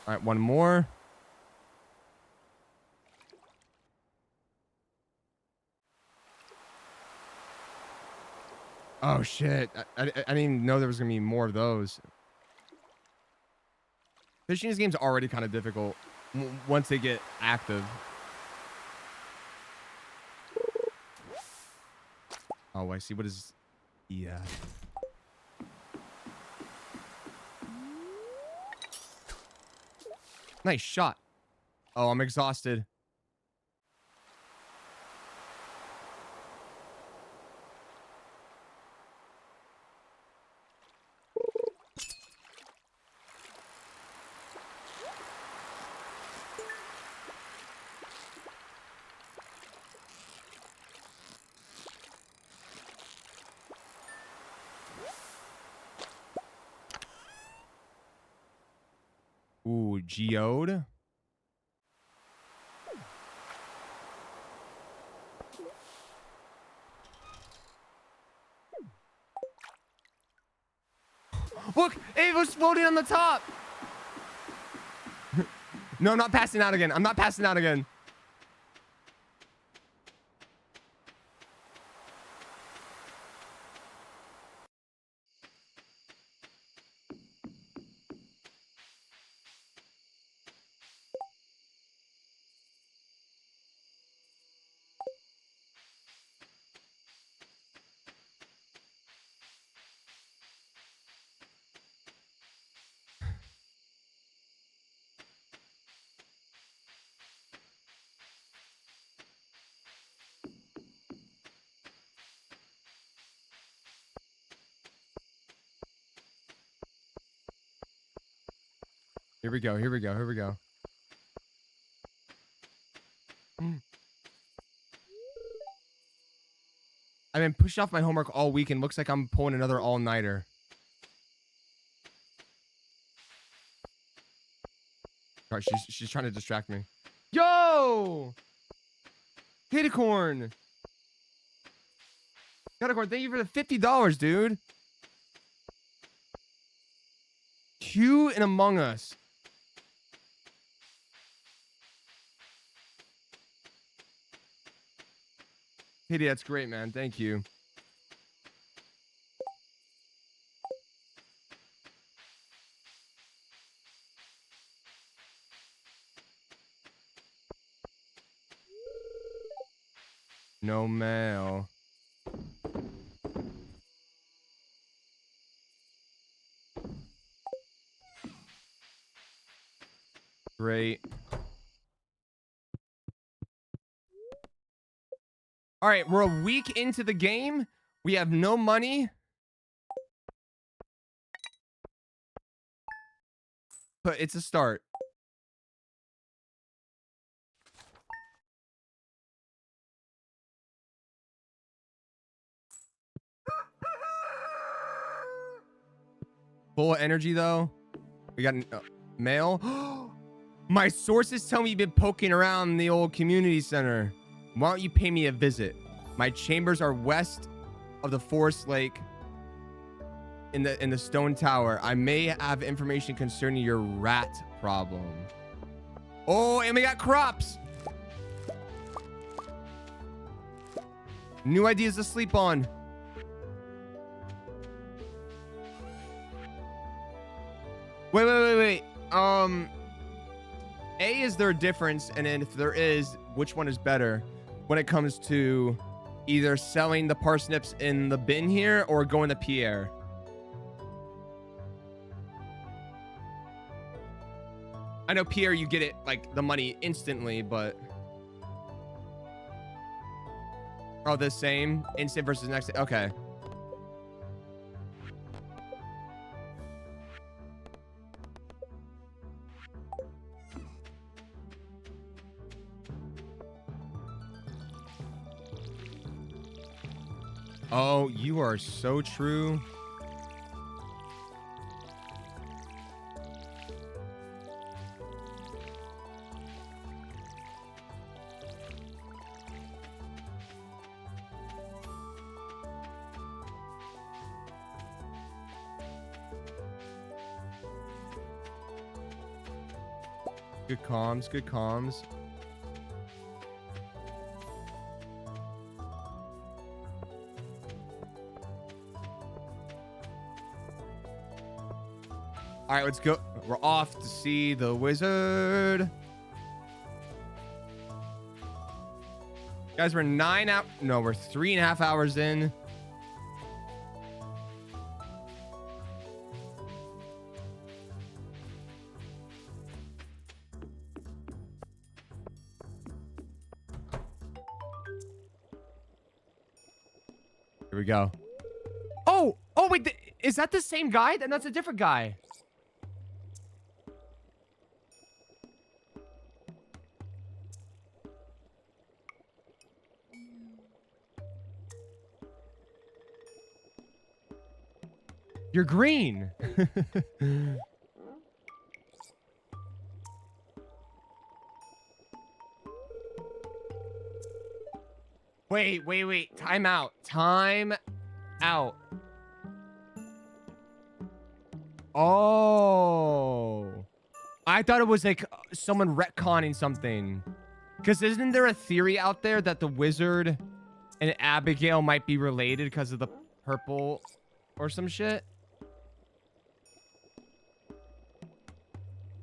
All right, one more. Oh shit! I didn't even know there was gonna be more of those. Fishing this game's already kind of difficult once they get active. Oh, I see. What is? Yeah. Nice shot. Oh, I'm exhausted. Ooh, geode. Look, it was floating on the top. No, I'm not passing out again. I'm not passing out again. Here we go. Here we go. Here we go. I've been pushed off my homework all week and looks like I'm pulling another all-nighter. All right, she's trying to distract me. Yo! Caticorn! Caticorn, thank you for the $50, dude. Q and Among Us. Kitty, that's great, man. Thank you. No mail. Great. All right, we're a week into the game. We have no money. But it's a start. Full of energy, though. We got mail. My sources tell me you've been poking around the old community center. Why don't you pay me a visit? My chambers are west of the forest lake in the stone tower. I may have information concerning your rat problem. Oh, and we got crops. New ideas to sleep on. Wait. A, is there a difference? And then if there is, which one is better when it comes to either selling the parsnips in the bin here or going to Pierre? I know Pierre, you get it like the money instantly, but oh, the same instant versus next. Okay. Oh, you are so true. Good comms, good comms. All right, let's go. We're off to see the wizard. Guys, we're 9 out. No, we're 3.5 hours in. Here we go. Oh, wait. Is that the same guy? Then that's a different guy. You're green. Wait. Time out. Oh. I thought it was like someone retconning something. Because isn't there a theory out there that the wizard and Abigail might be related because of the purple or some shit?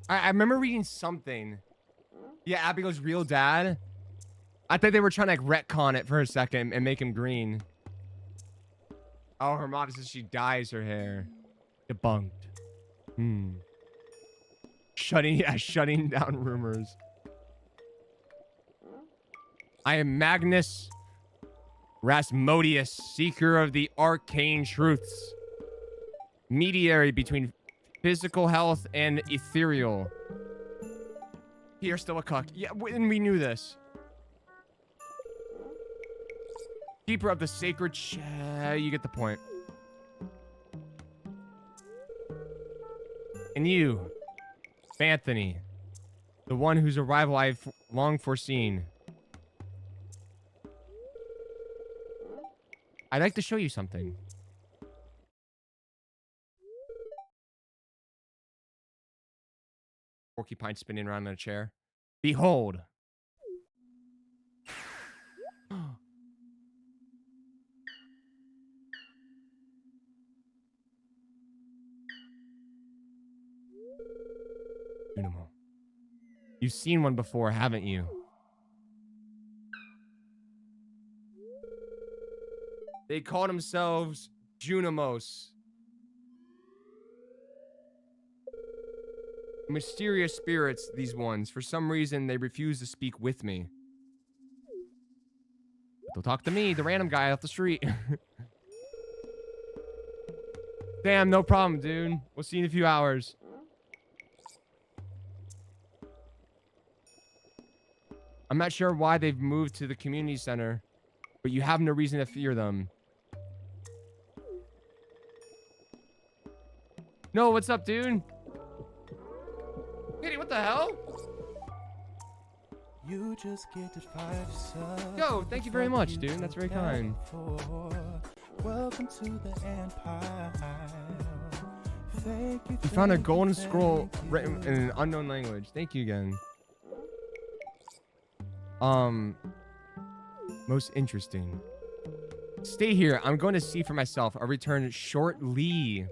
I remember reading something. Yeah, Abigail's real dad. I think they were trying to like retcon it for a second and make him green. Oh, her mom says she dyes her hair. Debunked. Shutting down rumors. I am Magnus Rasmodius, seeker of the arcane truths. Mediary between physical health and ethereal. You're still a cuck. Yeah, and we knew this. Keeper of the sacred you get the point. And you, Anthony, the one whose arrival I've long foreseen. I'd like to show you something. porcupine spinning around in a chair. Behold. Junimo. You've seen one before, haven't you? They call themselves Junimos. Mysterious spirits, these ones. For some reason, they refuse to speak with me. But they'll talk to me, the random guy off the street. Damn, no problem, dude. We'll see you in a few hours. I'm not sure why they've moved to the community center, but you have no reason to fear them. No, what's up, dude? Kitty, what the hell? You just get to 5 subs. Yo, thank you very much, dude. That's very kind. Welcome to the Empire. Thank you. You found a golden scroll written in an unknown language. Thank you again. Most interesting. Stay here. I'm going to see for myself. I'll return shortly.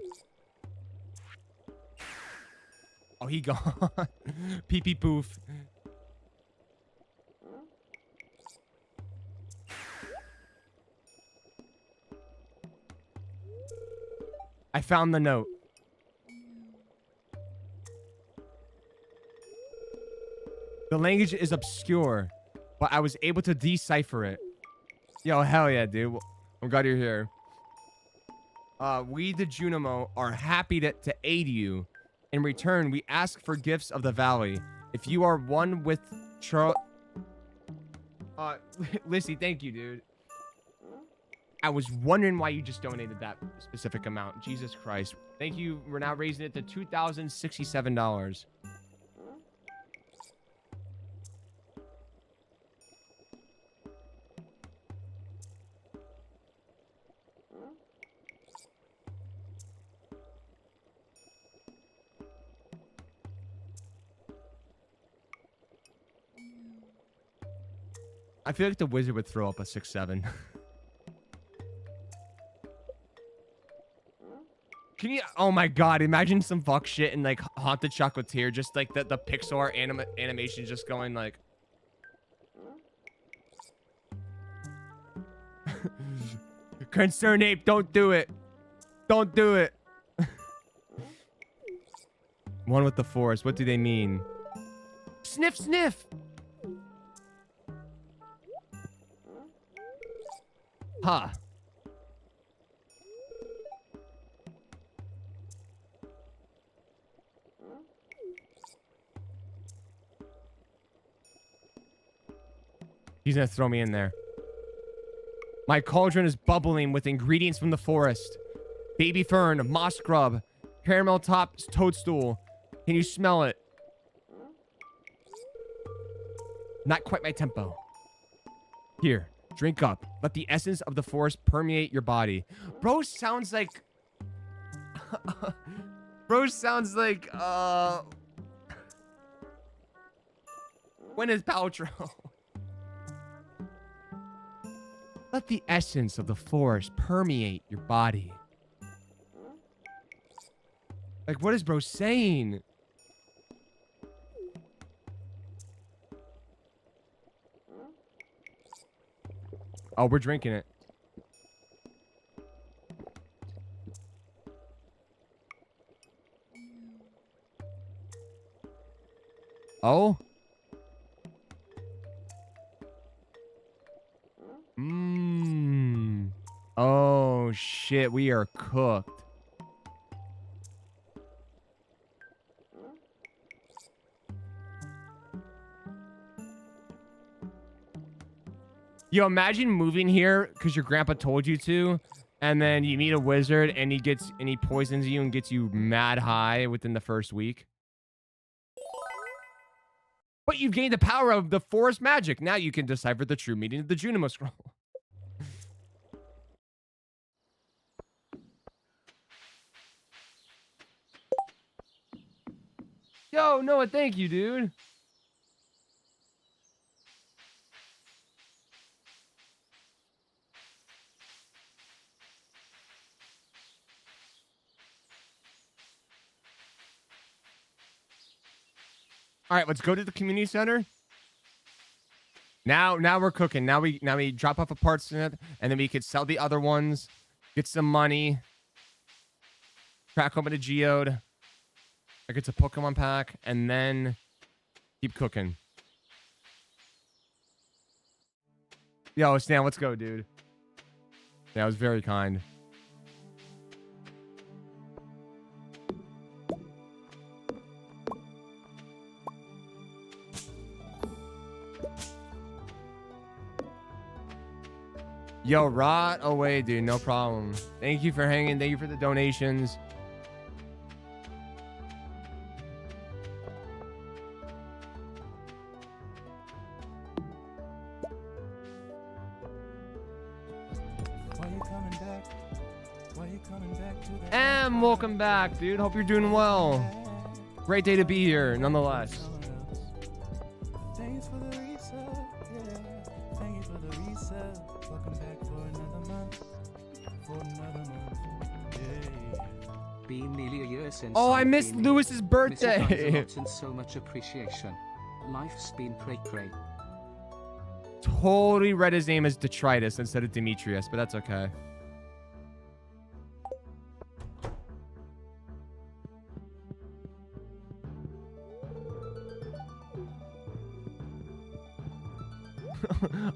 Oh, he gone. Pee pee poof. I found the note. The language is obscure, but I was able to decipher it. Yo, hell yeah, dude. I'm glad you're here. We, the Junimo, are happy to aid you. In return, we ask for gifts of the valley. If you are one with Lissy, thank you, dude. I was wondering why you just donated that specific amount. Jesus Christ. Thank you. We're now raising it to $2,067. I feel like the wizard would throw up a 6-7. Can you? Oh my god! Imagine some fuck shit and like Haunted Chocolatier, just like the pixel art animation, just going like. Concern ape, don't do it. Don't do it. One with the forest. What do they mean? Sniff, sniff. Huh. He's gonna throw me in there. My cauldron is bubbling with ingredients from the forest. Baby fern, moss grub, caramel top toadstool. Can you smell it? Not quite my tempo. Here, drink up. Let the essence of the forest permeate your body. Bro sounds like... Bro sounds like, Gwyneth Paltrow. Let the essence of the forest permeate your body. Like, what is bro saying? Oh, we're drinking it. Oh? Mmm. Oh, shit. We are cooked. Yo, imagine moving here because your grandpa told you to, and then you meet a wizard and he poisons you and gets you mad high within the first week. But you've gained the power of the forest magic. Now you can decipher the true meaning of the Junimo scroll. Yo, Noah, thank you, dude. All right, let's go to the community center. Now we're cooking. Now we drop off a parts and then we could sell the other ones, get some money, crack open a geode, I get a Pokemon pack, and then keep cooking. Yo, Stan, let's go, dude. Yeah, it was very kind. Yo, rot away, dude. No problem. Thank you for hanging. Thank you for the donations. Why you coming back? Why you coming back to the And welcome back, dude. Hope you're doing well. Great day to be here, nonetheless. Thanks for the resub, yeah. Thank you for the resub. Welcome back for another month. For another month. Yeah. Been nearly a year since. Oh, I I've missed been here. Lewis's Miss you guys a birthday. lot and so much appreciation. Life's been cray. Totally read his name as Detritus instead of Demetrius, but that's okay.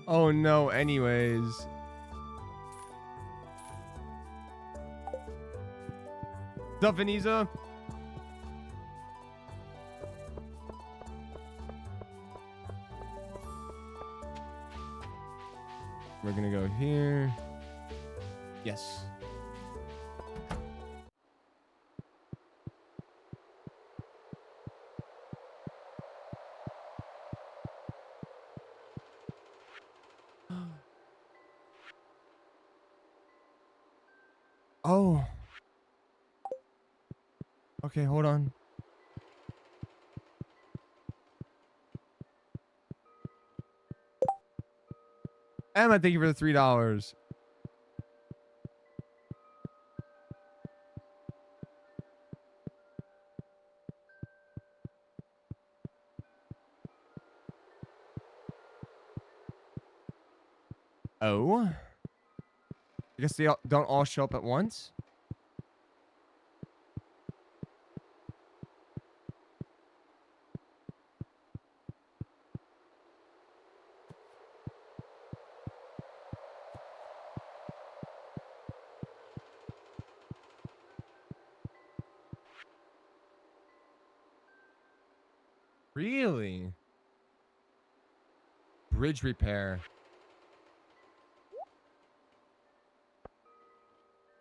Oh no, anyways. What's up, Veniza? We're gonna go here. Yes. Oh. Okay, hold on. Emma, thank you for the $3. Oh. I guess they don't all show up at once. Really? Bridge repair.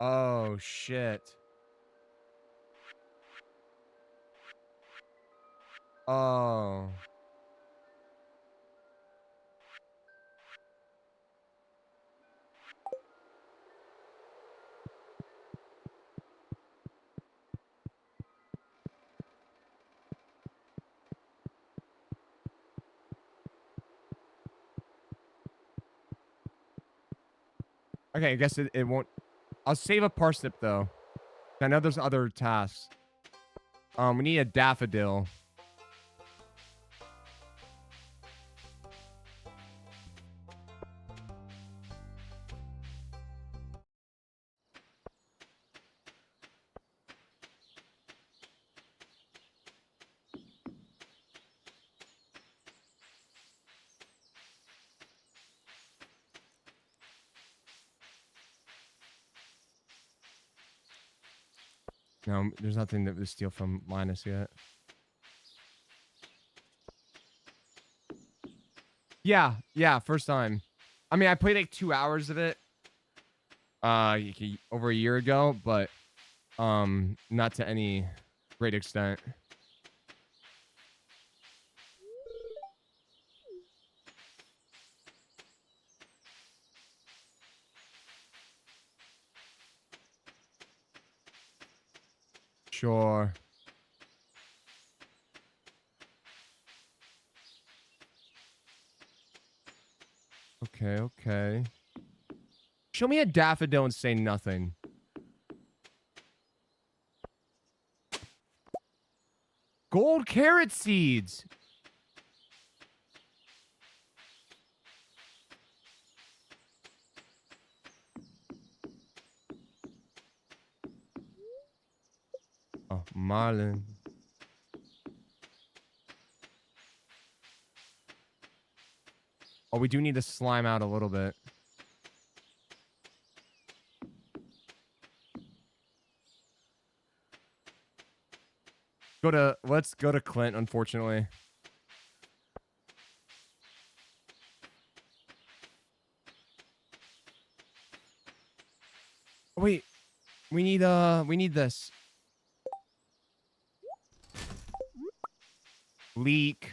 Oh, shit. Oh. Okay, I guess it won't. I'll save a parsnip, though. I know there's other tasks. We need a daffodil. No, there's nothing that would steal from Linus yet. Yeah, first time. I mean, I played like 2 hours of it over a year ago, but not to any great extent. Sure. Okay. Show me a daffodil and say nothing. Gold carrot seeds. Oh, Marlin. Oh, we do need to slime out a little bit. Let's go to Clint, unfortunately. Oh, wait. We need this. Leek.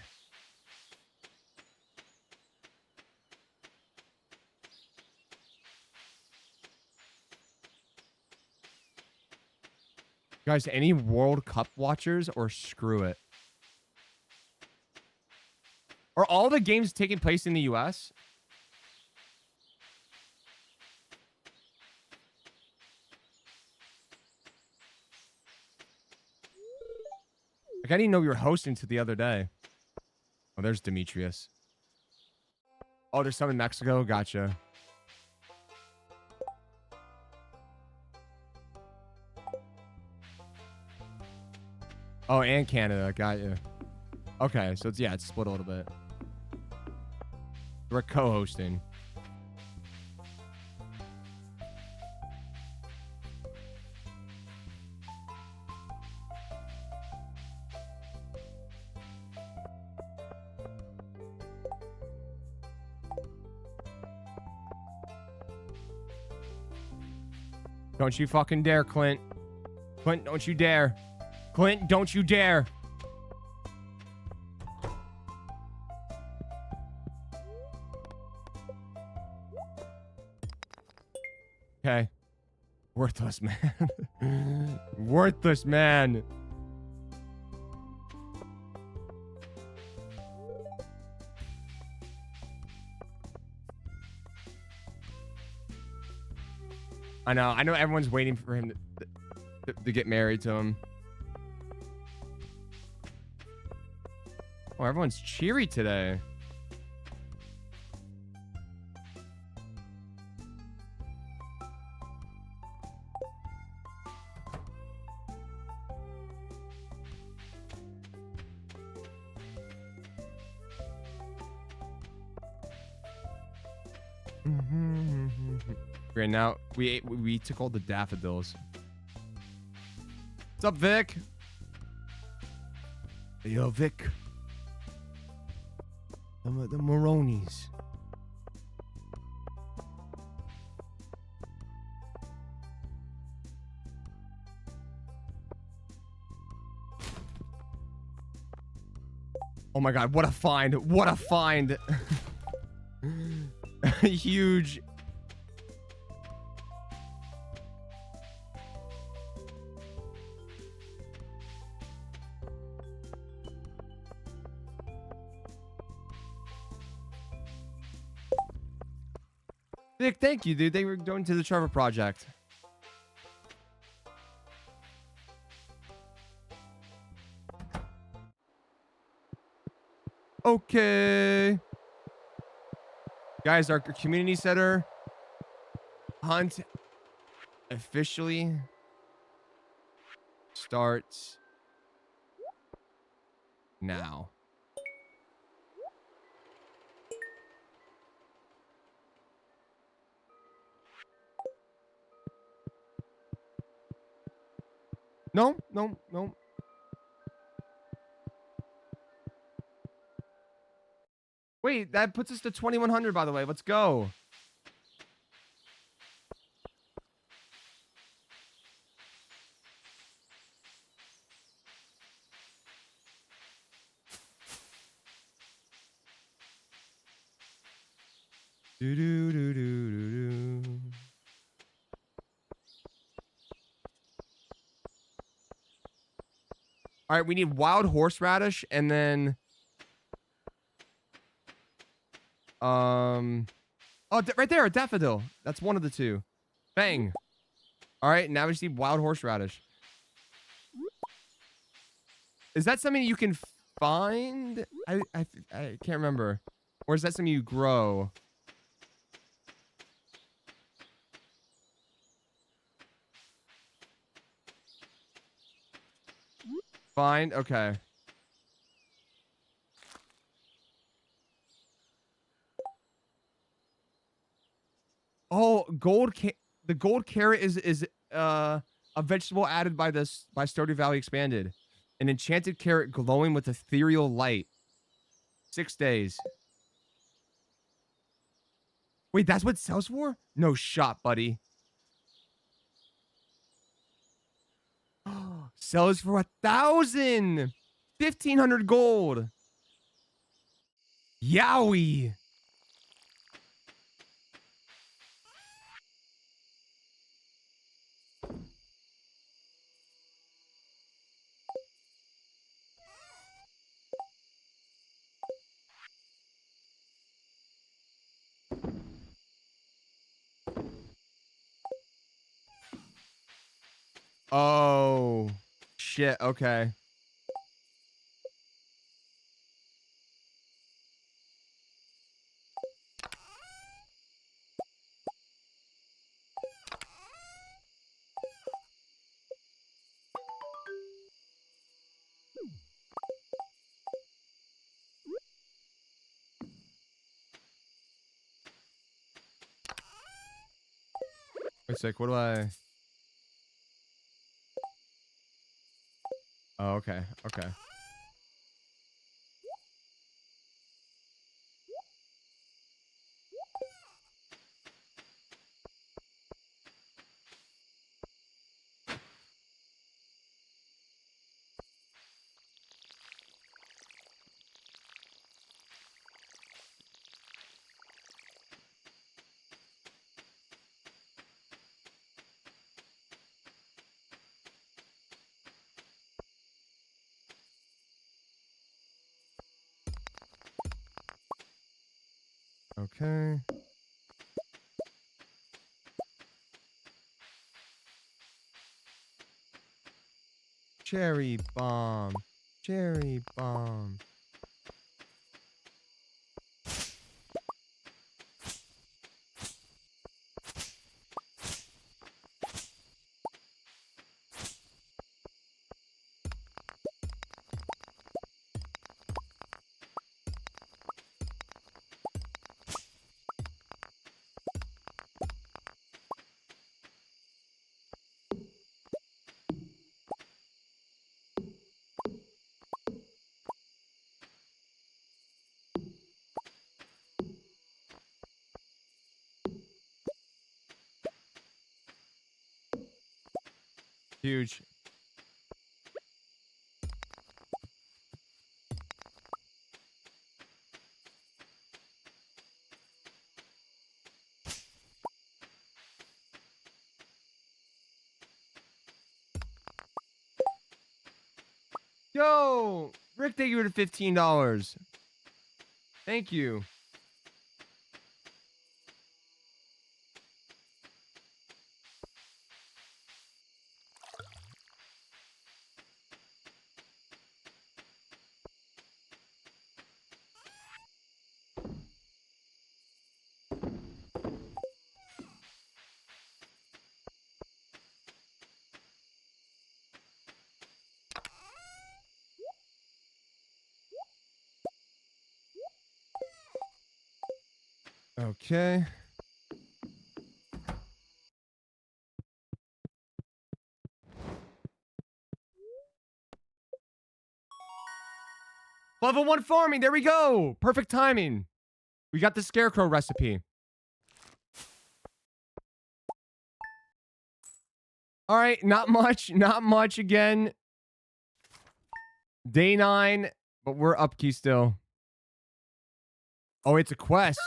Guys, any World Cup watchers or screw it? Are all the games taking place in the US? Like, I didn't know you were hosting to the other day. Oh, there's Demetrius. Oh, there's some in Mexico? Gotcha. Oh, and Canada. Got you. Okay, so it's split a little bit. We're co-hosting. Don't you fucking dare, Clint. Clint, don't you dare. Clint, don't you dare. Okay. Worthless, man. Worthless, man. I know everyone's waiting for him to get married to him. Oh, everyone's cheery today. Right now, we took all the daffodils. What's up, Vic? Yo, Vic. The Maronis. Oh my god, what a find. What a find. Huge. Vic, thank you, dude. They were going to the Trevor Project. Okay. Guys, our community center hunt officially starts now. No. Wait, that puts us to 2100, by the way. Let's go. Do. All right, we need wild horseradish and then Oh, right there, a daffodil. That's one of the two. Bang. All right, now we see wild horseradish. Is that something you can find? I can't remember. Or is that something you grow? Find? Okay. Oh, the gold carrot is a vegetable added by Stardew Valley Expanded. An enchanted carrot glowing with ethereal light. 6 days. Wait, that's what it sells for? No shot, buddy. Sells for 1,000. 1,500 gold. Yowie. Oh, shit. Okay. Wait a sec. What do I? Oh, okay. Okay. Okay. Cherry bomb. Cherry bomb. Huge. Yo, Rick, thank you for the $15. Thank you. Okay. Level 1 farming. There we go. Perfect timing. We got the scarecrow recipe. All right. Not much. Not much again. Day 9, but we're up key still. Oh, it's a quest.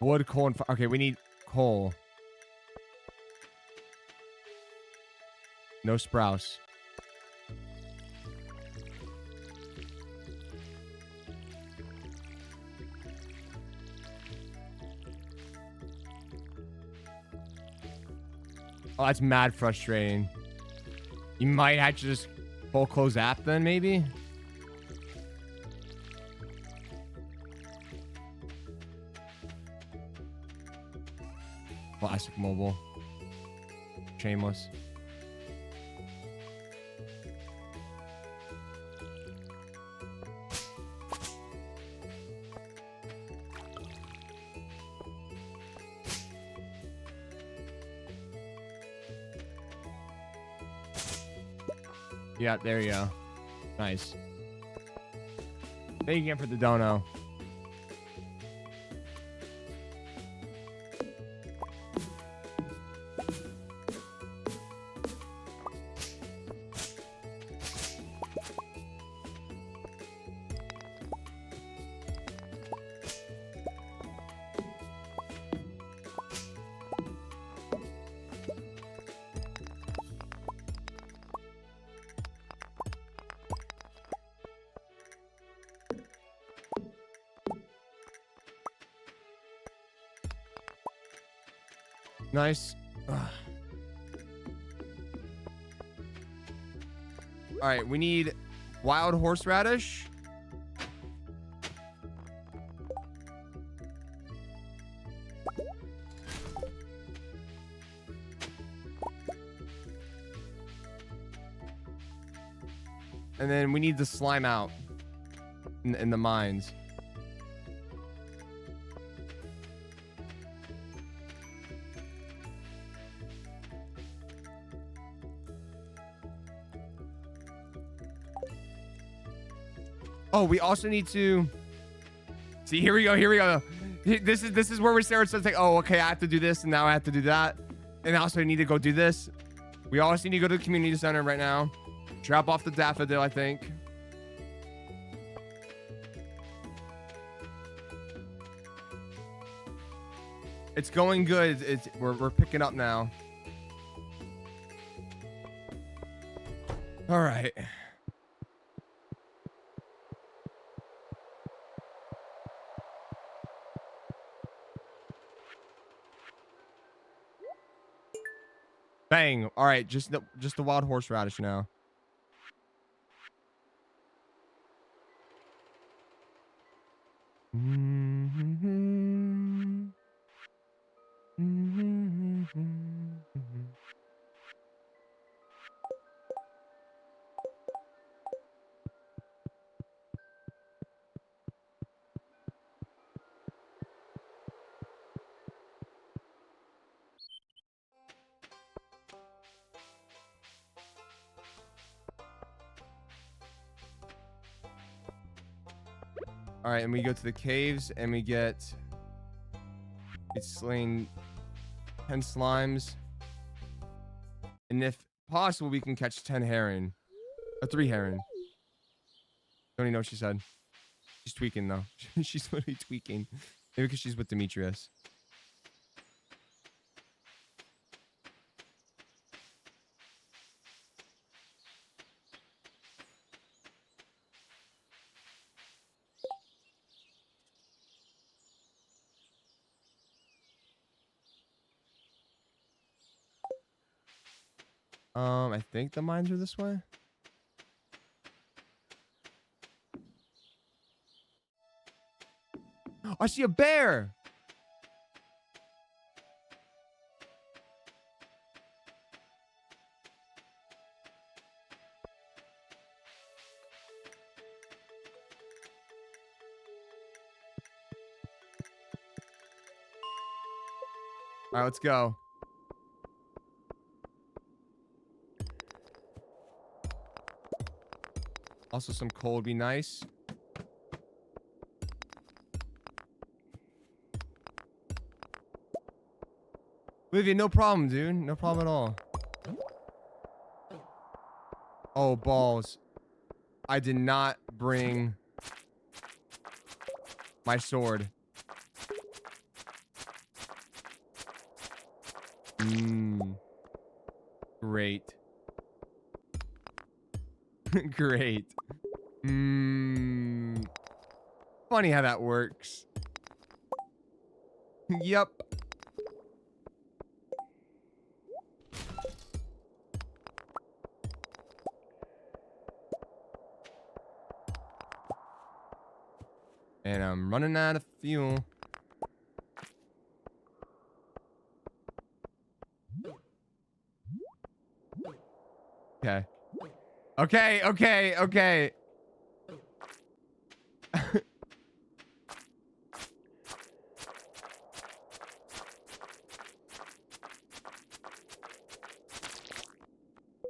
Wood, coal, and okay, we need coal. No sprouts. Oh, that's mad frustrating. You might have to just full close app then, maybe? Classic mobile. Shameless. Yeah, there you go. Nice. Thank you again for the dono. Nice. Ugh. All right, we need wild horseradish. And then we need the slime out in the mines. Oh, we also need to see. Here we go. Here we go. This is where we start. So it's like, oh, okay, I have to do this, and now I have to do that, and I also need to go do this. We also need to go to the community center right now. Drop off the daffodil, I think. It's going good. We're picking up now. All right. Bang. All right, just the wild horseradish now. All right, and we go to the caves and we get it's slaying 10 slimes. And if possible, we can catch 10 herring. Or 3 herring. Don't even know what she said. She's tweaking though. She's literally tweaking. Maybe because she's with Demetrius. I think the mines are this way. I see a bear. All right, let's go. Also, some coal would be nice. Olivia, no problem, dude. No problem at all. Oh, balls. I did not bring my sword. Great. Great. Funny how that works. Yep. And I'm running out of fuel. Okay. Okay, okay, okay.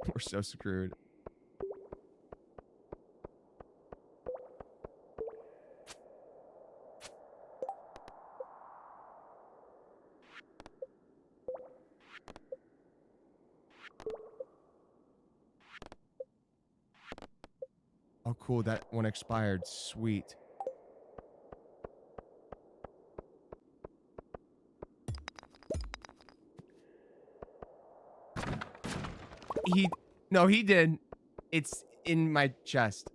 We're so screwed. Oh, cool. That one expired. Sweet. No, he did. It's in my chest.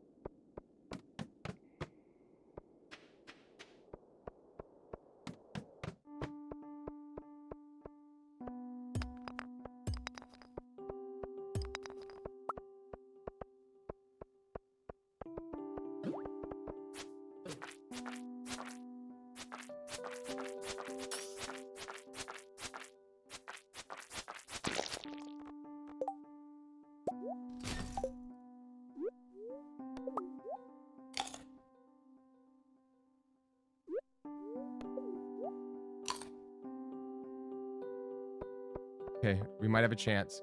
Okay, we might have a chance.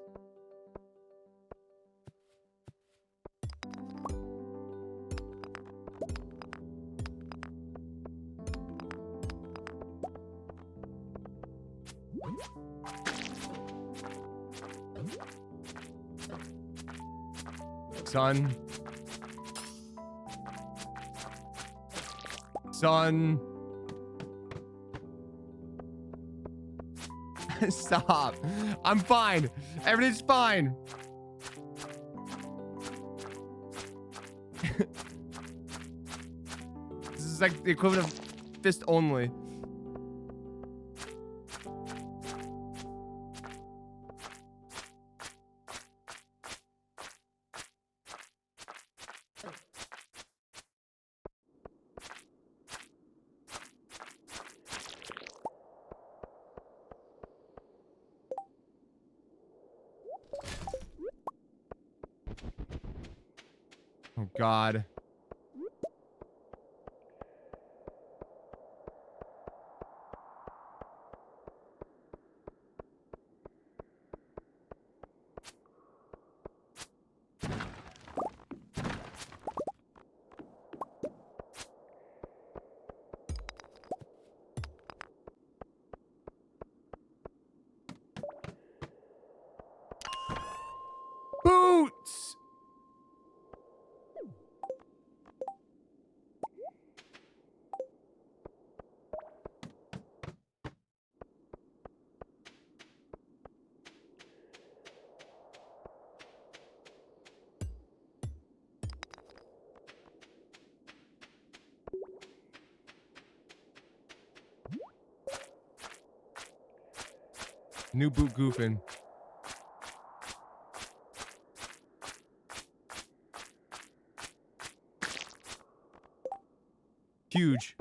Son. Son. Stop. I'm fine. Everything's fine. This is like the equivalent of fist only. Oh, God. Boots! New boot goofing. Huge.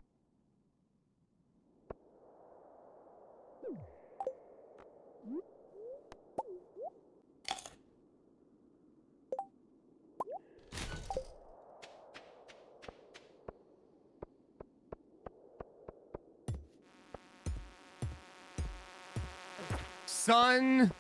Son.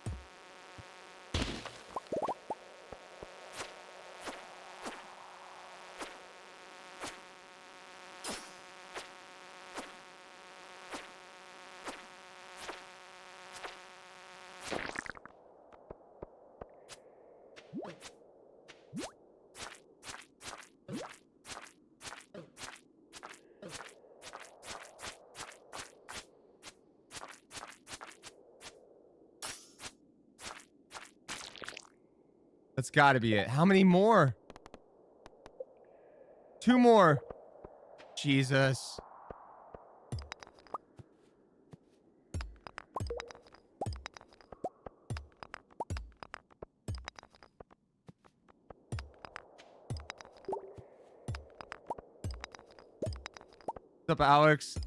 That's got to be it. How many more? 2 more. Jesus. What's up, Alex?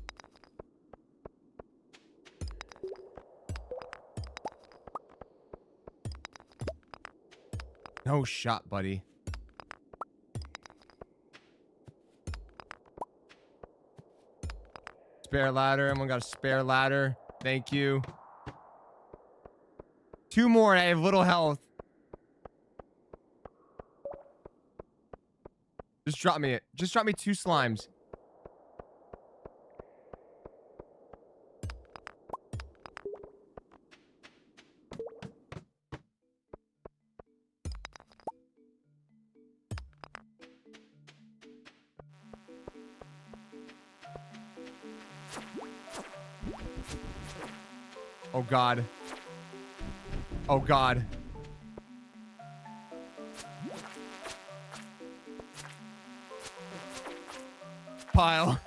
No shot, buddy. Spare ladder. Everyone got a spare ladder. Thank you. 2 more. I have little health. Just drop me it. Just drop me 2 slimes. Oh God. Oh God. Pile.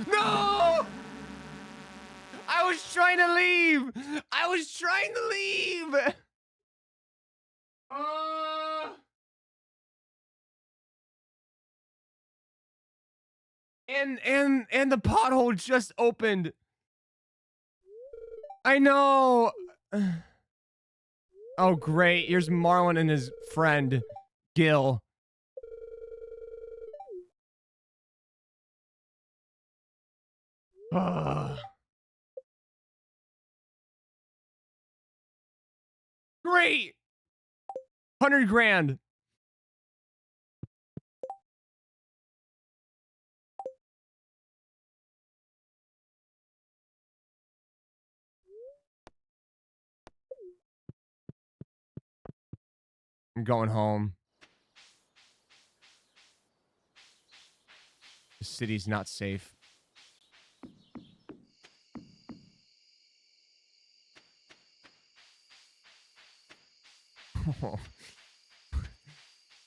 No! I was trying to leave. I was trying to leave. And the pothole just opened. I know. Oh great. Here's Marlon and his friend Gil. Great. 100 grand. I'm going home. The city's not safe.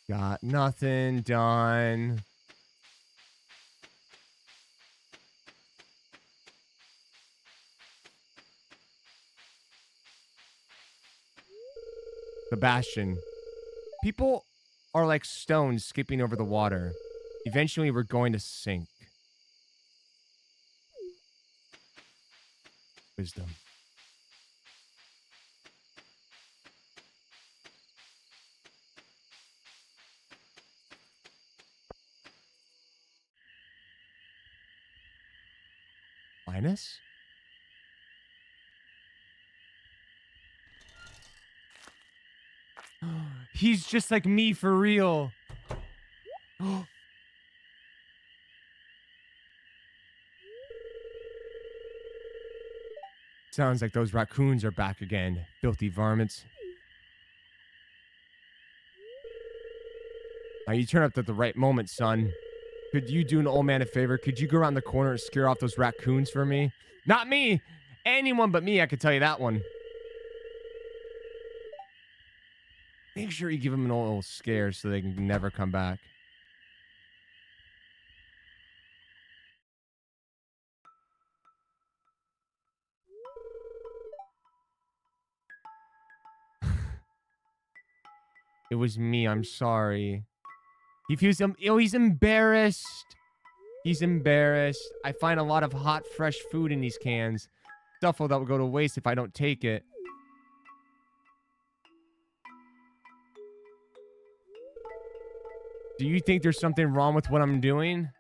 Got nothing done. Sebastian. People are like stones skipping over the water. Eventually, we're going to sink. Wisdom. Linus? He's just like me for real. Sounds like those raccoons are back again. Filthy varmints. Now you turn up at the right moment, son. Could you do an old man a favor? Could you go around the corner and scare off those raccoons for me? Not me! Anyone but me, I could tell you that one. Make sure you give them an old scare so they can never come back. It was me, I'm sorry. He feels, oh, he's embarrassed. He's embarrassed. I find a lot of hot, fresh food in these cans. Stuff that will go to waste if I don't take it. Do you think there's something wrong with what I'm doing?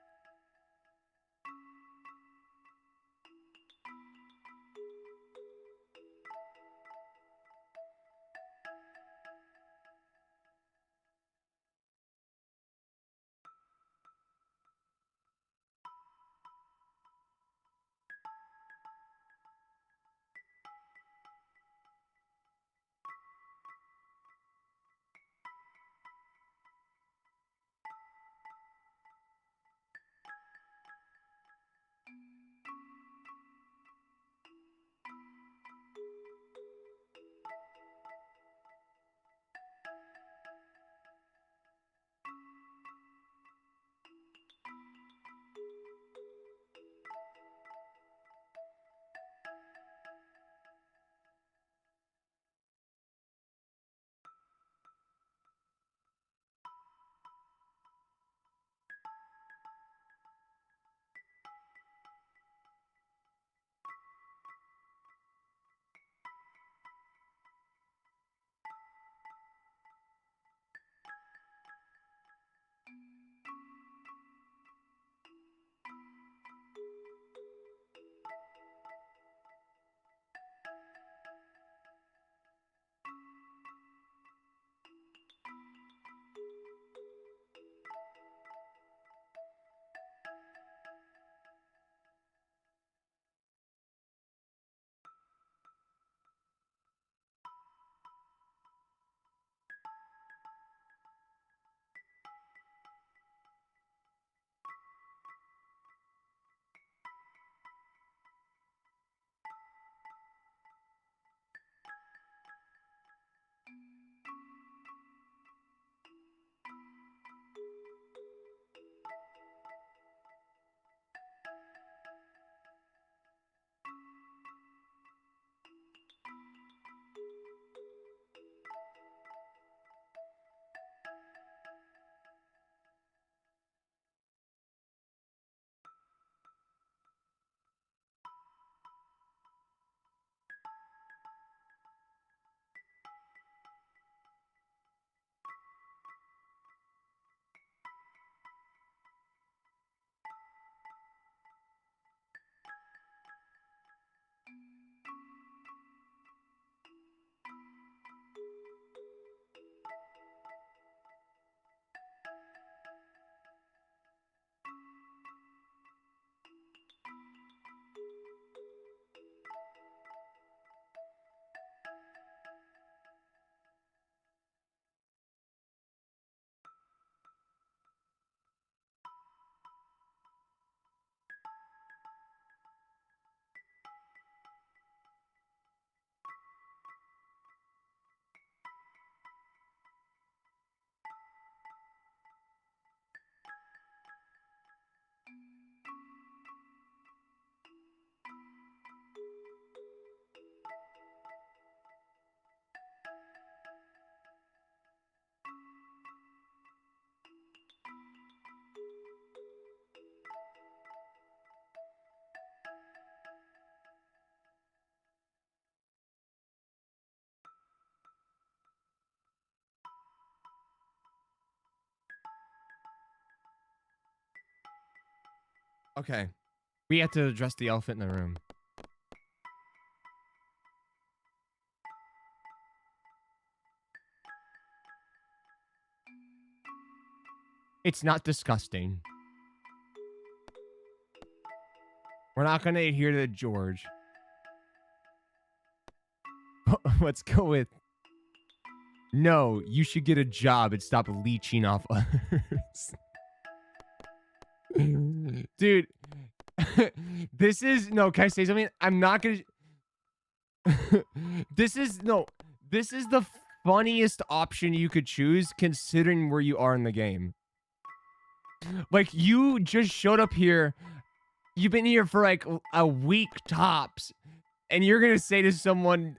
Okay. We have to address the elephant in the room. It's not disgusting. We're not going to adhere to George. Let's go with, no, you should get a job and stop leeching off others. Dude, this is, no, can I say something? I'm not going to, this is the funniest option you could choose considering where you are in the game. Like, you just showed up here. You've been here for like a week tops. And you're going to say to someone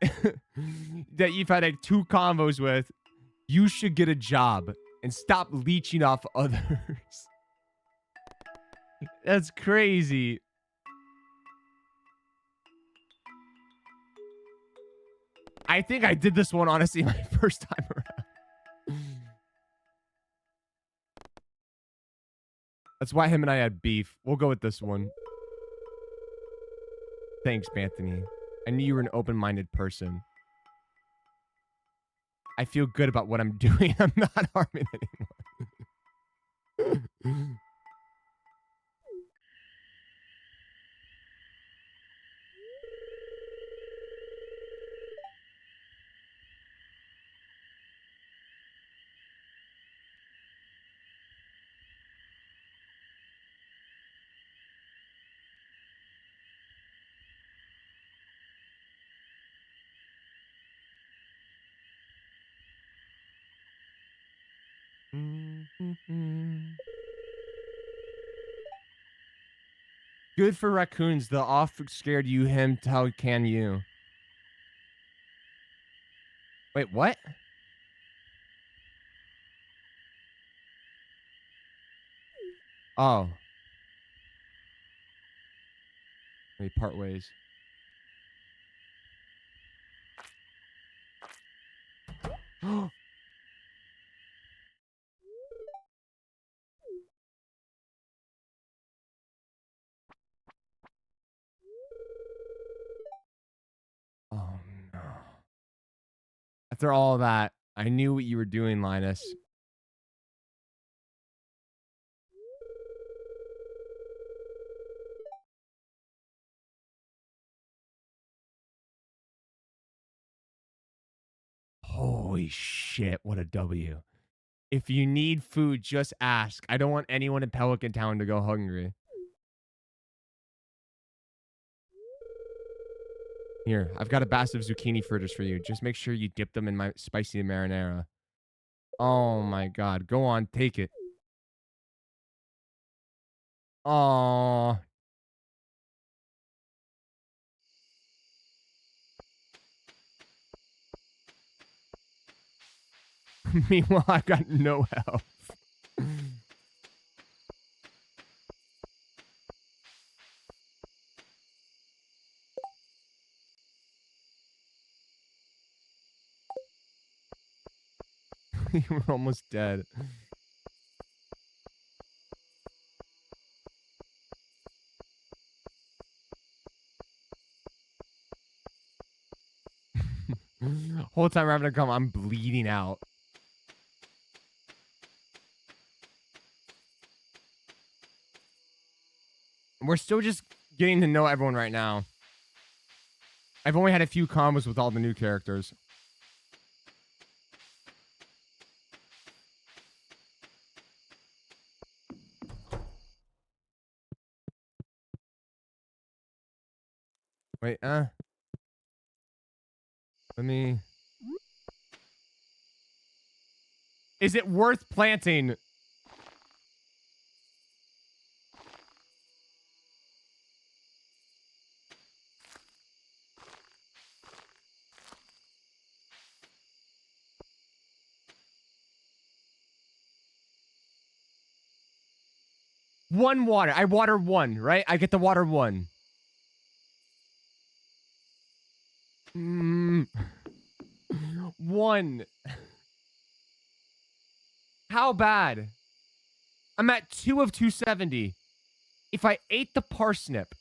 that you've had like 2 convos with, you should get a job and stop leeching off others. That's crazy. I think I did this one, honestly, my first time around. That's why him and I had beef. We'll go with this one. Thanks, Anthony. I knew you were an open-minded person. I feel good about what I'm doing. I'm not harming anyone. Good for raccoons. The off scared you, him, how can you? Wait, what? Oh. We part ways. Oh, no. After all that, I knew what you were doing, Linus. Holy shit, what a W. If you need food, just ask. I don't want anyone in Pelican Town to go hungry. Here, I've got a basket of zucchini fritters for you. Just make sure you dip them in my spicy marinara. Oh my god. Go on, take it. Oh. Meanwhile, I've got no health. You were almost dead. Whole time we're having to come, I'm bleeding out. We're still just getting to know everyone right now. I've only had a few combos with all the new characters. Wait, let me... Is it worth planting? One water. I water one, right? I get to water one. One. How bad? I'm at 2 of 270. If I ate the parsnip.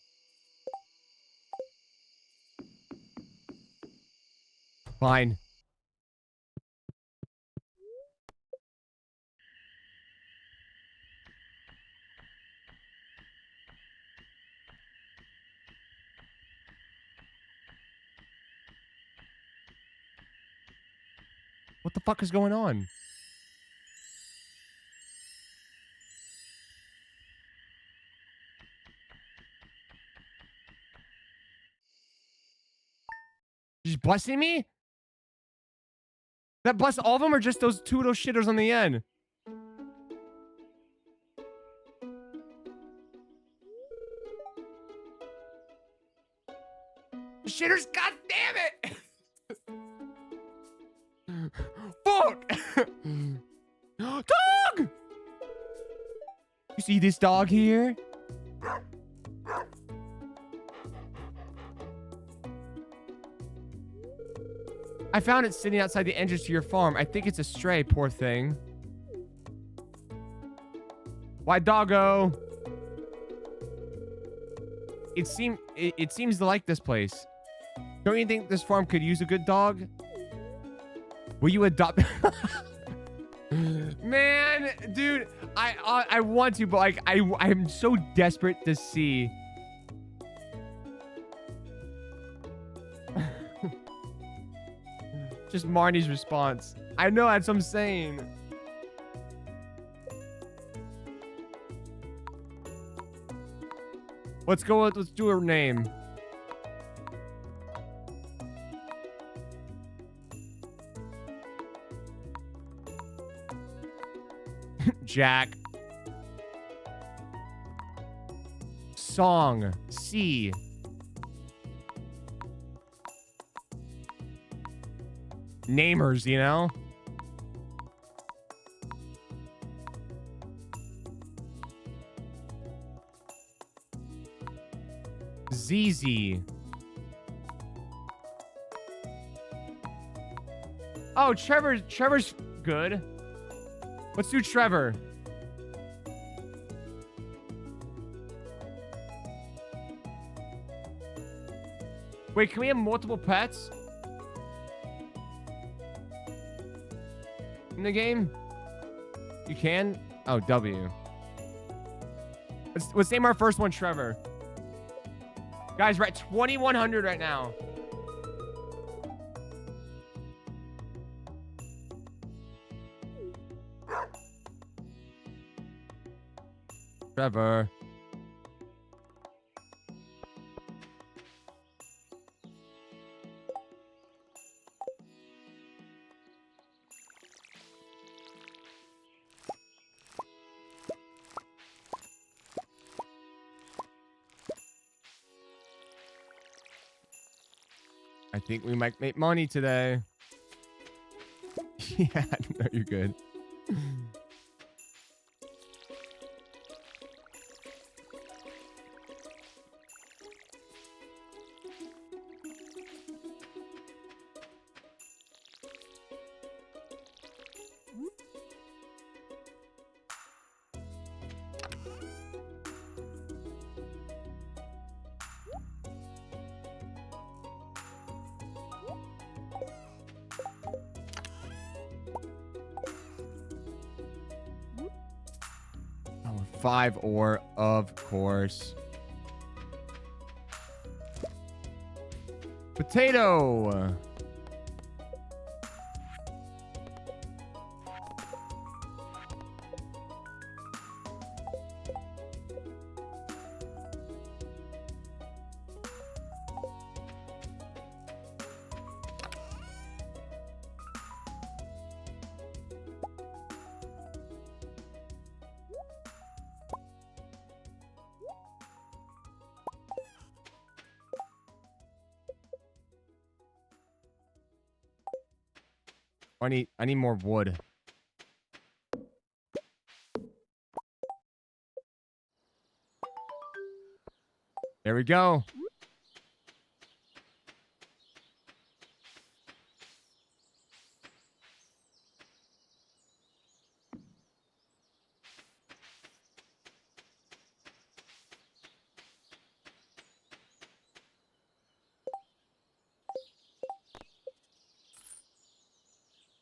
Fine. What the fuck is going on? You just busting me? That bust all of them or just those two little shitters on the end? Shitters, god damn it! Fuck! Dog! You see this dog here? I found it sitting outside the entrance to your farm. I think it's a stray, poor thing. Why, doggo? It seems to like this place. Don't you think this farm could use a good dog? Will you adopt? Man, dude, I want to, but like I'm so desperate to see. Just Marnie's response. I know, that's what I'm saying. Let's do her name. Jack. Song. C. Namers, you know? ZZ. Oh, Trevor's good. Let's do Trevor. Wait, can we have multiple pets in the game? You can? Oh, W. Let's name our first one Trevor. Guys, we're at 2,100 right now. Trevor. I think we might make money today. Yeah, no, you're good. Oh, 5 ore, of course. Potato. I need more wood. There we go.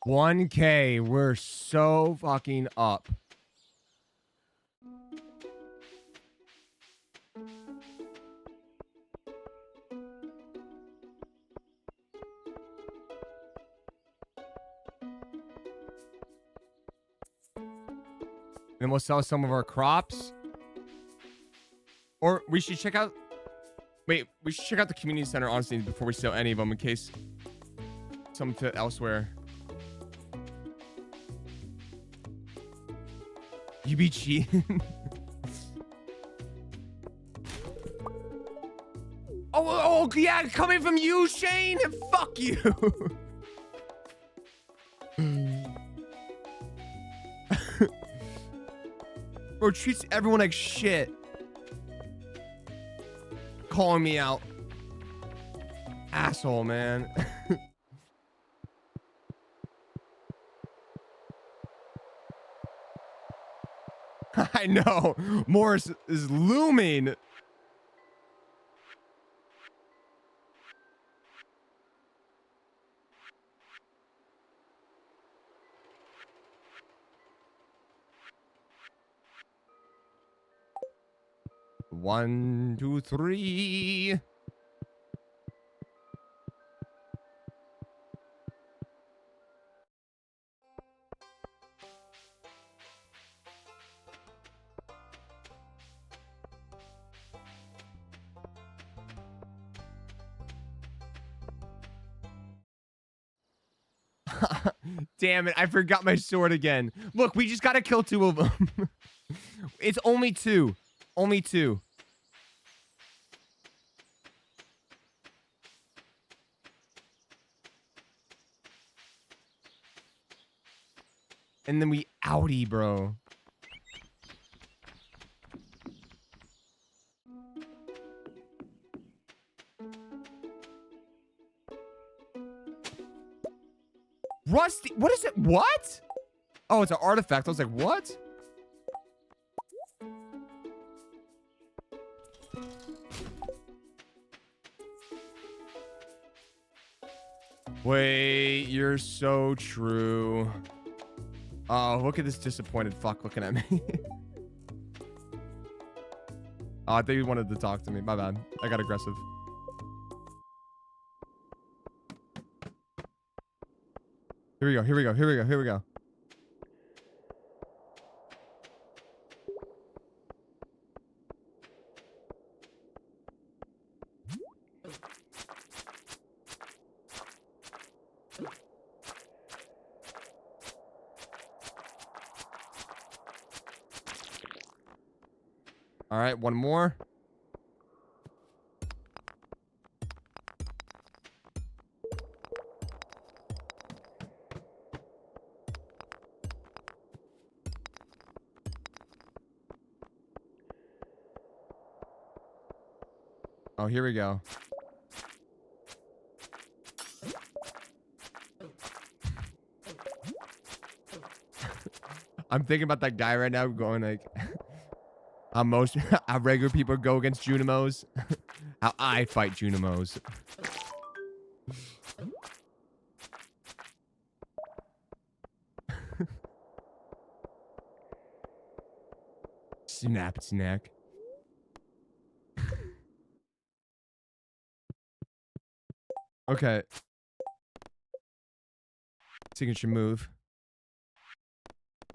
1K. We're so fucking up. Then we'll sell some of our crops. Or we should check out... Wait, we should check out the community center, honestly, before we sell any of them in case some fit elsewhere. You be cheating. oh, yeah, coming from you, Shane. Fuck you. Bro treats everyone like shit. Calling me out. Asshole, man. I know. Morris is looming. One, two, three. Damn it, I forgot my sword again. Look, we just gotta kill 2 of them. It's only 2. Only 2. And then we outie, bro. Rusty, what is it? What? Oh, it's an artifact. I was like, what? Wait, you're so true. Oh, look at this disappointed fuck looking at me. Oh, I think he wanted to talk to me. My bad. I got aggressive. Here we go. Here we go. Here we go. Here we go. All right, one more. Oh, here we go. I'm thinking about that guy right now going like, how regular people go against Junimos. How I fight Junimos. Snap its neck. Okay. Signature move.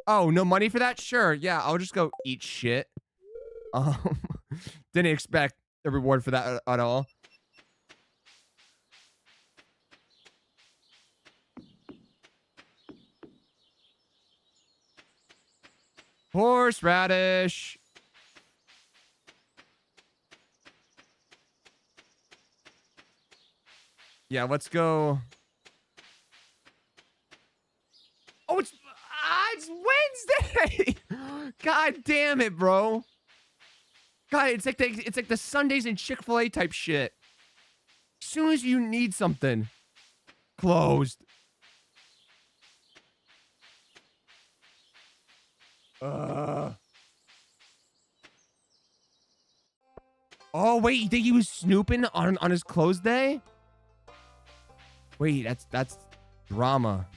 Oh, no money for that? Sure. Yeah, I'll just go eat shit. Didn't expect a reward for that at all. Horseradish. Yeah, let's go. Oh, it's Wednesday. God damn it, bro. God, it's like the Sundays and Chick-fil-A type shit. As soon as you need something, closed. Oh wait, you think he was snooping on his closed day? Wait, that's drama.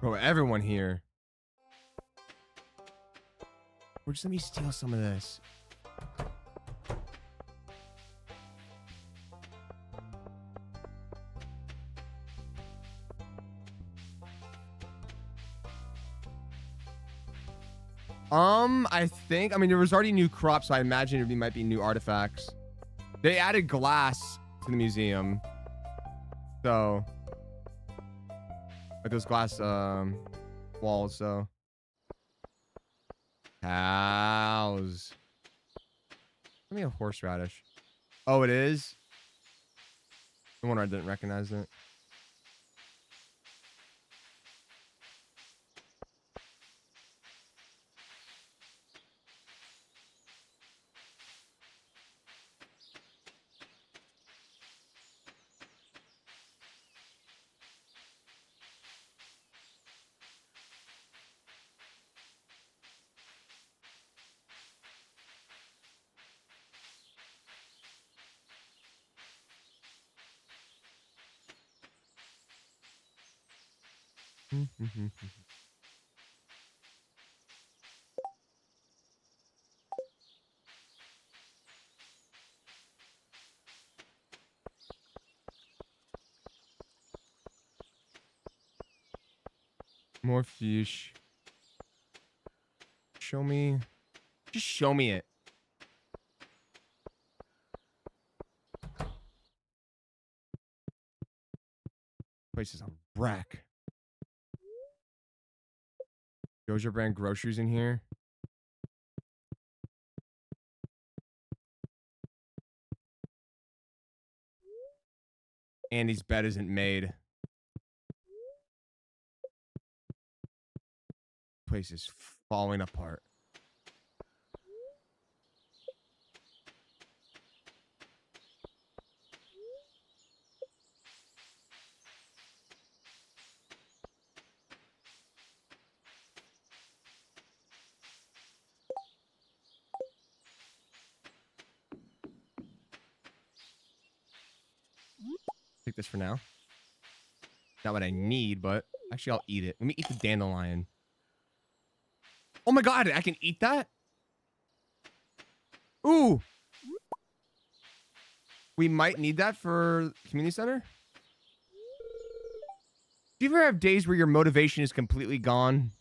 Bro, everyone here. Or just let me steal some of this. I mean, there was already new crops, so I imagine it might be new artifacts. They added glass to the museum. So, like those glass, walls, so. Cows. Give me a horseradish. Oh, it is? No wonder I didn't recognize it. More fish. Show me. Just show me it. Place is a wreck. Doja brand groceries in here. Andy's bed isn't made. Place is falling apart. Take this for now. Not what I need, but actually I'll eat it. Let me eat the dandelion. Oh my god, I can eat that? Ooh. We might need that for community center. Do you ever have days where your motivation is completely gone?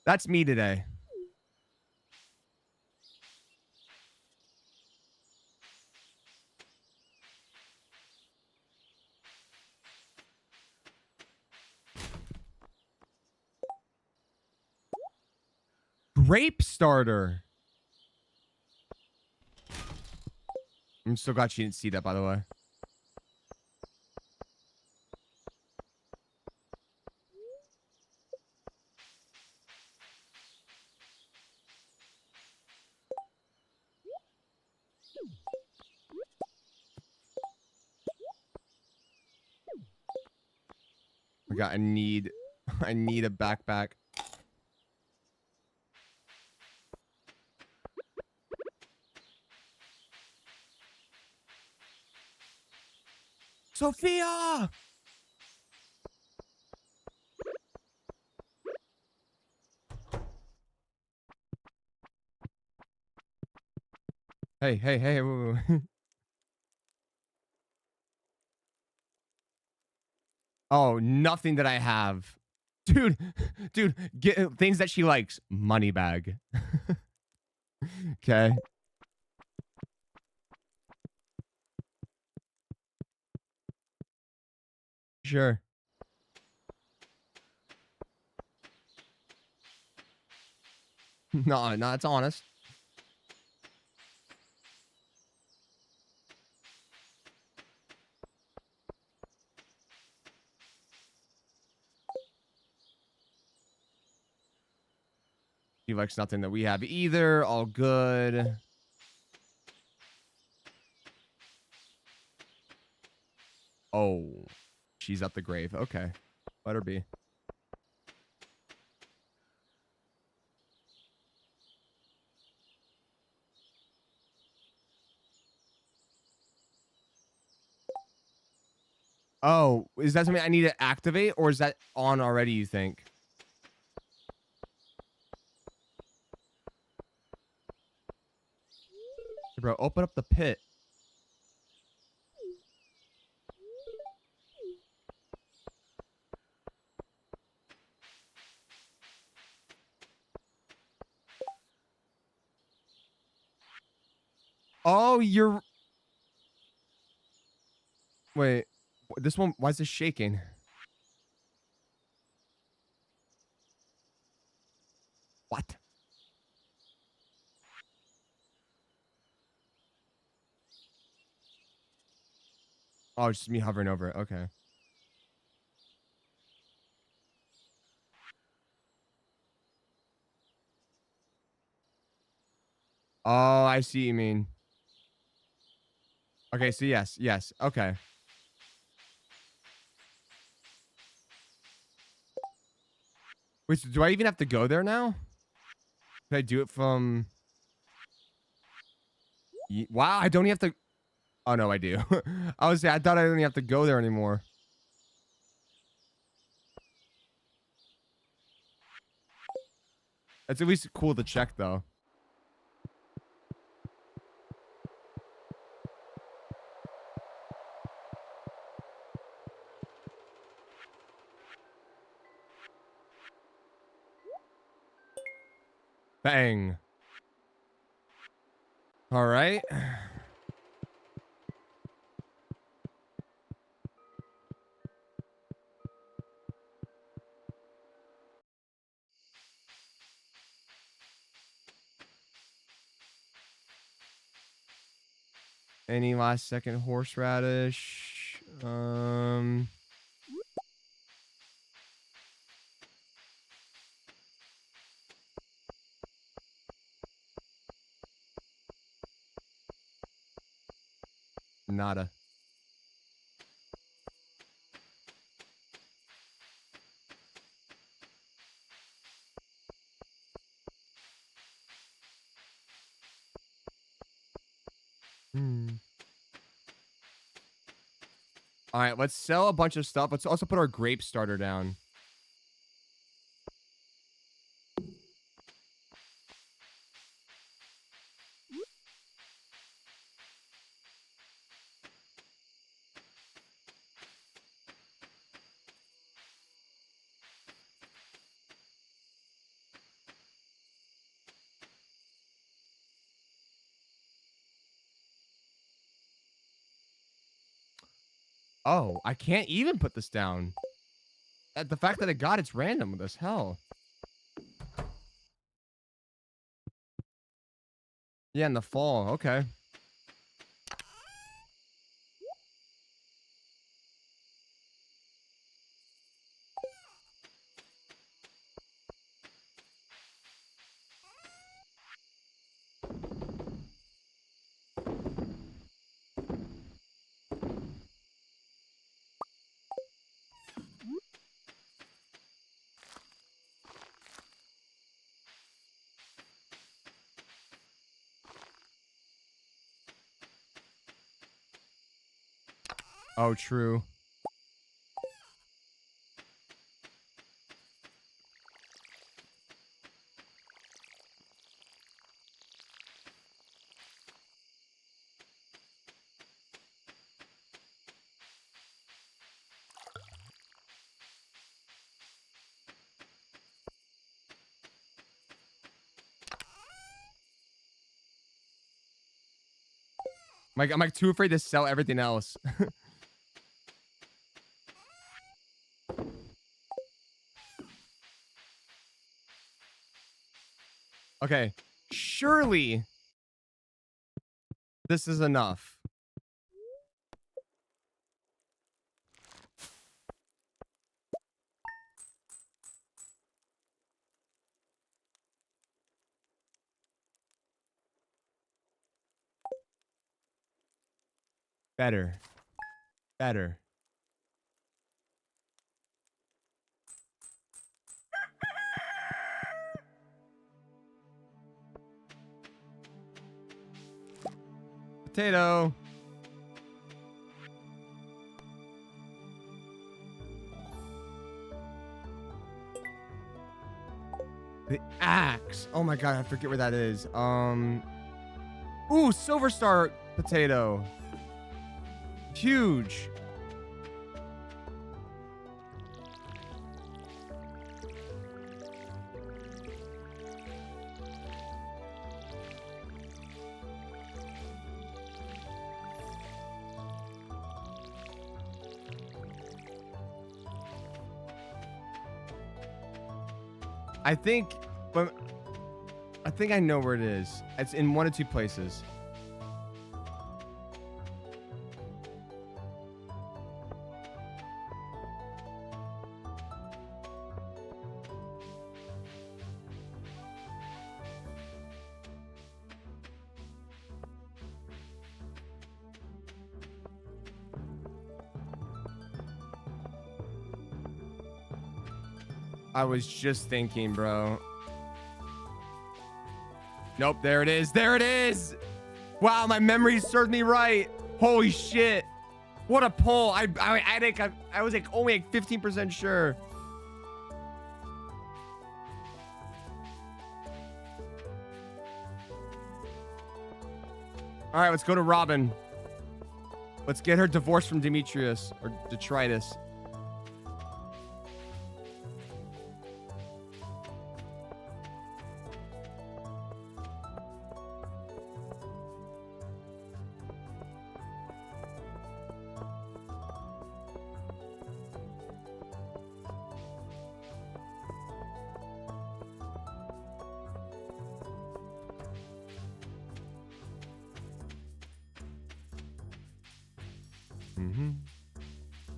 That's me today. Grape starter. I'm so glad she didn't see that, by the way. I need I need a backpack. Sophia! Hey, hey, hey. Whoa, whoa. Oh, nothing that I have. Dude, dude, get things that she likes. Money bag. Okay. Sure. No, no, it's honest. She likes nothing that we have either. All good. Oh, she's at the grave. Okay. Let her be. Oh, is that something I need to activate, or is that on already, you think? Hey, bro, open up the pit. Oh, you're... Wait. This one... Why is this shaking? What? Oh, it's just me hovering over it. Okay. Oh, I see what you mean. Okay, so yes, yes. Okay. Wait, so do I even have to go there now? Can I do it from... Wow, I don't even have to... Oh, no, I do. I was saying, I thought I didn't have to go there anymore. It's at least cool to check, though. Bang. All right. Any last second horseradish? Nada. Hmm. All right, let's sell a bunch of stuff. Let's also put our grape starter down. Oh, I can't even put this down. The fact that I got it's random with this. Hell. Yeah, in the fall. Okay. Oh, true. I'm like too afraid to sell everything else. Okay. Surely this is enough. Better. Better. Potato. The axe. Oh my god, I forget where that is. Ooh, silver star potato. Huge. I think, but I think I know where it is. It's in one of two places. I was just thinking, bro. Nope, there it is. There it is. Wow, my memory served me right. Holy shit. What a pull. I was like only like 15% sure. All right, let's go to Robin. Let's get her divorced from Demetrius or Detritus.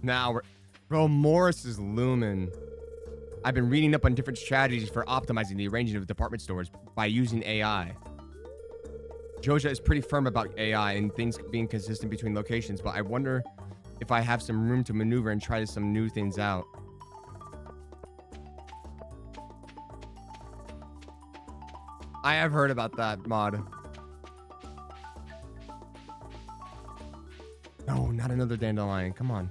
Now we're... Bro, Morris is looming. I've been reading up on different strategies for optimizing the arrangement of department stores by using AI. Joja is pretty firm about AI and things being consistent between locations, but I wonder if I have some room to maneuver and try some new things out. I have heard about that mod. No, not another dandelion. Come on.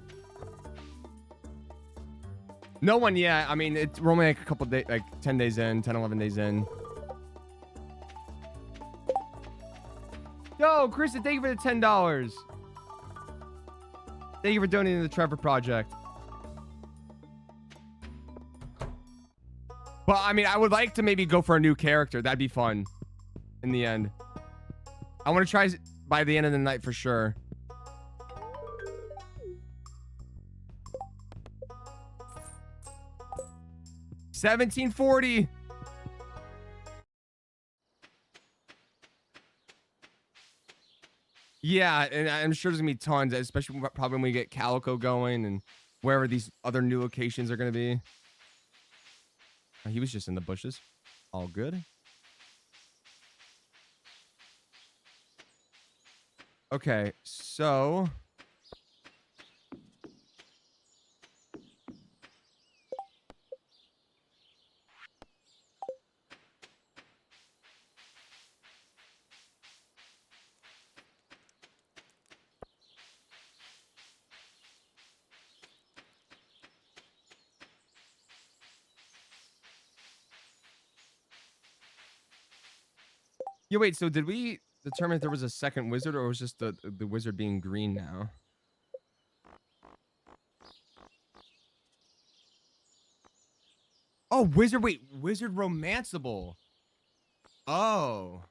No one yet. I mean, we're only like a couple days, like 10 days in, 10, 11 days in. Yo, Kristen, thank you for the $10. Thank you for donating to the Trevor Project. But I mean, I would like to maybe go for a new character. That'd be fun in the end. I want to try by the end of the night for sure. $17.40. Yeah, and I'm sure there's gonna be tons, especially probably when we get Calico going and wherever these other new locations are gonna be. Oh, he was just in the bushes. All good. Okay, so yeah, wait, so did we determine if there was a second wizard or was just the wizard being green now? Oh, wizard, wait, wizard romanceable. Oh.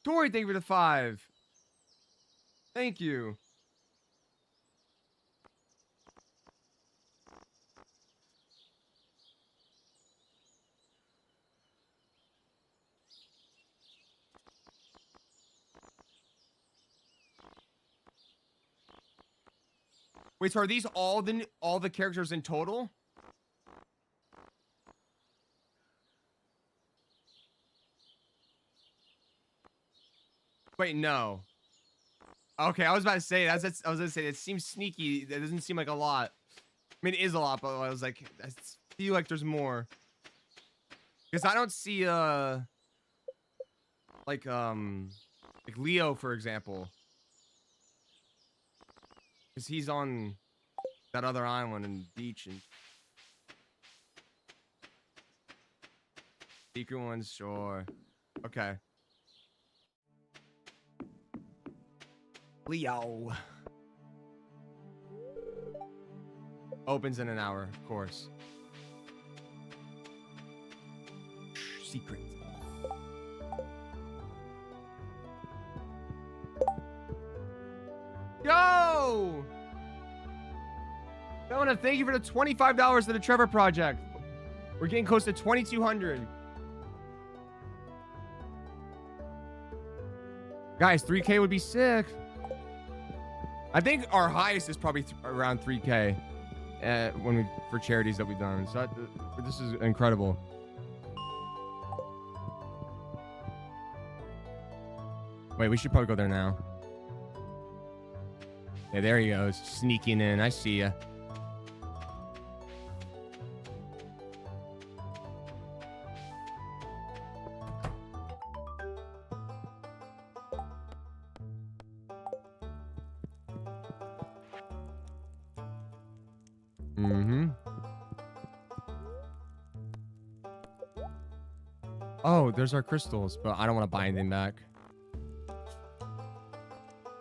Tori, thank you for the 5. Thank you. Wait, so are these all the characters in total? Wait, no. Okay, I was about to say I was gonna say it seems sneaky. That doesn't seem like a lot. I mean, it is a lot, but I was like, I feel like there's more. Because I don't see like like Leo, for example. Because he's on that other island and beach and secret ones, sure. Okay. Leo. Opens in an hour, of course. Secret. Yo! I want to thank you for the $25 to the Trevor Project. We're getting close to 2,200. Guys, 3K would be sick. I think our highest is probably around 3K when we for charities that we've done. So this is incredible. Wait, we should probably go there now. Yeah, there he goes, sneaking in. I see ya. Mm-hmm. Oh, there's our crystals, but I don't want to buy anything back.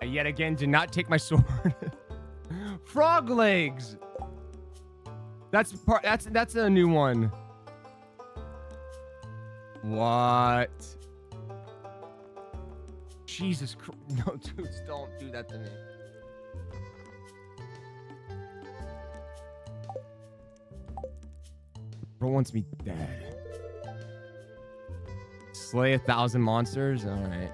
I yet again did not take my sword. Frog legs. That's a new one. What? Jesus Christ. No, dudes, don't do that to me. Bro wants me dead. Slay 1,000 monsters? Alright.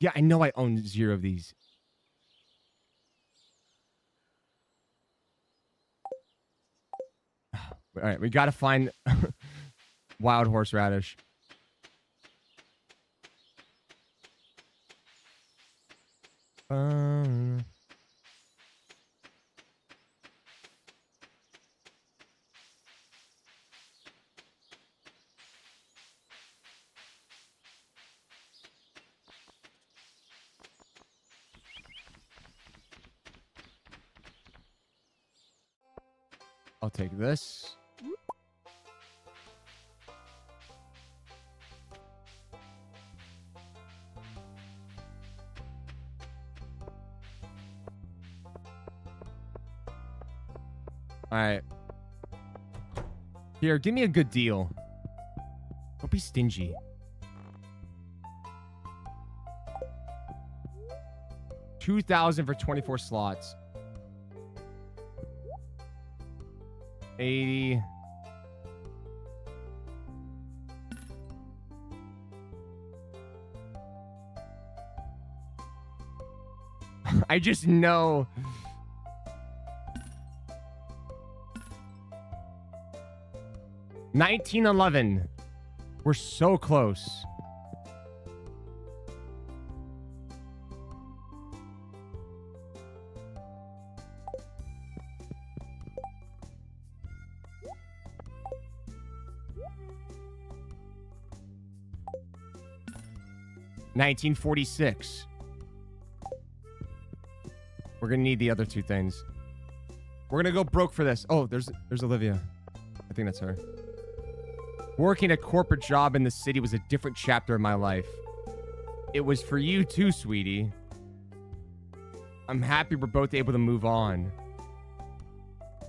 Yeah, I know I own 0 of these. All right, we got to find wild horseradish. I'll take this. All right. Here, give me a good deal. Don't be stingy. $2,000 for 24 slots. 80. I just know. $19.11. We're so close. $19.46. We're gonna need the other 2 things. We're gonna go broke for this. Oh, there's Olivia. I think that's her. Working a corporate job in the city was a different chapter of my life. It was for you too, sweetie. I'm happy we're both able to move on.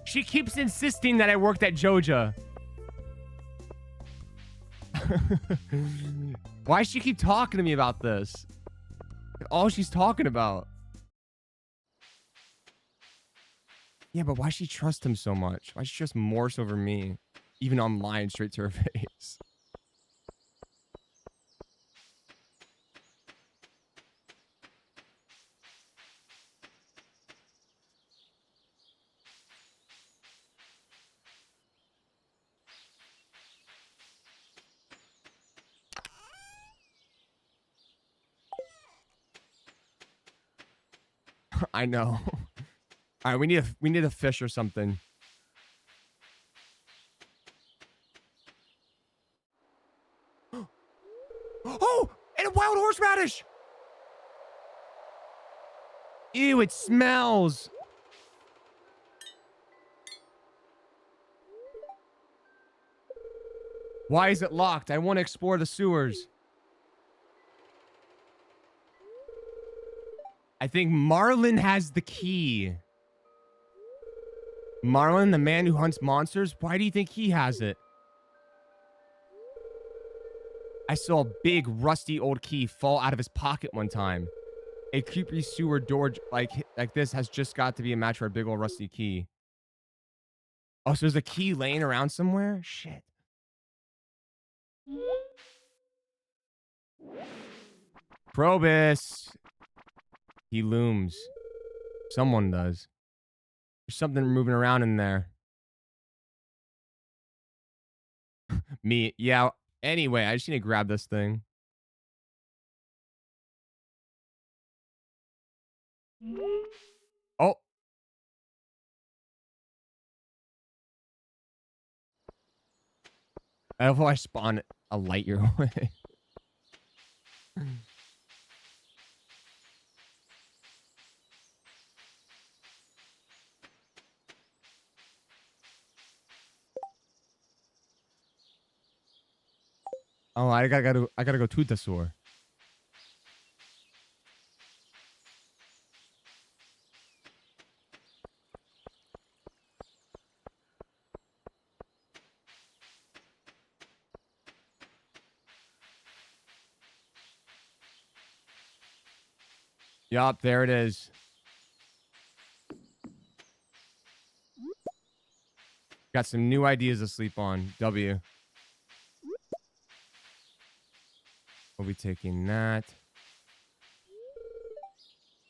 She keeps insisting that I worked at Joja. Why does she keep talking to me about this? All she's talking about. Yeah, but why does she trust him so much? Why does she trust Morse over me? Even online, straight to her face. I know. All right, we need a fish or something. Oh, and a wild horseradish. Ew, it smells. Why is it locked? I want to explore the sewers. I think Marlin has the key. Marlin, the man who hunts monsters? Why do you think he has it? I saw a big, rusty old key fall out of his pocket one time. A creepy sewer door like this has just got to be a match for a big old rusty key. Oh, so there's a key laying around somewhere? Shit. Probus. He looms. Someone does. There's something moving around in there. Me. Yeah. Anyway, I just need to grab this thing. Oh. I hope I spawn a light year away. Oh, I gotta go to the sewer. Yup, there it is. Got some new ideas to sleep on. W. We'll be taking that.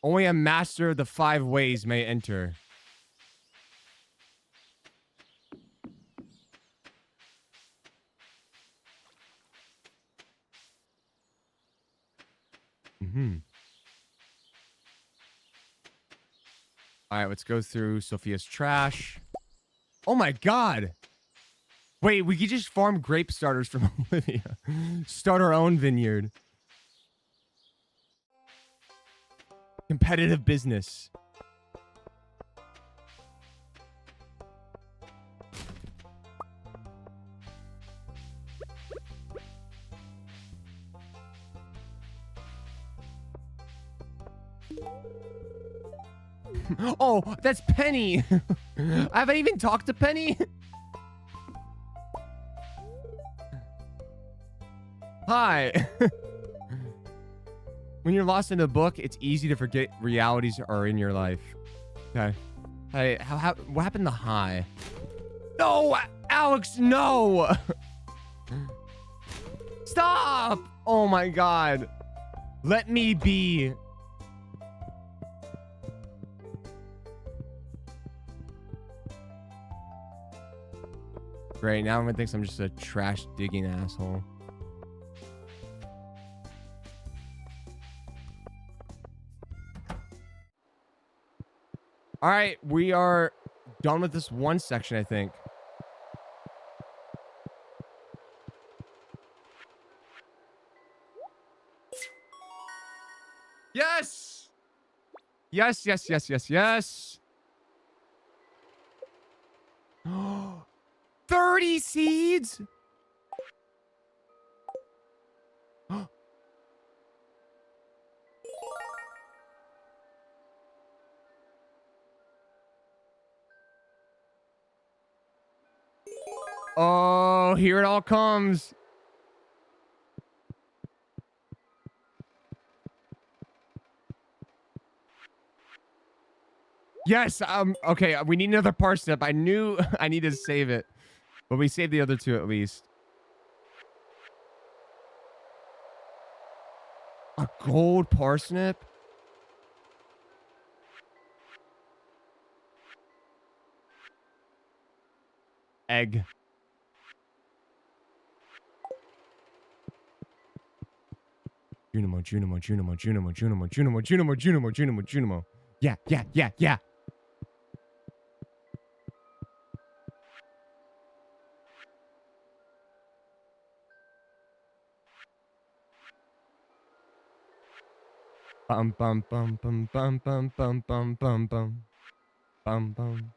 Only a master of the 5 ways may enter. All right, let's go through Sophia's trash. Oh my god. Wait, we could just farm grape starters from Olivia. Start our own vineyard. Competitive business. Oh, that's Penny. I haven't even talked to Penny. Hi. When you're lost in a book, it's easy to forget realities are in your life. Okay. Hey, what happened to hi? No, Alex, no. Stop. Oh my god. Let me be. Great, now everyone thinks I'm just a trash digging asshole. All right, we are done with this one section, I think. Yes! Yes, yes, yes, yes, yes. 30 seeds? Oh, here it all comes. Yes, okay, we need another parsnip. I knew I needed to save it. But we saved the other 2 at least. A gold parsnip? Egg. Junimo, Junimo, Junimo, Junimo, Junimo, Junimo, Junimo, Junimo, Junimo, Junimo. Yeah, yeah, yeah, yeah. Bum bum bum bum bum bum bum bum bum bum bum bum.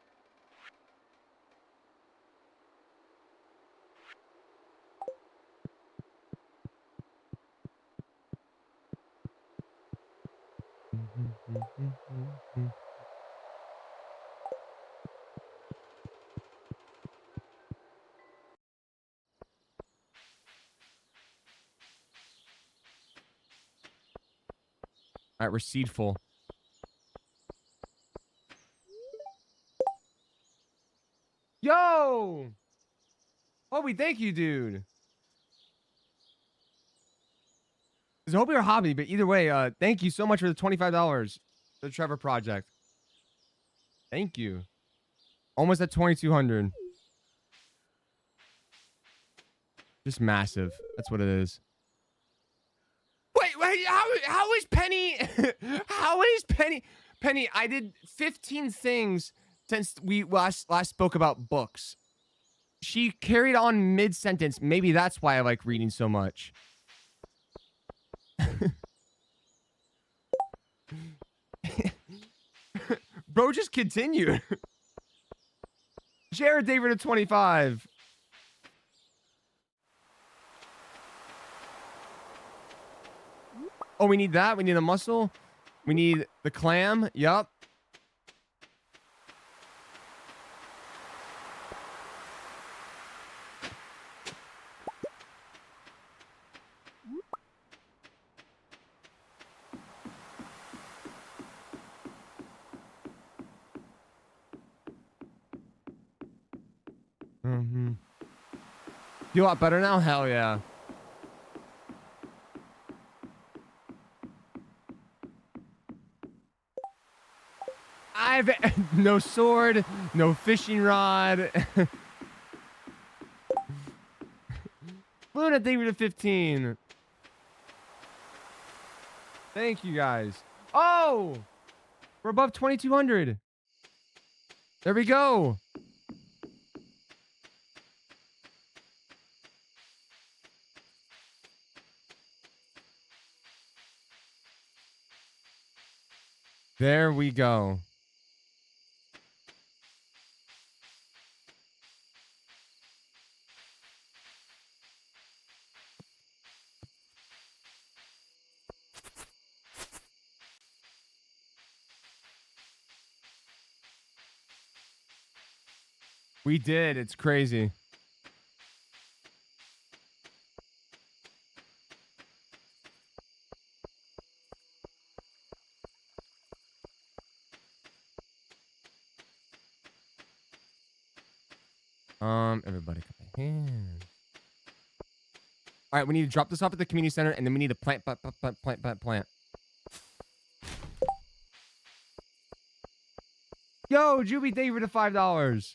All right, receipt full. Yo! Hobie, thank you, dude. It's a Hobie or hobby, but either way, thank you so much for the $25 for the Trevor Project. Thank you. Almost at 2,200. Just massive. That's what it is. Wait, how is Penny? How is Penny? Penny, I did 15 things since we last spoke about books. She carried on mid-sentence. Maybe that's why I like reading so much. Bro, just continue. Jared David at 25. Oh, we need that. We need a mussel. We need the clam. Yup. Mm-hmm. You a lot better now? Hell yeah. I've no sword, no fishing rod. Luna, thank you to 15. Thank you guys. Oh, we're above 2,200. There we go. There we go. We did. It's crazy. Everybody come in. All right, we need to drop this off at the community center, and then we need to plant. Yo, Juby, thank you for the $5.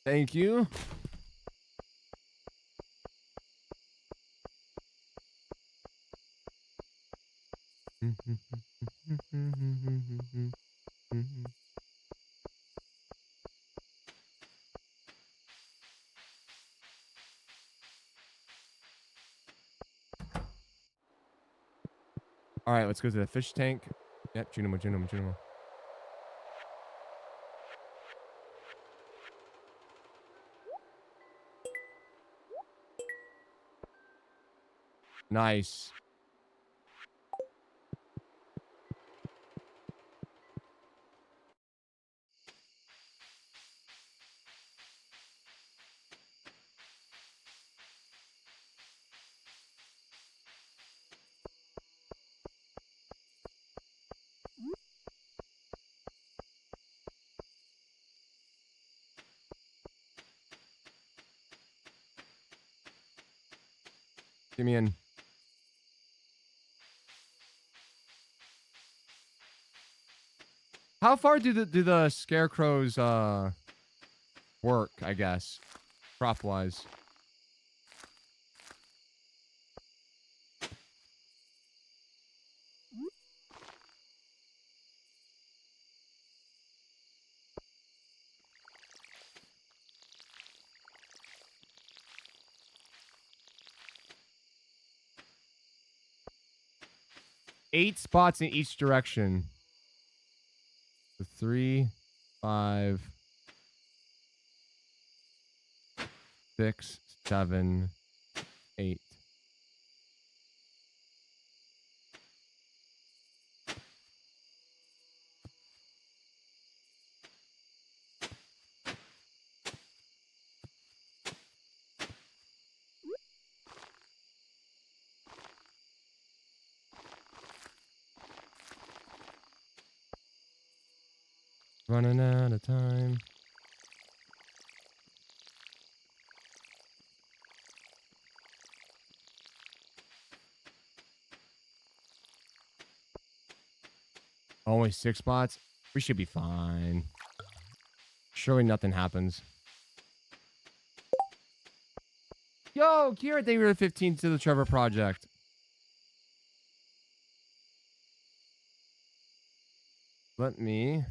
Thank you. All right, let's go to the fish tank. Yep, Junimo. Nice. Get me in. How far do the scarecrows work, I guess, crop wise? 8 spots in each direction. So 3, 5, 6, 7, 8. Running out of time. Only 6 spots. We should be fine. Surely nothing happens. Yo, Kira, thank you for the 15 to the Trevor Project. Let me.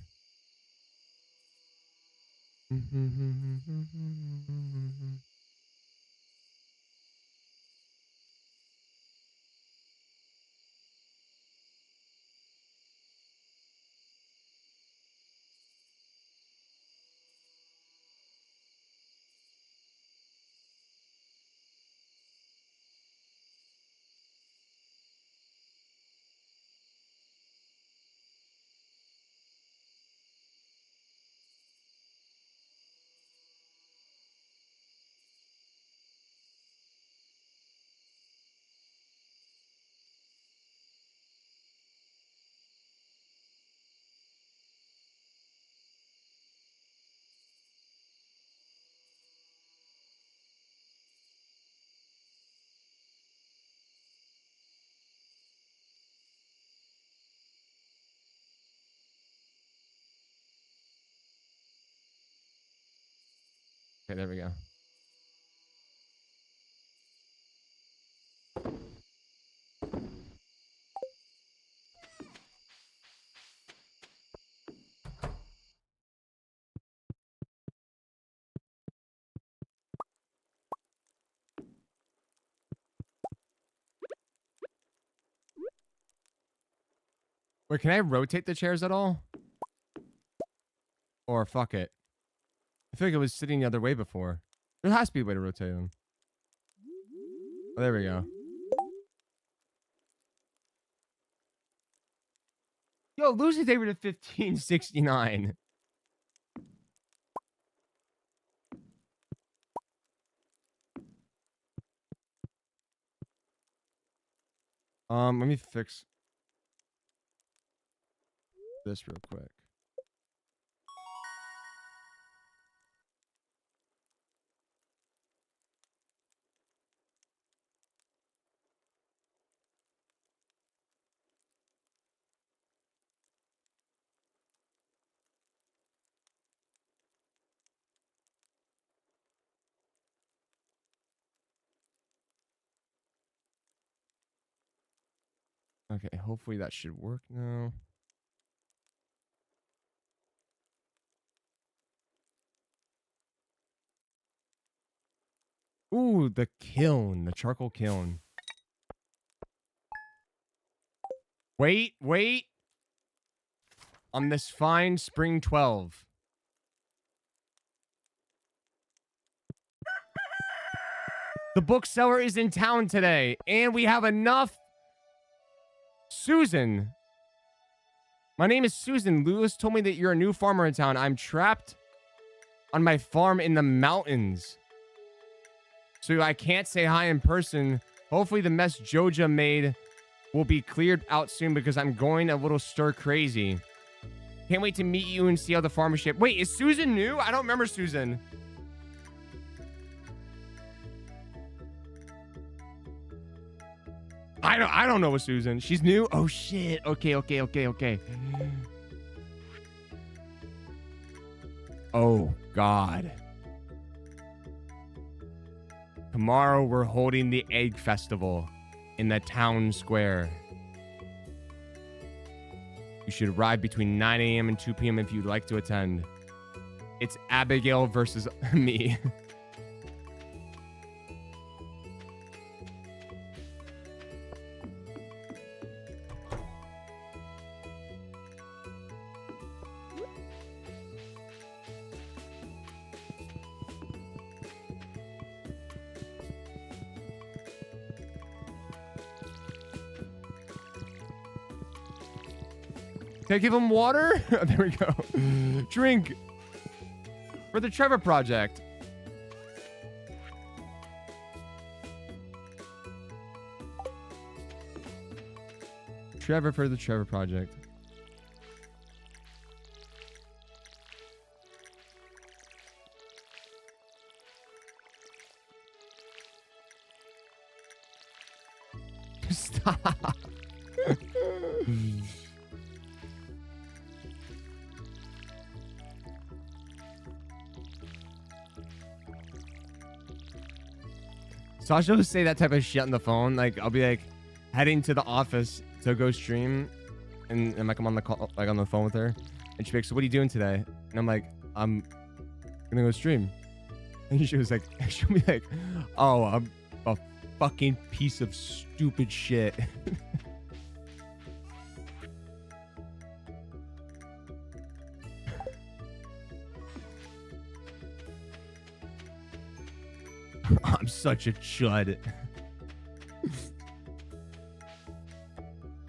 Okay, there we go. Wait, can I rotate the chairs at all? Or fuck it. I feel like it was sitting the other way before. There has to be a way to rotate them. Oh, there we go. Yo, Lucy's able to 1569. Let me fix this real quick. Okay, hopefully that should work now. Ooh, the kiln, the charcoal kiln. Wait. On this fine spring 12. The bookseller is in town today, and we have enough. Susan. My name is Susan. Lewis told me that you're a new farmer in town. I'm trapped on my farm in the mountains, so I can't say hi in person. Hopefully the mess Joja made will be cleared out soon because I'm going a little stir crazy. Can't wait to meet you and see how the farmership. Wait, is Susan new? I don't remember Susan. I don't know what Susan. She's new? Oh shit. Okay. Oh God. Tomorrow we're holding the egg festival in the town square. You should arrive between 9 a.m. and 2 p.m. if you'd like to attend. It's Abigail versus me. Can I give him water? There we go. Drink. For the Trevor Project. Trevor for the Trevor Project. Stop. Sasha would say that type of shit on the phone. Like, I'll be like heading to the office to go stream, and I'm like, I'm on the call, like on the phone with her, and she'll be like, so what are you doing today? And I'm like, I'm gonna go stream. And she was like, she'll be like, oh, I'm a fucking piece of stupid shit. I'm such a chud.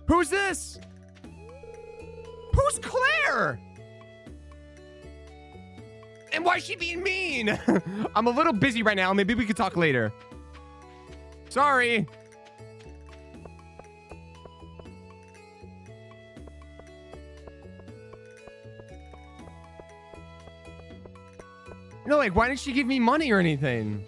Who's this? Who's Claire? And why is she being mean? I'm a little busy right now. Maybe we could talk later. Sorry. No, like, why didn't she give me money or anything?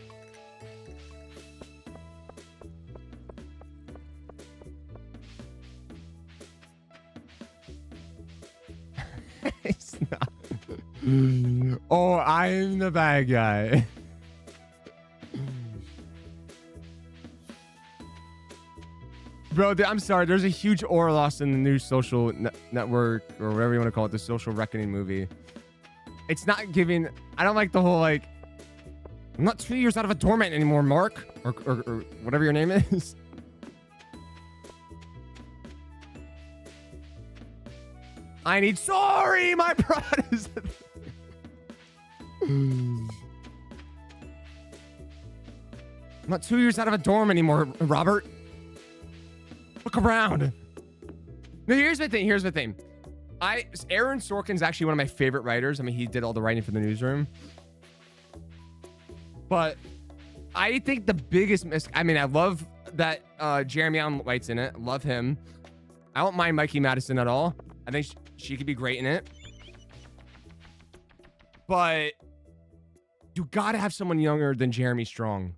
It's not. Oh, I'm the bad guy. Bro, I'm sorry. There's a huge aura loss in the new social network, or whatever you want to call it, the Social Reckoning movie. It's not giving... I don't like the whole, like... I'm not 2 years out of a dormant anymore, Mark. Or whatever your name is. I need... Sorry, my pride is... I'm not 2 years out of a dorm anymore, Robert. Look around. No, here's the thing. Aaron Sorkin's actually one of my favorite writers. I mean, he did all the writing for the Newsroom. But I think the biggest I mean, I love that Jeremy Allen White's in it. Love him. I don't mind Mikey Madison at all. I think she could be great in it. But you gotta have someone younger than Jeremy Strong.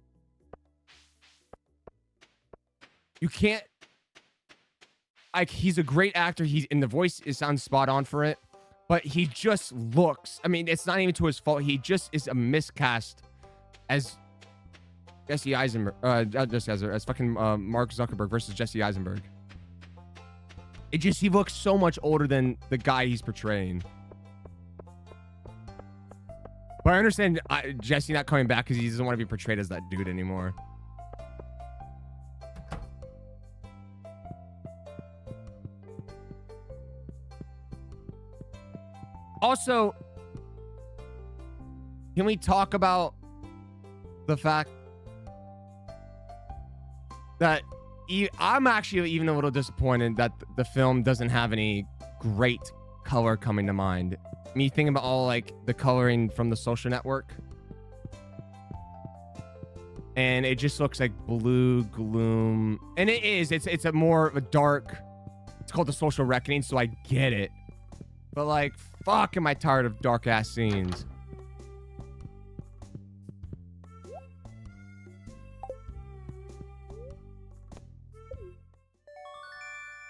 You can't... Like, he's a great actor. He's in the voice. It sounds spot on for it. But he just looks... I mean, it's not even to his fault. He just is a miscast as Jesse Eisenberg. As fucking Mark Zuckerberg versus Jesse Eisenberg. He looks so much older than the guy he's portraying. But I understand Jesse not coming back because he doesn't want to be portrayed as that dude anymore. Also, can we talk about the fact that I'm actually even a little disappointed that the film doesn't have any great color coming to mind. Me thinking about all like the coloring from the Social Network, and it just looks like blue gloom, and it's a more of a dark. It's called the Social Reckoning, so I get it, but like, fuck, am I tired of dark ass scenes.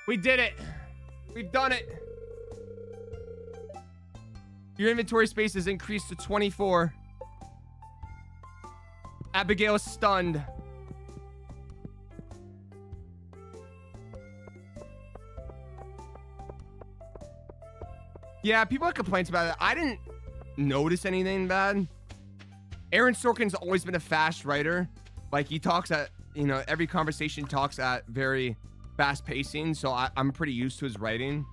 We did it. We've done it. Your inventory space is increased to 24. Abigail is stunned. Yeah, people have complaints about it. I didn't notice anything bad. Aaron Sorkin's always been a fast writer. Like, he talks at, every conversation talks at very fast pacing. So I'm pretty used to his writing.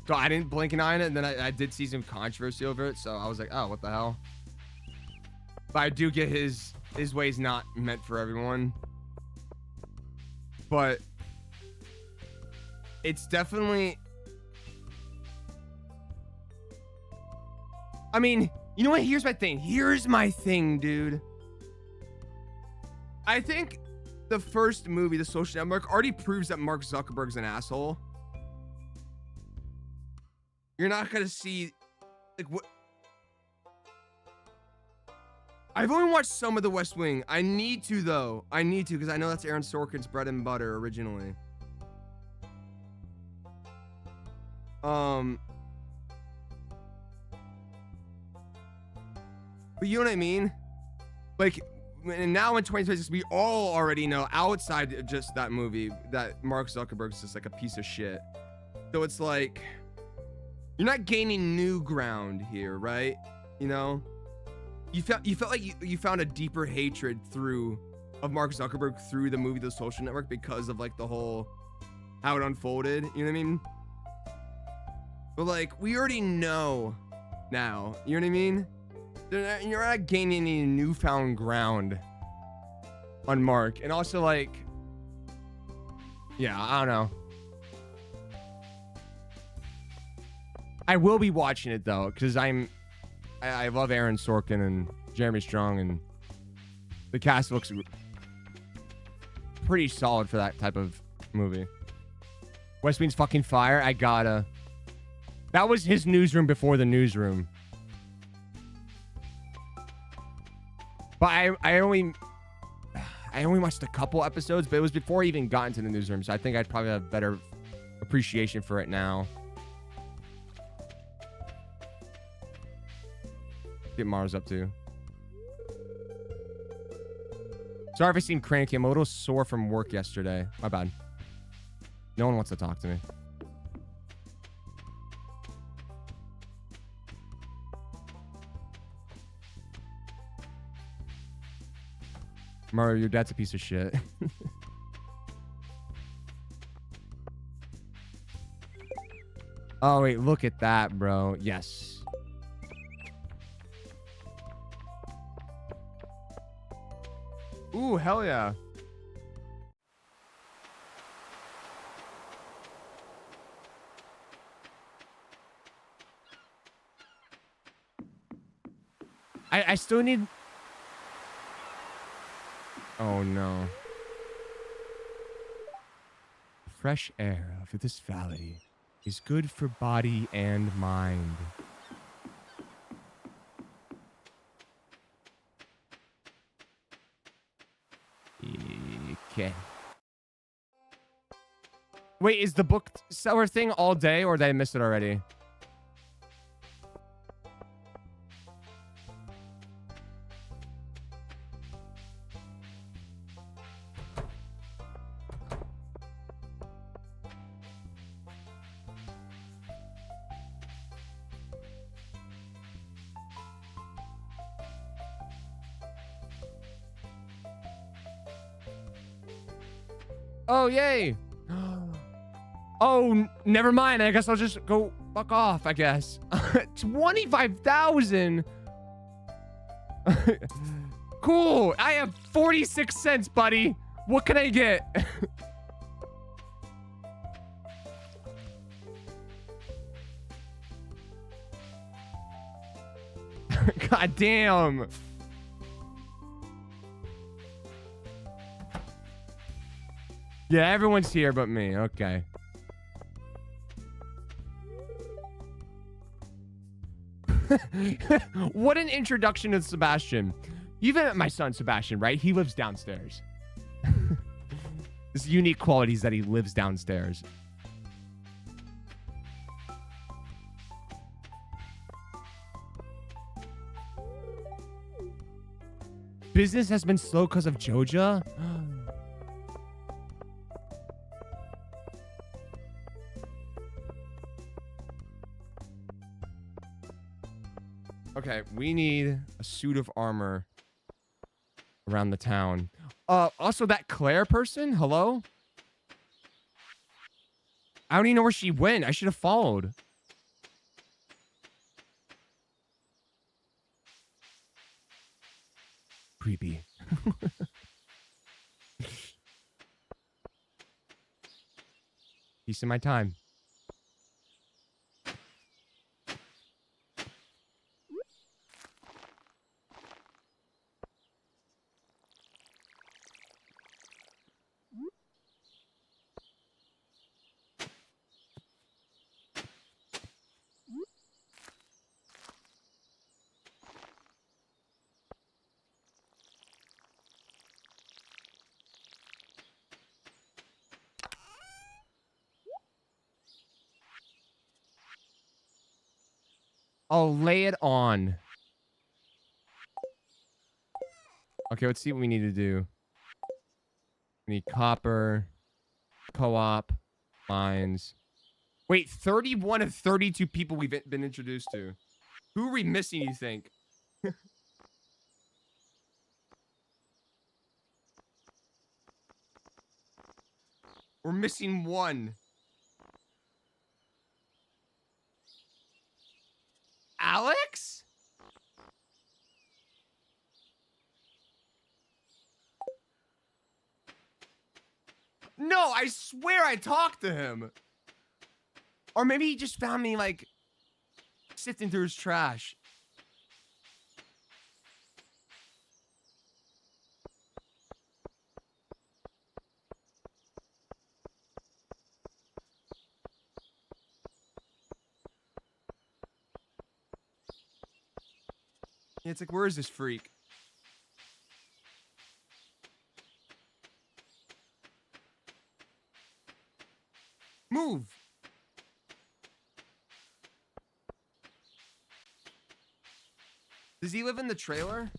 So I didn't blink an eye on it, and then I did see some controversy over it, so I was like, oh, what the hell? But I do get his way's not meant for everyone. But it's definitely. I mean, you know what? Here's my thing. Here's my thing, dude. I think the first movie, The Social Network, already proves that Mark Zuckerberg's an asshole. You're not gonna see, like, what. I've only watched some of The West Wing. I need to, though. I need to, because I know that's Aaron Sorkin's bread and butter originally. But you know what I mean? Like, and now in 2026, we all already know, outside of just that movie, that Mark Zuckerberg's just like a piece of shit. So it's like, you're not gaining new ground here, right? You know? You felt like you found a deeper hatred of Mark Zuckerberg through the movie The Social Network because of like the whole, how it unfolded, you know what I mean? But like, we already know now, you know what I mean? You're not gaining any newfound ground on Mark. And also, like, yeah, I don't know. I will be watching it though, because I love Aaron Sorkin and Jeremy Strong, and the cast looks pretty solid for that type of movie. West Wing's fucking fire. I gotta. That was his newsroom before the newsroom. But I only watched a couple episodes, but it was before I even got into the newsroom, so I think I'd probably have better appreciation for it now. Get Mars up to. Sorry if I seem cranky. I'm a little sore from work yesterday. My bad. No one wants to talk to me. Mario, your dad's a piece of shit. Oh, wait. Look at that, bro. Yes. Ooh, hell yeah. I still need... Oh, no. Fresh air of this valley is good for body and mind. Okay. Wait, is the bookseller thing all day, or did I miss it already? Oh, yay. Oh, never mind. I guess I'll just go fuck off, I guess. 25,000. Cool. I have 46 cents, buddy. What can I get? God damn. Yeah, everyone's here but me. Okay. What an introduction to Sebastian. You've met my son, Sebastian, right? He lives downstairs. This unique quality is that he lives downstairs. Business has been slow because of Joja? Okay, we need a suit of armor around the town. Also that Claire person, hello? I don't even know where she went. I should have followed. Creepy. Piece of my time. I'll lay it on. Okay, let's see what we need to do. We need copper, co-op, mines. Wait, 31 of 32 people we've been introduced to. Who are we missing, you think? We're missing one. Alex? No, I swear I talked to him. Or maybe he just found me, like, sifting through his trash. Yeah, it's like, where is this freak? Move. Does he live in the trailer?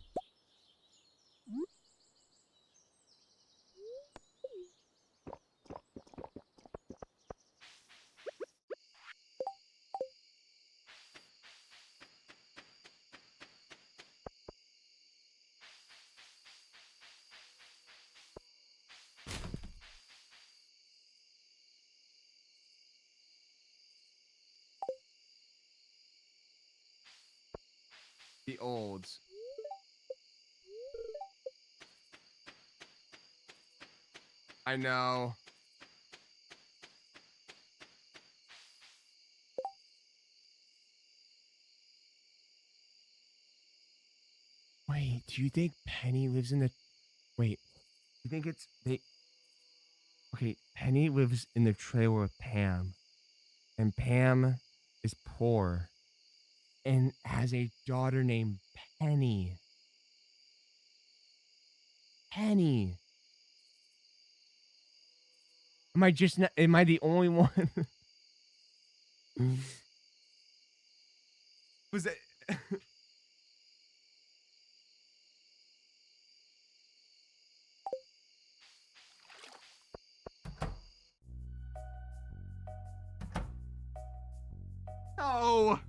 The olds. I know. Wait, do you think Penny lives in the... Wait, you think it's... They... Okay, Penny lives in the trailer with Pam. And Pam is poor. And has a daughter named Penny. Penny. Am I just not... Am I the only one? Was it... Oh.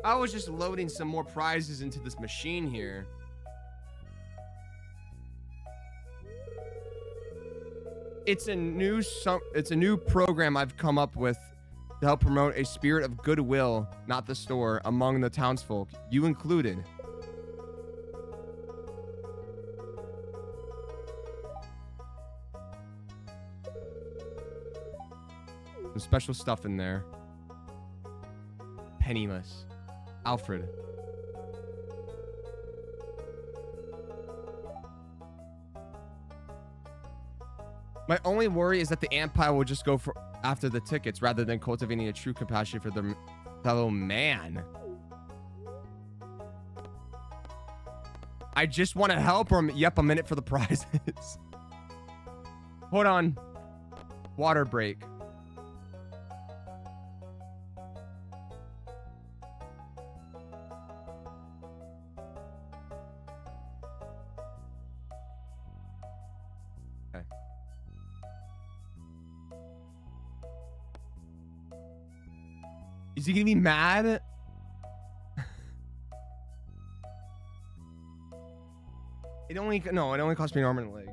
I was just loading some more prizes into this machine here. It's a new program I've come up with to help promote a spirit of goodwill, not the store, among the townsfolk, you included. Some special stuff in there. Penniless. Alfred. My only worry is that the ant pile will just go for after the tickets rather than cultivating a true compassion for their fellow man. I just want to help him. Yep, a minute for the prizes. Hold on. Water break. Okay. Is he gonna be mad? It only cost me an arm and a leg.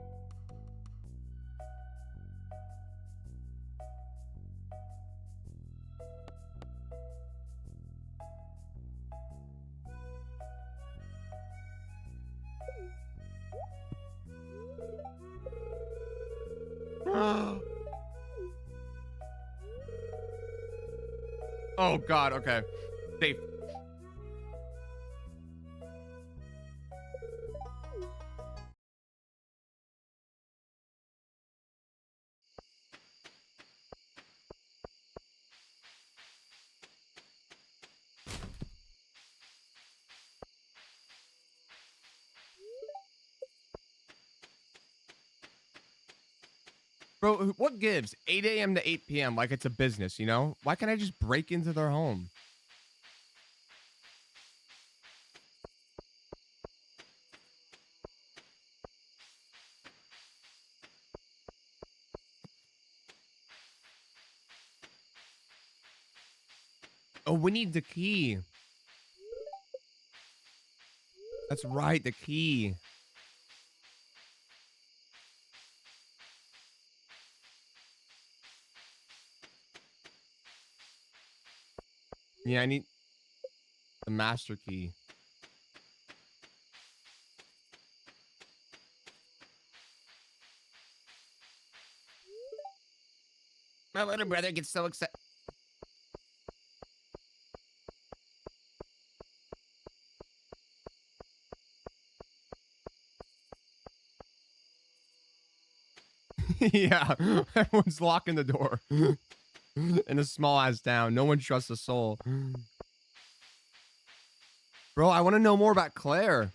Oh God. Okay. Safe. Bro, what gives? 8 a.m. to 8 p.m. like it's a business, you know? Why can't I just break into their home? Oh, we need the key. That's right, the key. Yeah, I need the master key. My little brother gets so excited. Yeah, everyone's locking the door in a small ass town. No one trusts a soul. Bro, I want to know more about Claire.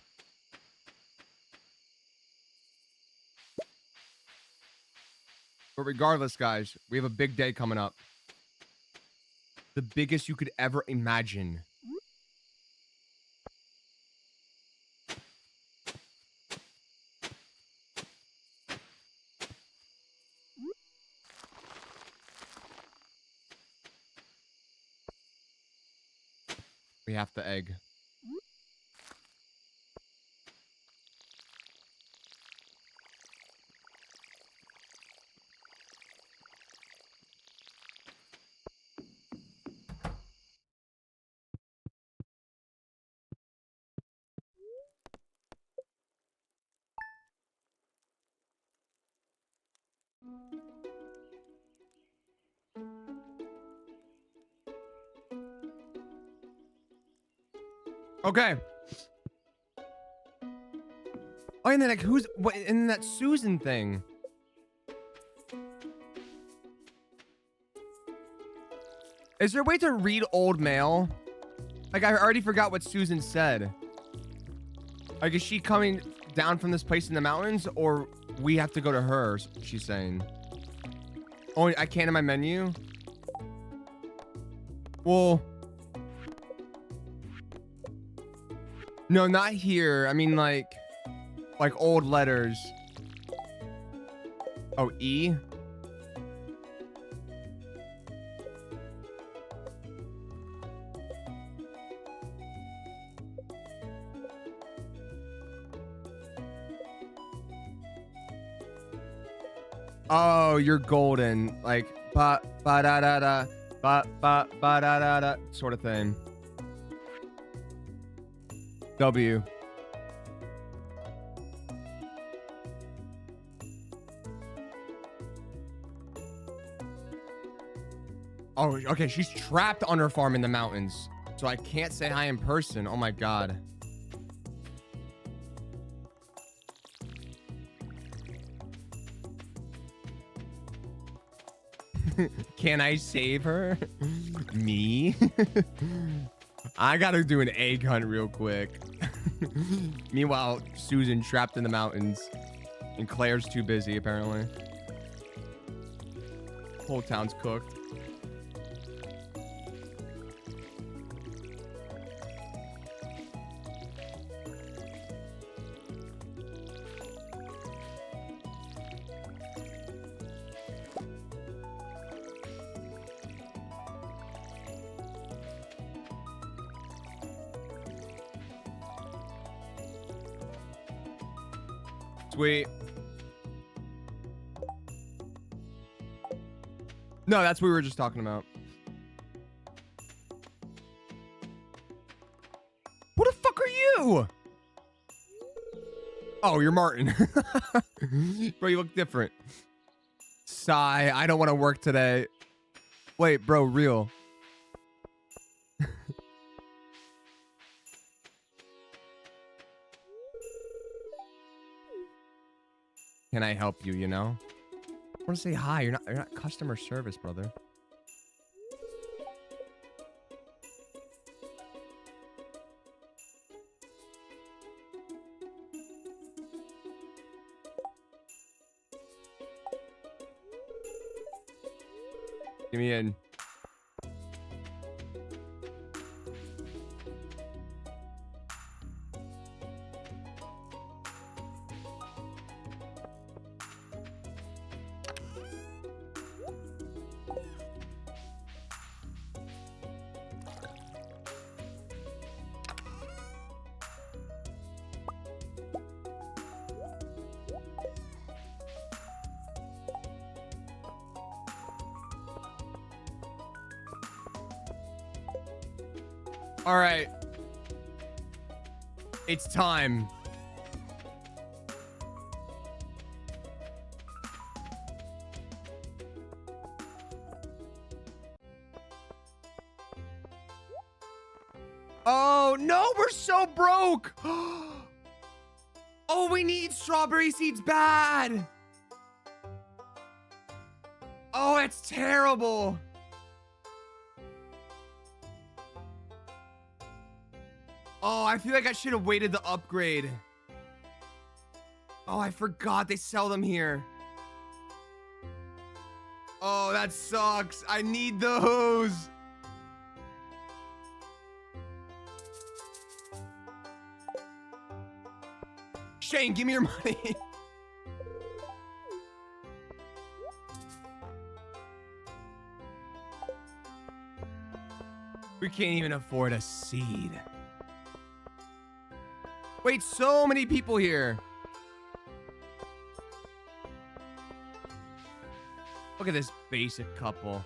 But regardless, guys, we have a big day coming up. The biggest you could ever imagine. We have the egg. Okay. Oh, and then like who's what? And then that Susan thing. Is there a way to read old mail? Like I already forgot what Susan said. Like is she coming down from this place in the mountains, or we have to go to her? She's saying. Oh, I can't in my menu. Well. No, not here. I mean, like old letters. Oh, E? Oh, you're golden. Like, ba da da da, ba da da sort of thing. W. Oh, okay. She's trapped on her farm in the mountains. So I can't say hi in person. Oh my God. Can I save her? Me? I gotta do an egg hunt real quick. Meanwhile, Susan trapped in the mountains. And Claire's too busy, apparently. Whole town's cooked. Sweet. No, that's what we were just talking about. Who the fuck are you? Oh, you're Martin. Bro, you look different. Sigh, I don't want to work today. Wait, bro, real. can I help you, you know? I want to say hi. You're not customer service, brother. Give me in. All right. It's time. Oh, no, we're so broke. Oh, we need strawberry seeds bad. Oh, it's terrible. Oh, I feel like I should have waited to upgrade. Oh, I forgot they sell them here. Oh, that sucks. I need those. Shane, give me your money. We can't even afford a seed. Wait, so many people here. Look at this basic couple.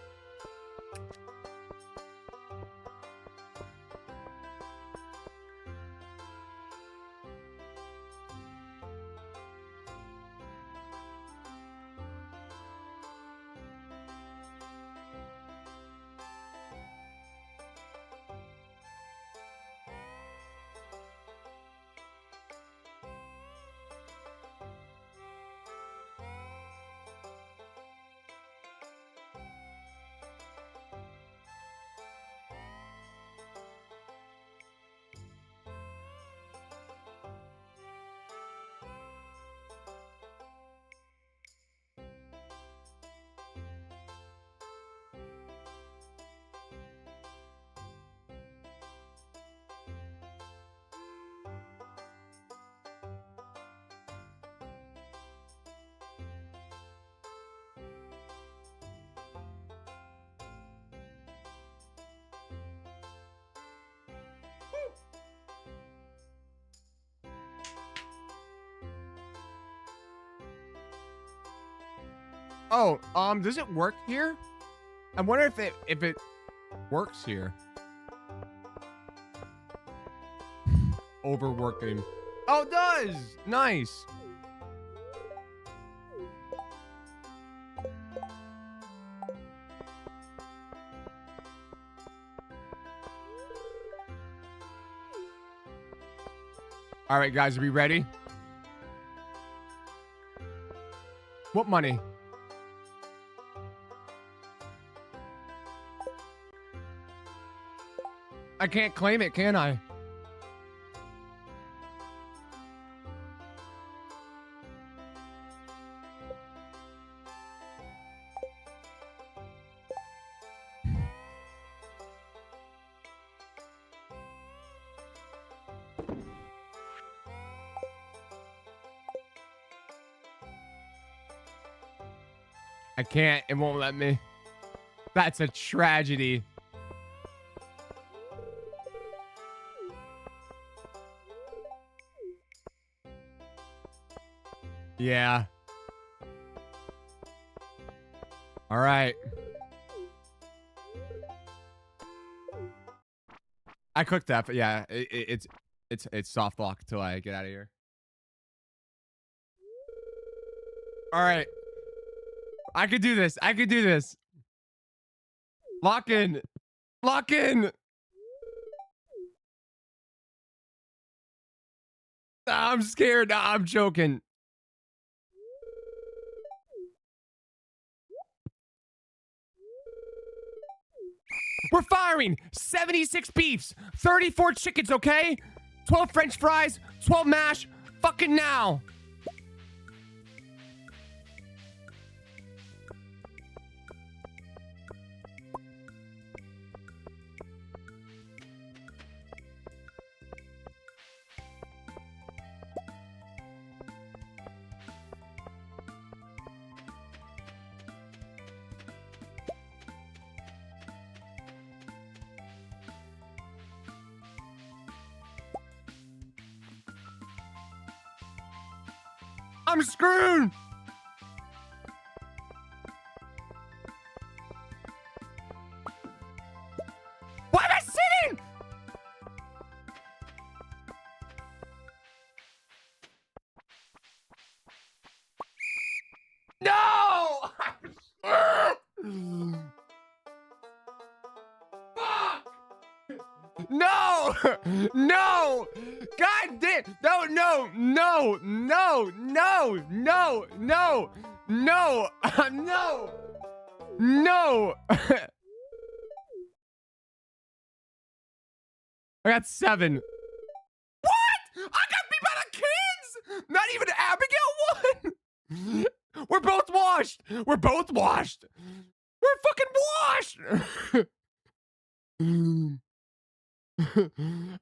Oh, does it work here? I wonder if it works here. Overworking. Oh, it does. Nice. All right, guys, are we ready? What money? I can't claim it, can I? I can't. It won't let me. That's a tragedy. Yeah. All right. I clicked that, but yeah, it's soft lock until I get out of here. All right. I could do this. I could do this. Lock in. Lock in. Nah, I'm scared. Nah, I'm joking. We're firing 76 beefs, 34 chickens, okay? 12 French fries, 12 mash, fucking now. I'm screwed. Why am I sitting? No! Fuck! No! No! God damn! No, no, no, no, no, no, no, no, no, no. I got 7. What? I got beat by the kids! Not even Abigail won! We're both washed! We're both washed! We're fucking washed!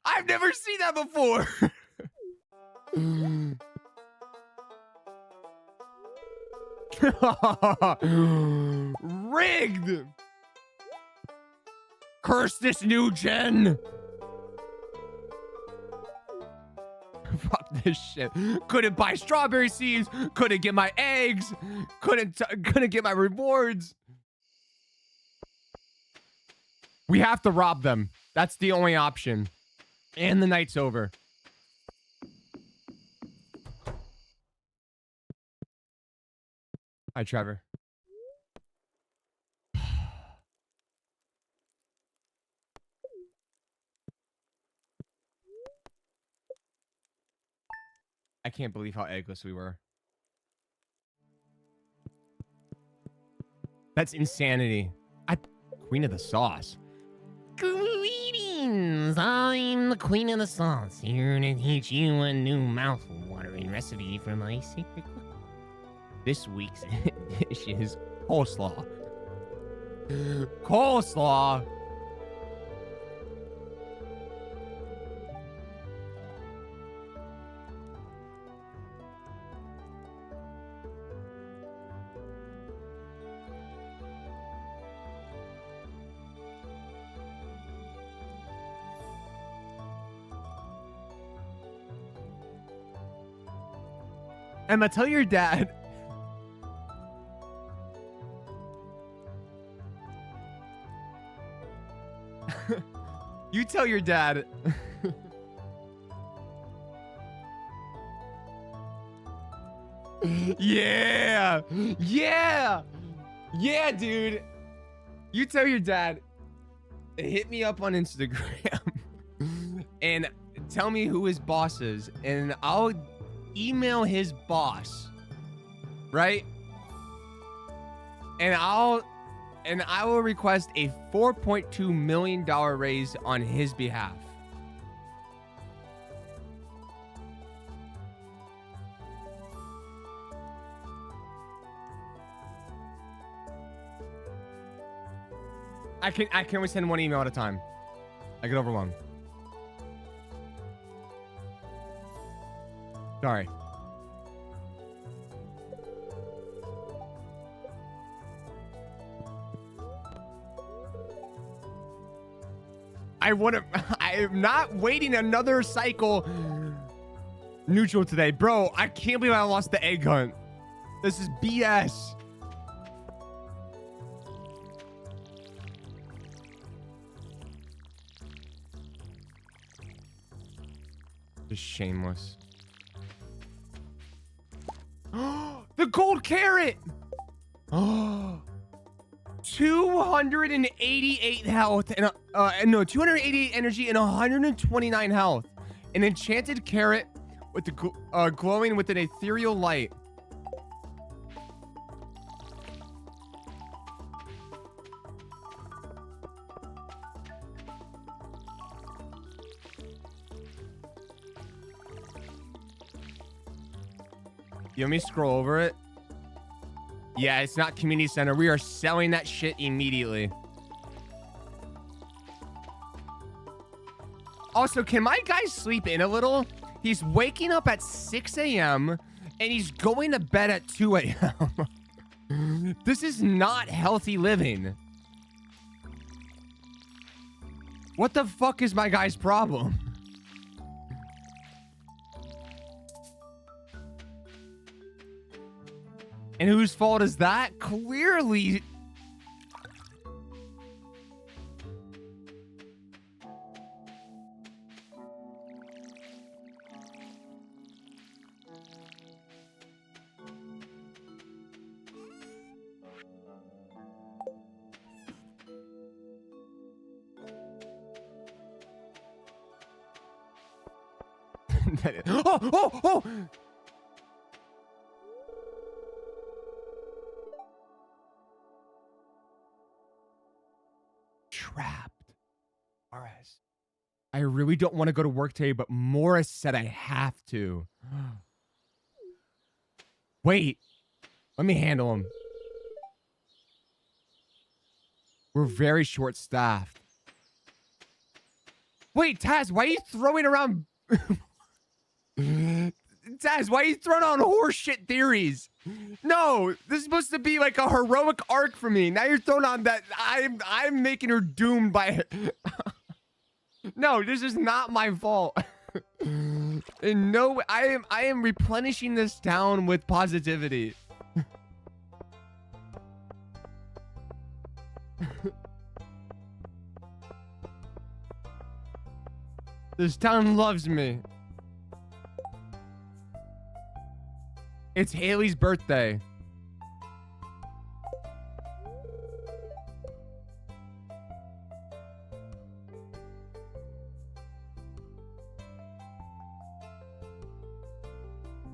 I've never seen that before! Rigged! Curse this new gen! Fuck this shit. Couldn't buy strawberry seeds. Couldn't get my eggs. Couldn't get my rewards. We have to rob them. That's the only option. And the night's over. Hi, Trevor. I can't believe how eggless we were. That's insanity. Queen of the sauce. Greetings! I'm the Queen of the Sauce, here to teach you a new mouth-watering recipe for my secret cook. This week's dish is coleslaw. Coleslaw! Emma, tell your dad. You tell your dad. Yeah. Yeah. Yeah, dude. You tell your dad. Hit me up on Instagram. And tell me who his boss is. And I'll email his boss, right? And I will request a $4.2 million raise on his behalf. I can only send one email at a time. I get overwhelmed. Sorry. I am not waiting another cycle neutral today. Bro, I can't believe I lost the egg hunt. This is BS. Just shameless. The gold carrot! 288 health and 288 energy and 129 health. An enchanted carrot with the glowing with an ethereal light. You want me to scroll over it? Yeah, it's not community center. We are selling that shit immediately. Also, can my guy sleep in a little? He's waking up at 6 a.m. and he's going to bed at 2 a.m. This is not healthy living. What the fuck is my guy's problem? And whose fault is that? Clearly. Oh! Trapped. Morris. I really don't want to go to work today, but Morris said I have to. Wait. Let me handle him. We're very short-staffed. Wait, Taz, why are you throwing around... Taz, why are you throwing on horseshit theories? No, this is supposed to be like a heroic arc for me. Now you're throwing on that I'm making her doomed by it. No, this is not my fault. In no way, I am replenishing this town with positivity. This town loves me. It's Haley's birthday.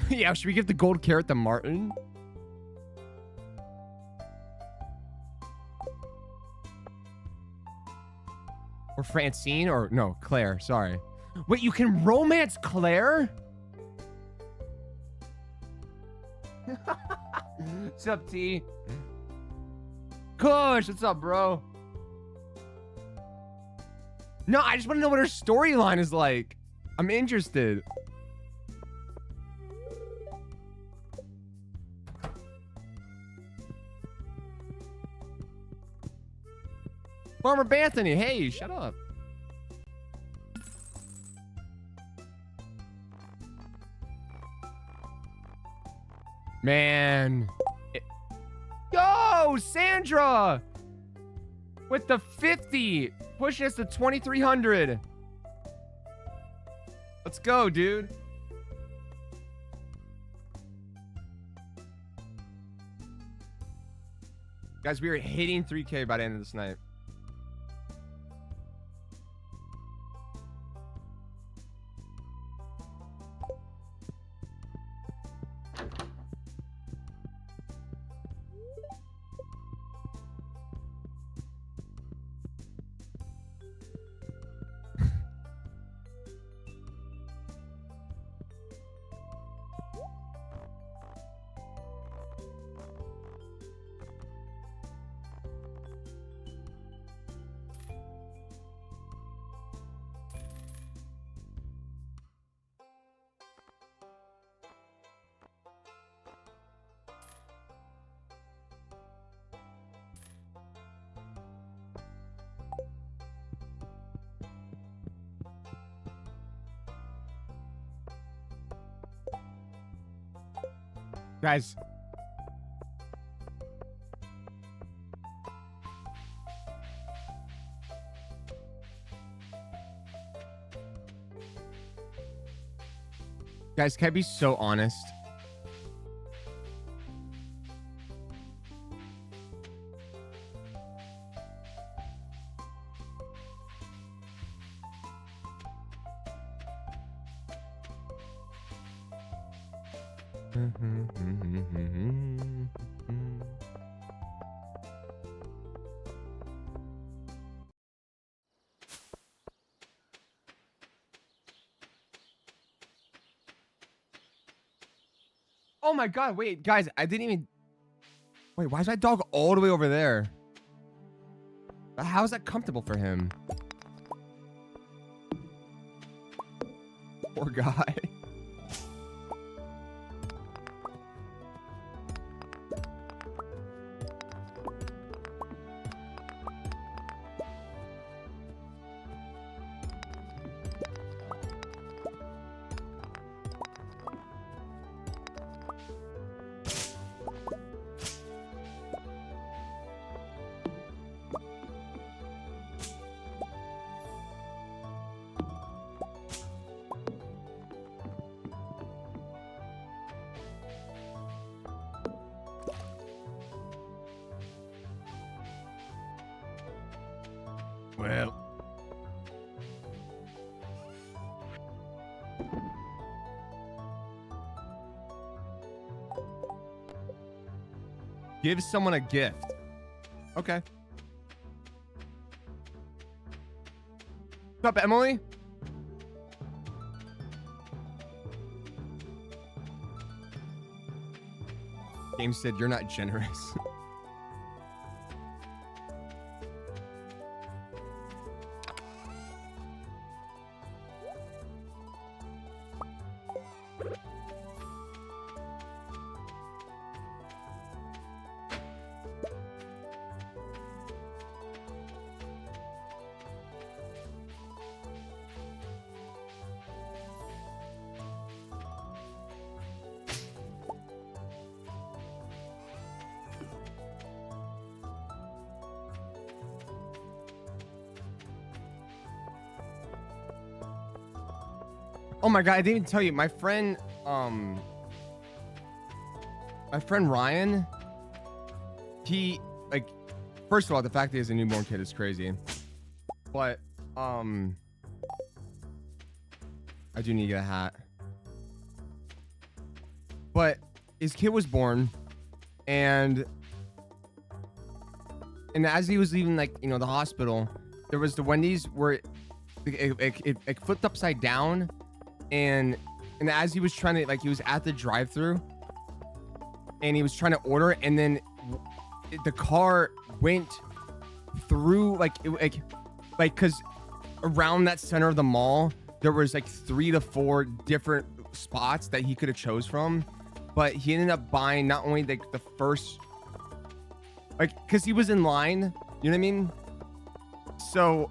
Yeah, should we give the gold carrot to Martin? Or Francine? Or no, Claire, sorry. Wait, you can romance Claire? What's up, T? Kush, what's up, bro? No, I just want to know what her storyline is like. I'm interested. Farmer Banthony, hey, shut up. Man. Yo, Sandra! With the 50. Pushing us to 2,300. Let's go, dude. Guys, we are hitting 3K by the end of this night. Guys. Guys, can I be so honest? Oh my god, wait, guys, I didn't even... Wait, why is my dog all the way over there? How is that comfortable for him? Poor guy. Well, give someone a gift. Okay. What's up, Emily? Game said you're not generous. Oh my god, I didn't even tell you. My friend Ryan, he, like, first of all, the fact that he has a newborn kid is crazy. But I do need to get a hat. But his kid was born, and as he was leaving, like, you know, the hospital, there was the Wendy's where it flipped upside down. And as he was trying to, like, he was at the drive-thru and he was trying to order, and then the car went through, like, because around that center of the mall there was like 3 to 4 different spots that he could have chose from, but he ended up buying not only like the first, like, because he was in line, you know what I mean? So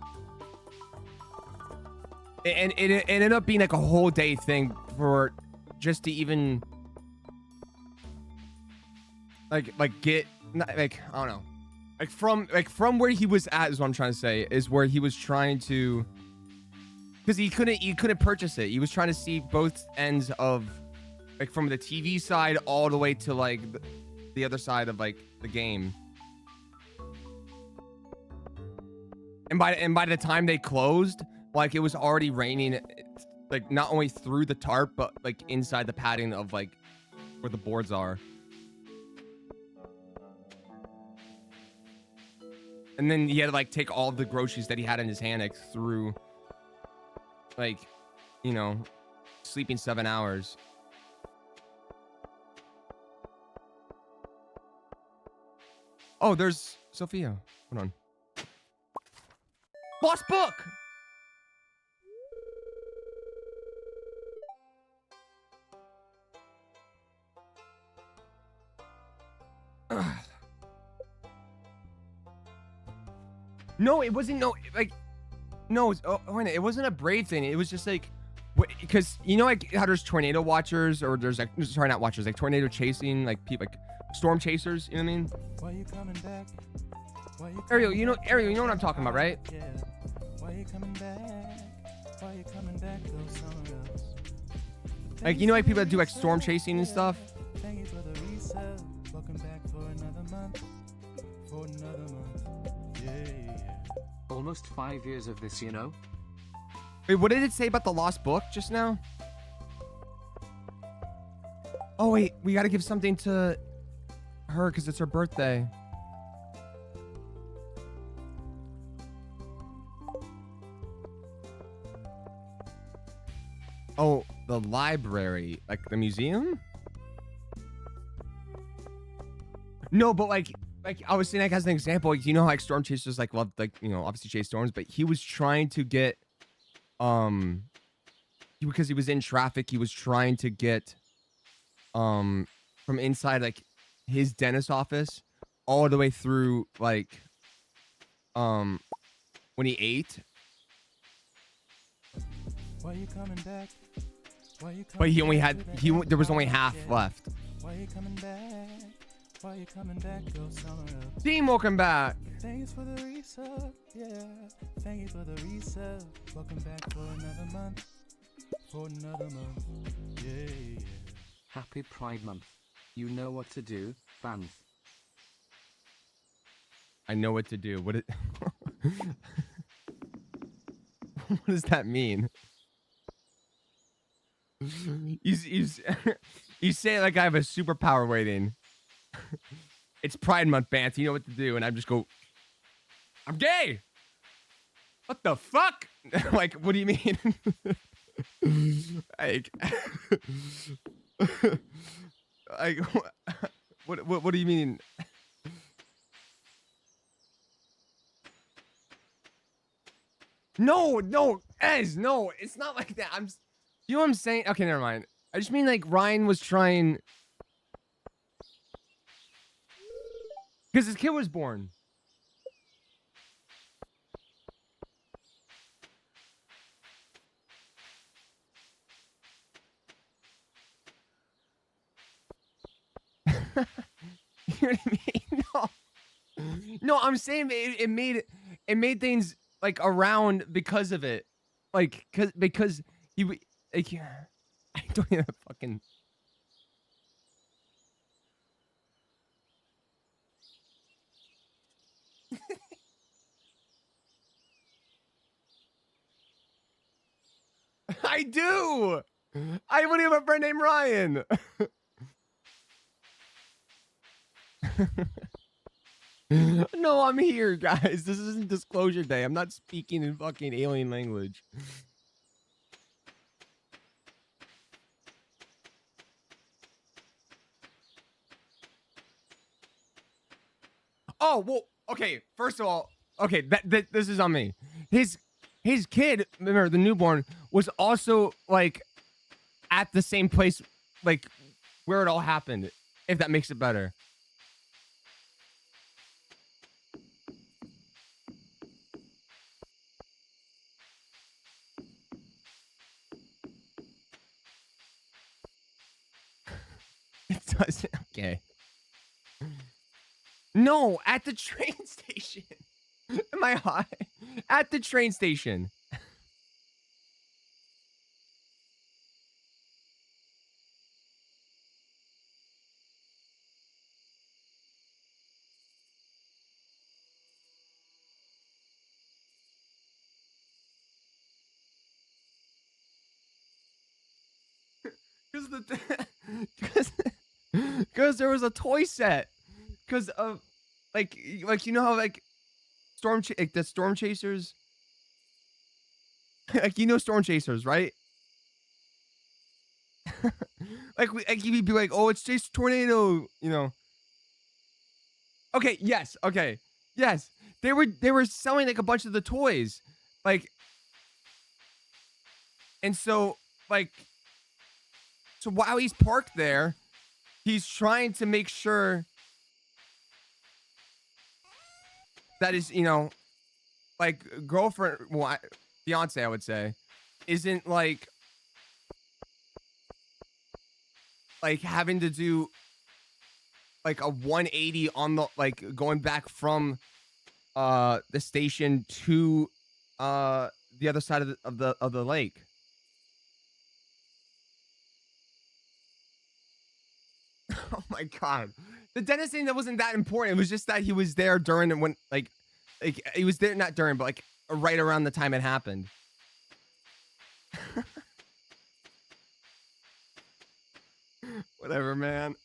and it ended up being like a whole day thing for just to even like get, like, I don't know, like from where he was at is what I'm trying to say, is where he was trying to, because he couldn't purchase it. He was trying to see both ends of, like, from the TV side all the way to like the other side of like the game. And by the time they closed, like, it was already raining, like, not only through the tarp, but like inside the padding of like where the boards are. And then he had to like take all the groceries that he had in his hand, like, through, like, you know, sleeping 7 hours. Oh, there's Sophia. Hold on. Lost book. Ugh. No, it wasn't. No, like, no. It wasn't a Brave thing. It was just like, because you know, like, how there's tornado watchers, or there's like, sorry, not watchers, like tornado chasing, like people, like storm chasers. You know what I mean? Why you coming back? Ariel, you know what I'm talking about, right? Yeah. Why you coming back? Why you coming back? Go somewhere else. Like, you know, like people that do like storm chasing and stuff. Thank you for the reset. Welcome back for another month. For another month. Yeah. Almost 5 years of this, you know? Wait, what did it say about the lost book just now? Oh wait, we gotta give something to her because it's her birthday. Oh, the library, like the museum? No, but like I was saying, like as an example, like you know how like storm chasers like love like obviously chase storms, but he was trying to get because he was in traffic, he was trying to get from inside like his dentist office all the way through like when he ate. Why you coming back? Why you But coming he only back had to the there was only empire? half Yeah. left. Why you coming back? Why you coming back? Go somewhere else. Team, welcome back. Thanks for the resub, yeah. Thank you for the resub. Welcome back for another month. For another month, yeah, yeah. Happy Pride Month. You know what to do, fans. I know what to do. What it what does that mean? You you say it like I have a superpower waiting. It's Pride Month, Bance. You know what to do, and I just go, I'm gay. What the fuck? Like, what do you mean? like, like, what do you mean? No, Ez, no, it's not like that. You know what I'm saying? Okay, never mind. I just mean like Ryan was trying, because his kid was born. You know what I mean? No, I'm saying it made things like around because of it, like because like I don't even fucking. I do. I wouldn't have a friend named Ryan. No, I'm here, guys. This isn't disclosure day. I'm not speaking in fucking alien language. Oh, well, okay. First of all, okay, that this is on me. His kid, remember the newborn, was also like at the same place, like where it all happened. If that makes it better. It doesn't. Okay. No, at the train station. Am I high? At the train station. Because because there was a toy set. Because of like you know how like like the storm chasers, like storm chasers, right? like you'd be like, oh, it's Chase Tornado, Okay, yes, okay, yes. They were selling like a bunch of the toys, like, and so like, so while he's parked there, he's trying to make sure that his like girlfriend, fiance, I would say, isn't like having to do like a 180 on the like going back from the station to the other side of the lake. Oh my god. The dentist thing, that wasn't that important. It was just that he was there during and when like he was there, not during, but like right around the time it happened. Whatever, man.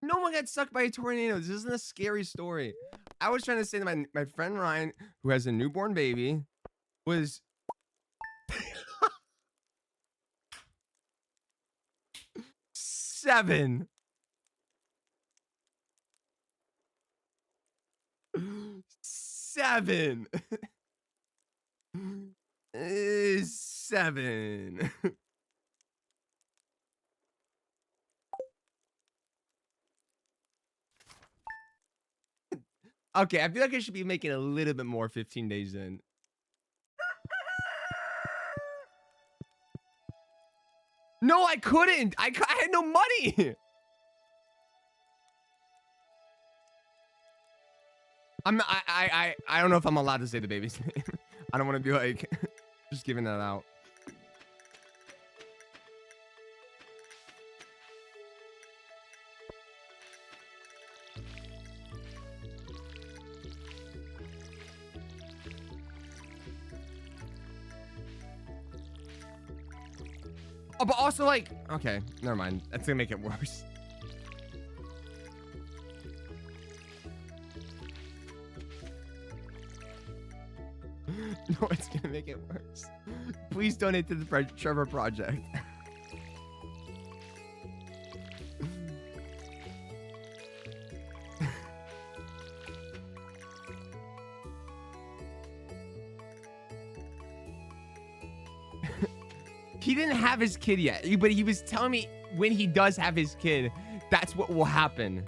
No, Someone got sucked by a tornado. This isn't a scary story. I was trying to say that my friend Ryan, who has a newborn baby, was seven. Seven. Seven. Okay, I feel like I should be making a little bit more 15 days in. No, I couldn't. I had no money. I don't know if I'm allowed to say the baby's name. I don't want to be like just giving that out. Oh, but also like, okay, never mind. That's gonna make it worse. No, it's gonna make it worse. Please donate to the Trevor Project. He didn't have his kid yet, but he was telling me when he does have his kid, that's what will happen.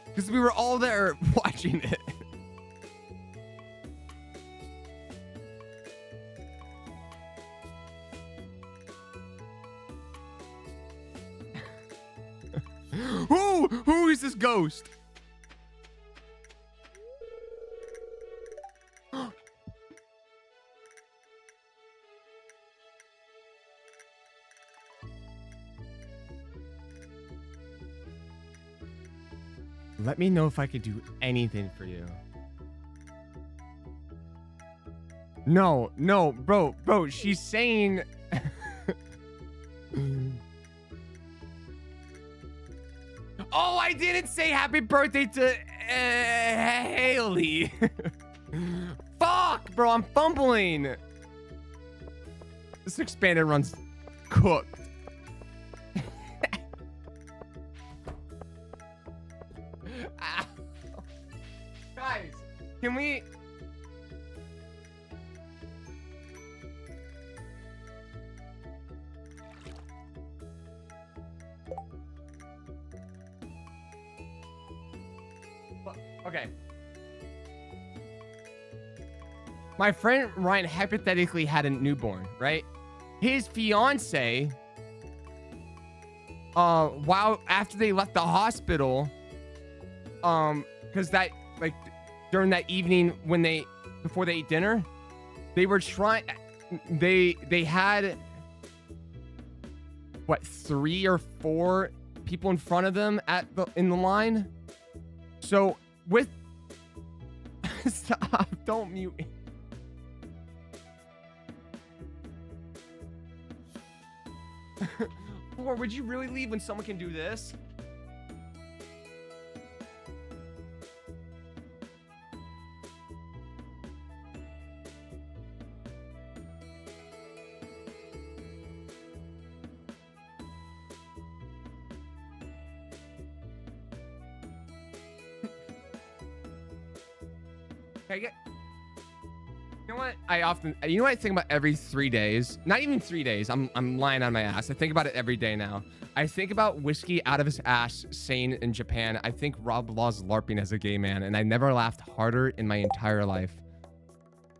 Because we were all there watching it. Who is this ghost? Let me know if I could do anything for you. No, bro, she's saying... Oh, I didn't say happy birthday to Haley. Fuck, bro, I'm fumbling. This expanded run's cooked. Guys, can we... Okay. My friend Ryan hypothetically had a newborn, right? His fiance, after they left the hospital, because that, like, during that evening when before they ate dinner, they were trying, they had, what, 3 or 4 people in front of them in the line? So, with... Stop, don't mute me. Or would you really leave when someone can do this? You know what? You know what I think about every 3 days? Not even 3 days. I'm lying on my ass. I think about it every day now. I think about whiskey out of his ass saying in Japan, I think Rob Law's LARPing as a gay man, and I never laughed harder in my entire life.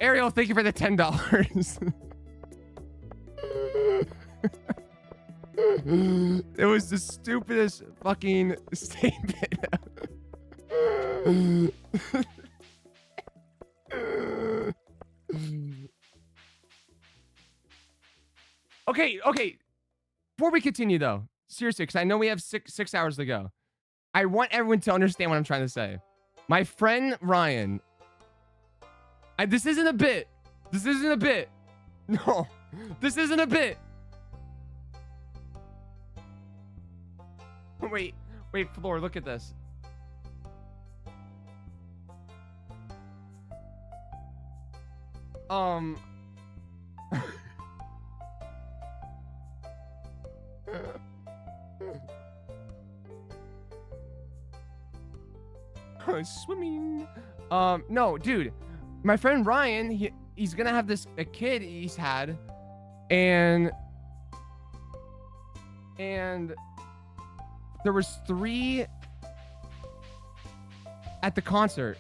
Ariel, thank you for the $10. It was the stupidest fucking statement. Okay. Before we continue, though, seriously, because I know we have six hours to go. I want everyone to understand what I'm trying to say. My friend Ryan. This isn't a bit. This isn't a bit. No, this isn't a bit. Wait, Floor, look at this. Swimming. No, dude. My friend Ryan, he's gonna have a kid he's had, and there was 3 at the concert.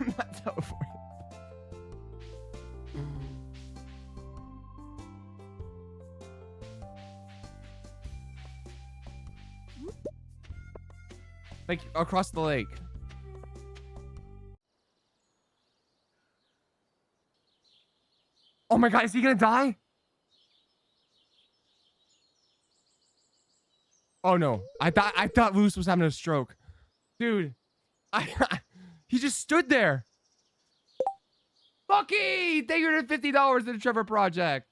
That's over. Like across the lake. Oh my god, is he gonna die? Oh no, I thought Luce was having a stroke. Dude, he just stood there. Bucky, thank you for $50 to the Trevor Project.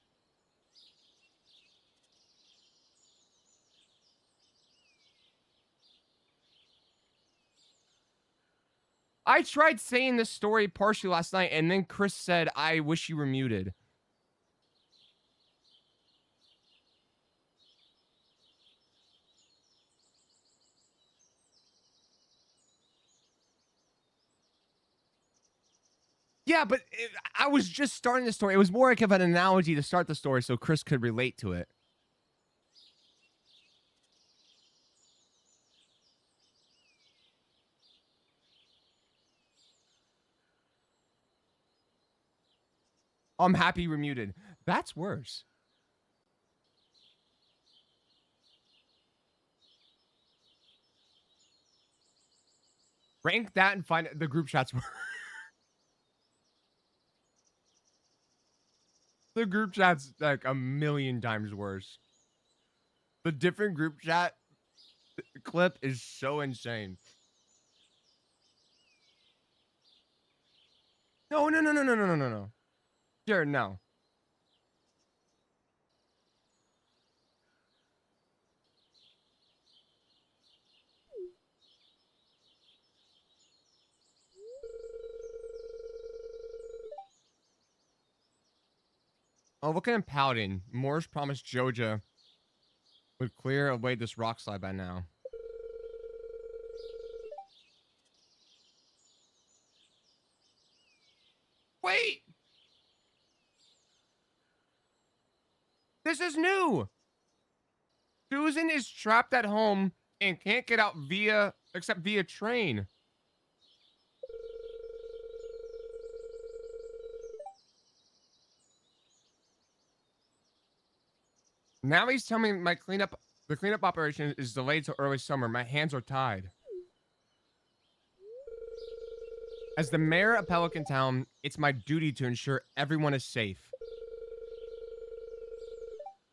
I tried saying this story partially last night, and then Chris said, I wish you were muted. Yeah, but I was just starting the story. It was more like of an analogy to start the story so Chris could relate to it. I'm happy we're muted. That's worse. Rank that and find the group chats. The group chat's like a million times worse. The different group chat clip is so insane. No. Jared, no. Oh, look at him pouting. Morris promised Joja would clear away this rock slide by now. Wait! This is new! Susan is trapped at home and can't get out except via train. Now he's telling me the cleanup operation is delayed till early summer. My hands are tied. As the mayor of Pelican Town, it's my duty to ensure everyone is safe.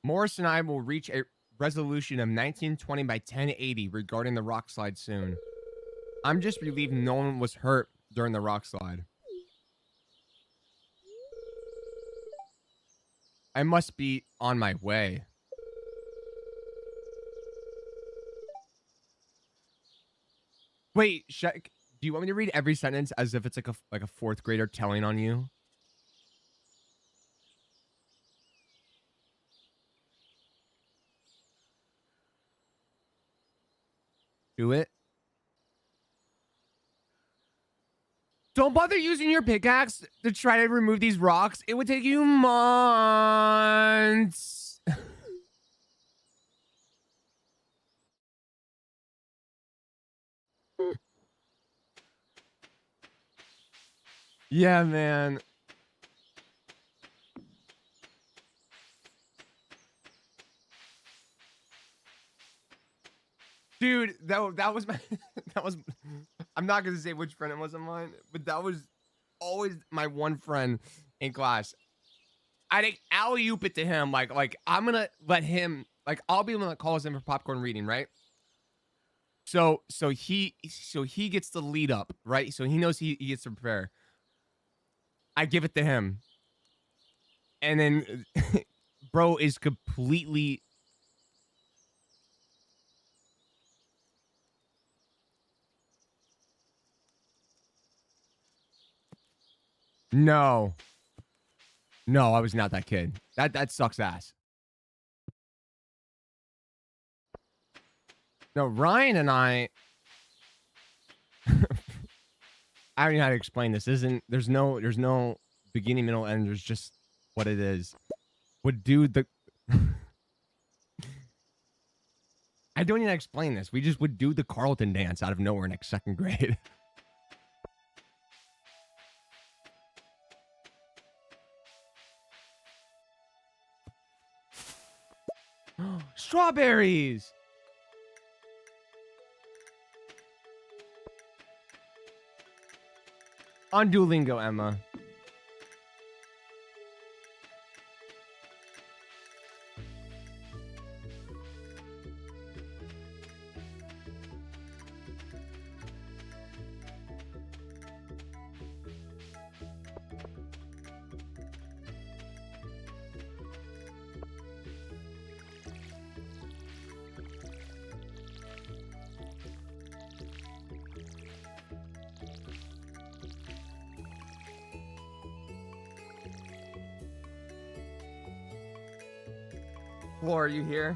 Morris and I will reach a resolution of 1920 by 1080 regarding the rock slide soon. I'm just relieved no one was hurt during the rock slide. I must be on my way. Wait, do you want me to read every sentence as if it's like a 4th grader telling on you? Do it. Don't bother using your pickaxe to try to remove these rocks. It would take you months. Yeah, man. Dude, that was my I'm not gonna say which friend it was of mine, but that was always my one friend in class. I'd alley-oop it to him, like I'm gonna let him like I'll be the one that calls in for popcorn reading, right? So he gets the lead up, right? So he knows he gets to prepare. I give it to him. And then bro is completely No. No, I was not that kid. That sucks ass. No, Ryan and I I don't know how to explain this. There's no beginning, middle, end. There's just what it is. Would do the I don't even explain this. We just would do the Carlton dance out of nowhere in like second grade. Strawberries. On Duolingo, Emma. Floor, are you here?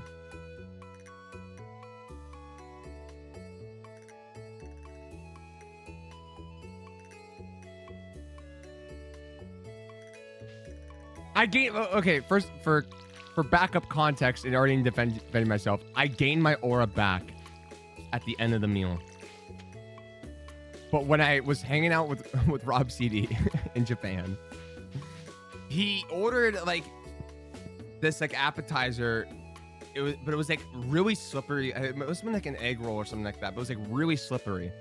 I gained okay. First, for backup context, and already defending myself, I gained my aura back at the end of the meal. But when I was hanging out with Rob CD in Japan, he ordered like this like appetizer. It was like really slippery. It must have been like an egg roll or something like that. But it was like really slippery.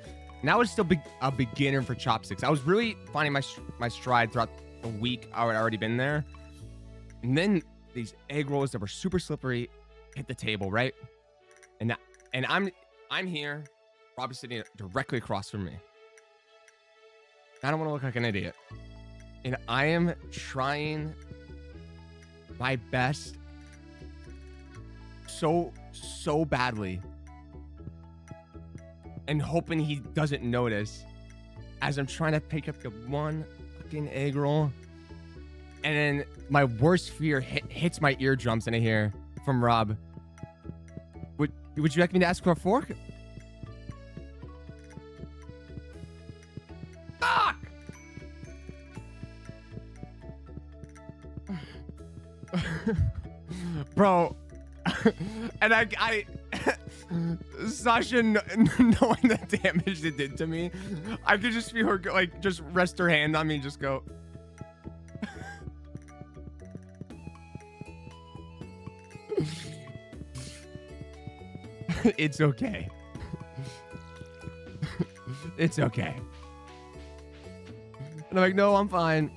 And I was still a beginner for chopsticks. I was really finding my stride throughout the week I had already been there. And then these egg rolls that were super slippery hit the table, right? And I'm here. Rob is sitting directly across from me. I don't want to look like an idiot. And I am trying my best so badly and hoping he doesn't notice as I'm trying to pick up the one fucking egg roll, and then my worst fear hits my eardrums and I hear from Rob, would you like me to ask for a fork? Fuck! Bro, and I Sasha, knowing the damage it did to me, I could just feel her like just rest her hand on me and just go. It's okay. It's okay. And I'm like, no, I'm fine.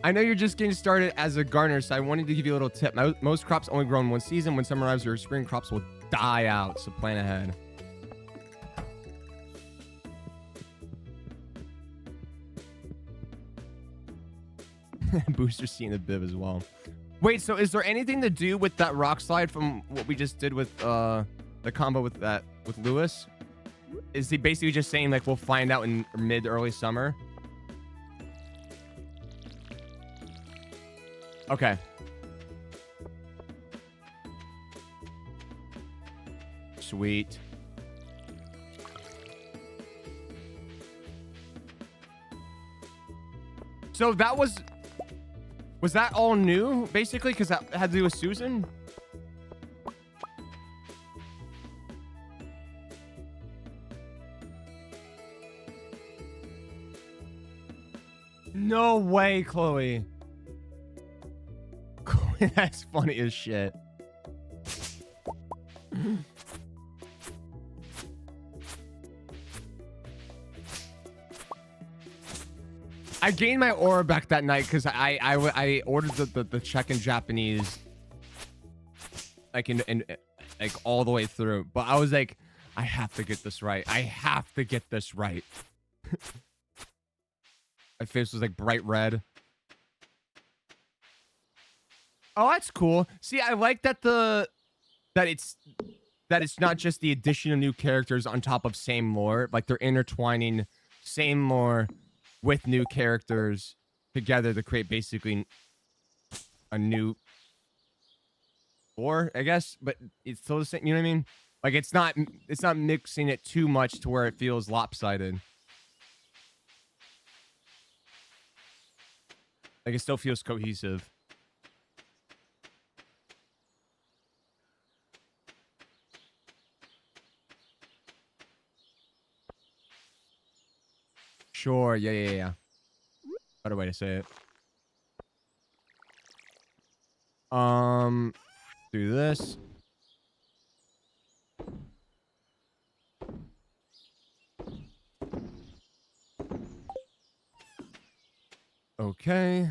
I know you're just getting started as a gardener, so I wanted to give you a little tip. Most crops only grow in one season. When summer arrives, your spring crops will die out, so plan ahead. Booster's seeing the bib as well. Wait, so is there anything to do with that rock slide from what we just did with the combo with Lewis? Is he basically just saying like we'll find out in mid to early summer? Okay. Sweet. So that was that all new, basically? Because that had to do with Susan? No way, Chloe. That's funny as shit. I gained my aura back that night because I ordered the check in Japanese like in like all the way through. But I was like, I have to get this right. I have to get this right. My face was like bright red. Oh, that's cool. See, I like that it's not just the addition of new characters on top of same lore. Like they're intertwining same lore with new characters together to create basically a new lore, I guess. But it's still the same. You know what I mean? Like it's not mixing it too much to where it feels lopsided. Like it still feels cohesive. Sure. Yeah. Better way to say it. Do this. Okay.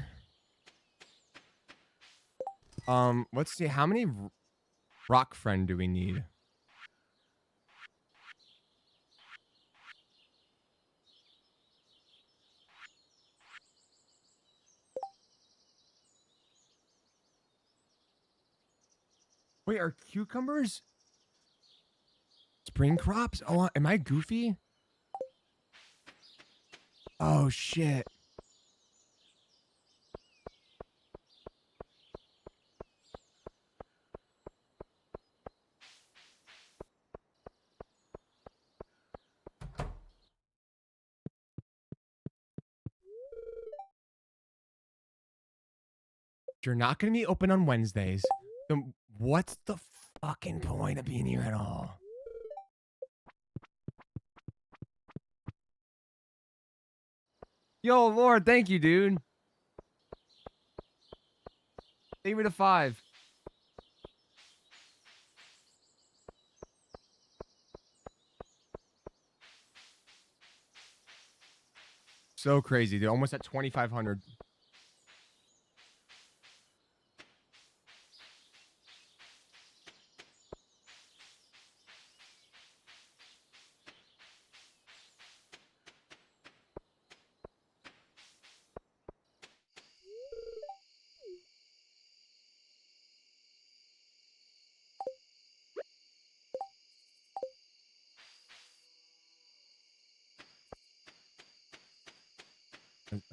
Let's see. How many rock friend do we need? Wait, are cucumbers spring crops? Oh, am I goofy? Oh, shit. You're not going to be open on Wednesdays. Then what's the fucking point of being here at all? Yo, Lord, thank you, dude. Take me to 5. So crazy, dude. Almost at 2,500.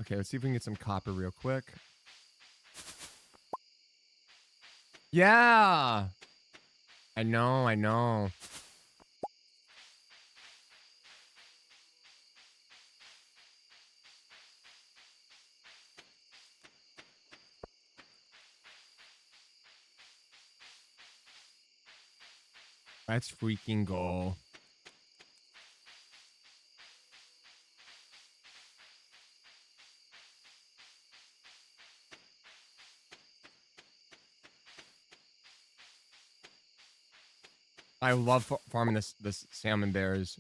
Okay, let's see if we can get some copper real quick. Yeah. I know. Let's freaking go. I love farming this salmon bears.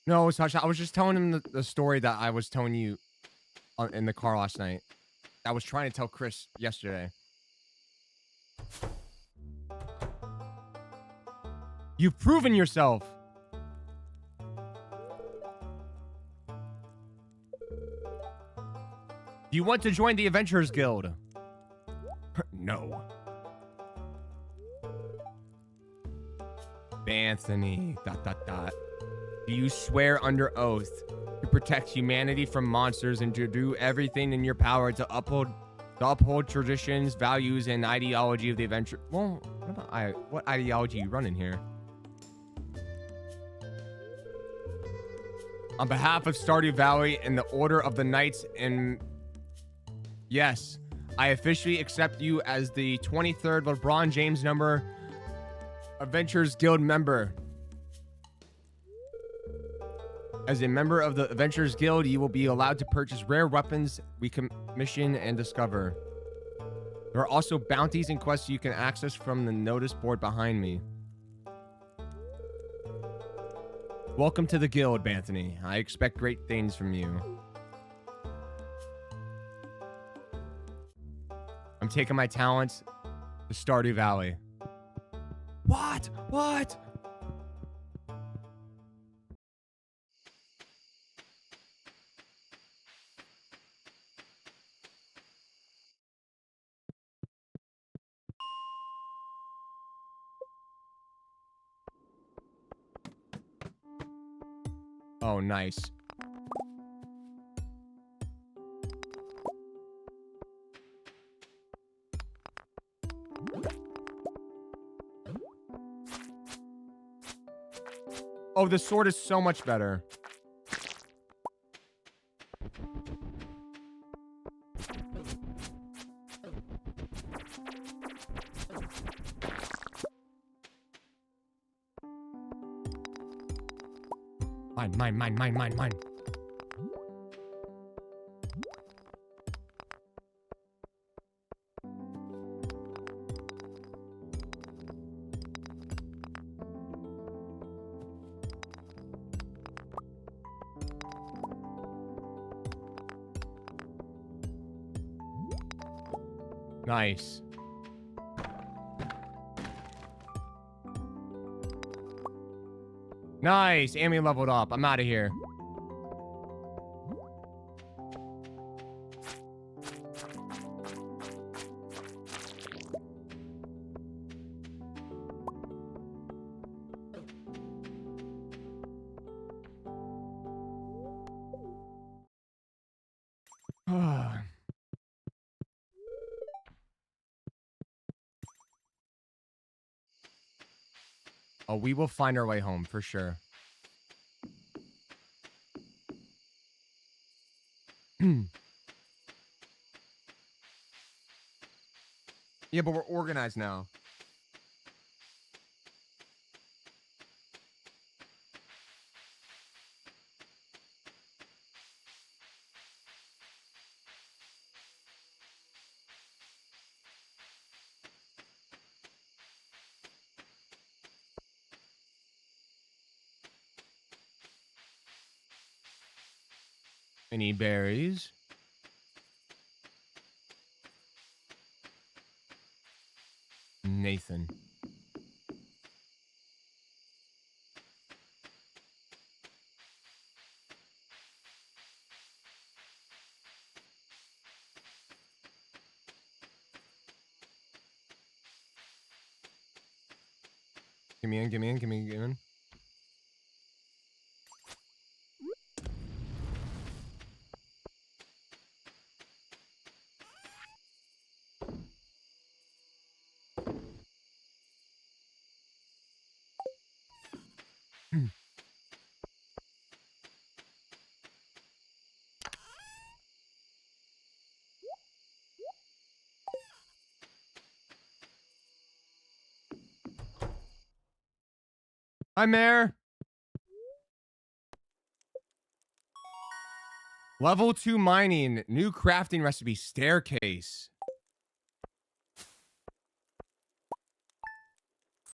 No, Sasha, I was just telling him the story that I was telling you in the car last night. I was trying to tell Chris yesterday. You've proven yourself. Do you want to join the Adventurers Guild? No. Anthony, ... Do you swear under oath to protect humanity from monsters and to do everything in your power to uphold traditions, values, and ideology of the adventure? Well, what ideology you running here? On behalf of Stardew Valley and the Order of the Knights and... Yes, I officially accept you as the 23rd LeBron James number Adventurers Guild member. As a member of the Adventurers Guild, you will be allowed to purchase rare weapons we commission and discover. There are also bounties and quests you can access from the notice board behind me. Welcome to the guild, Banthony. I expect great things from you. I'm taking my talents to Stardew Valley. What? What? Oh, nice. Oh, the sword is so much better. Mine. Nice. Nice. Amy leveled up. I'm out of here. Oh, we will find our way home for sure. Yeah, but we're organized now. Any berries? Nathan. Give me in. Hi, Mare. Level 2 mining. New crafting recipe. Staircase.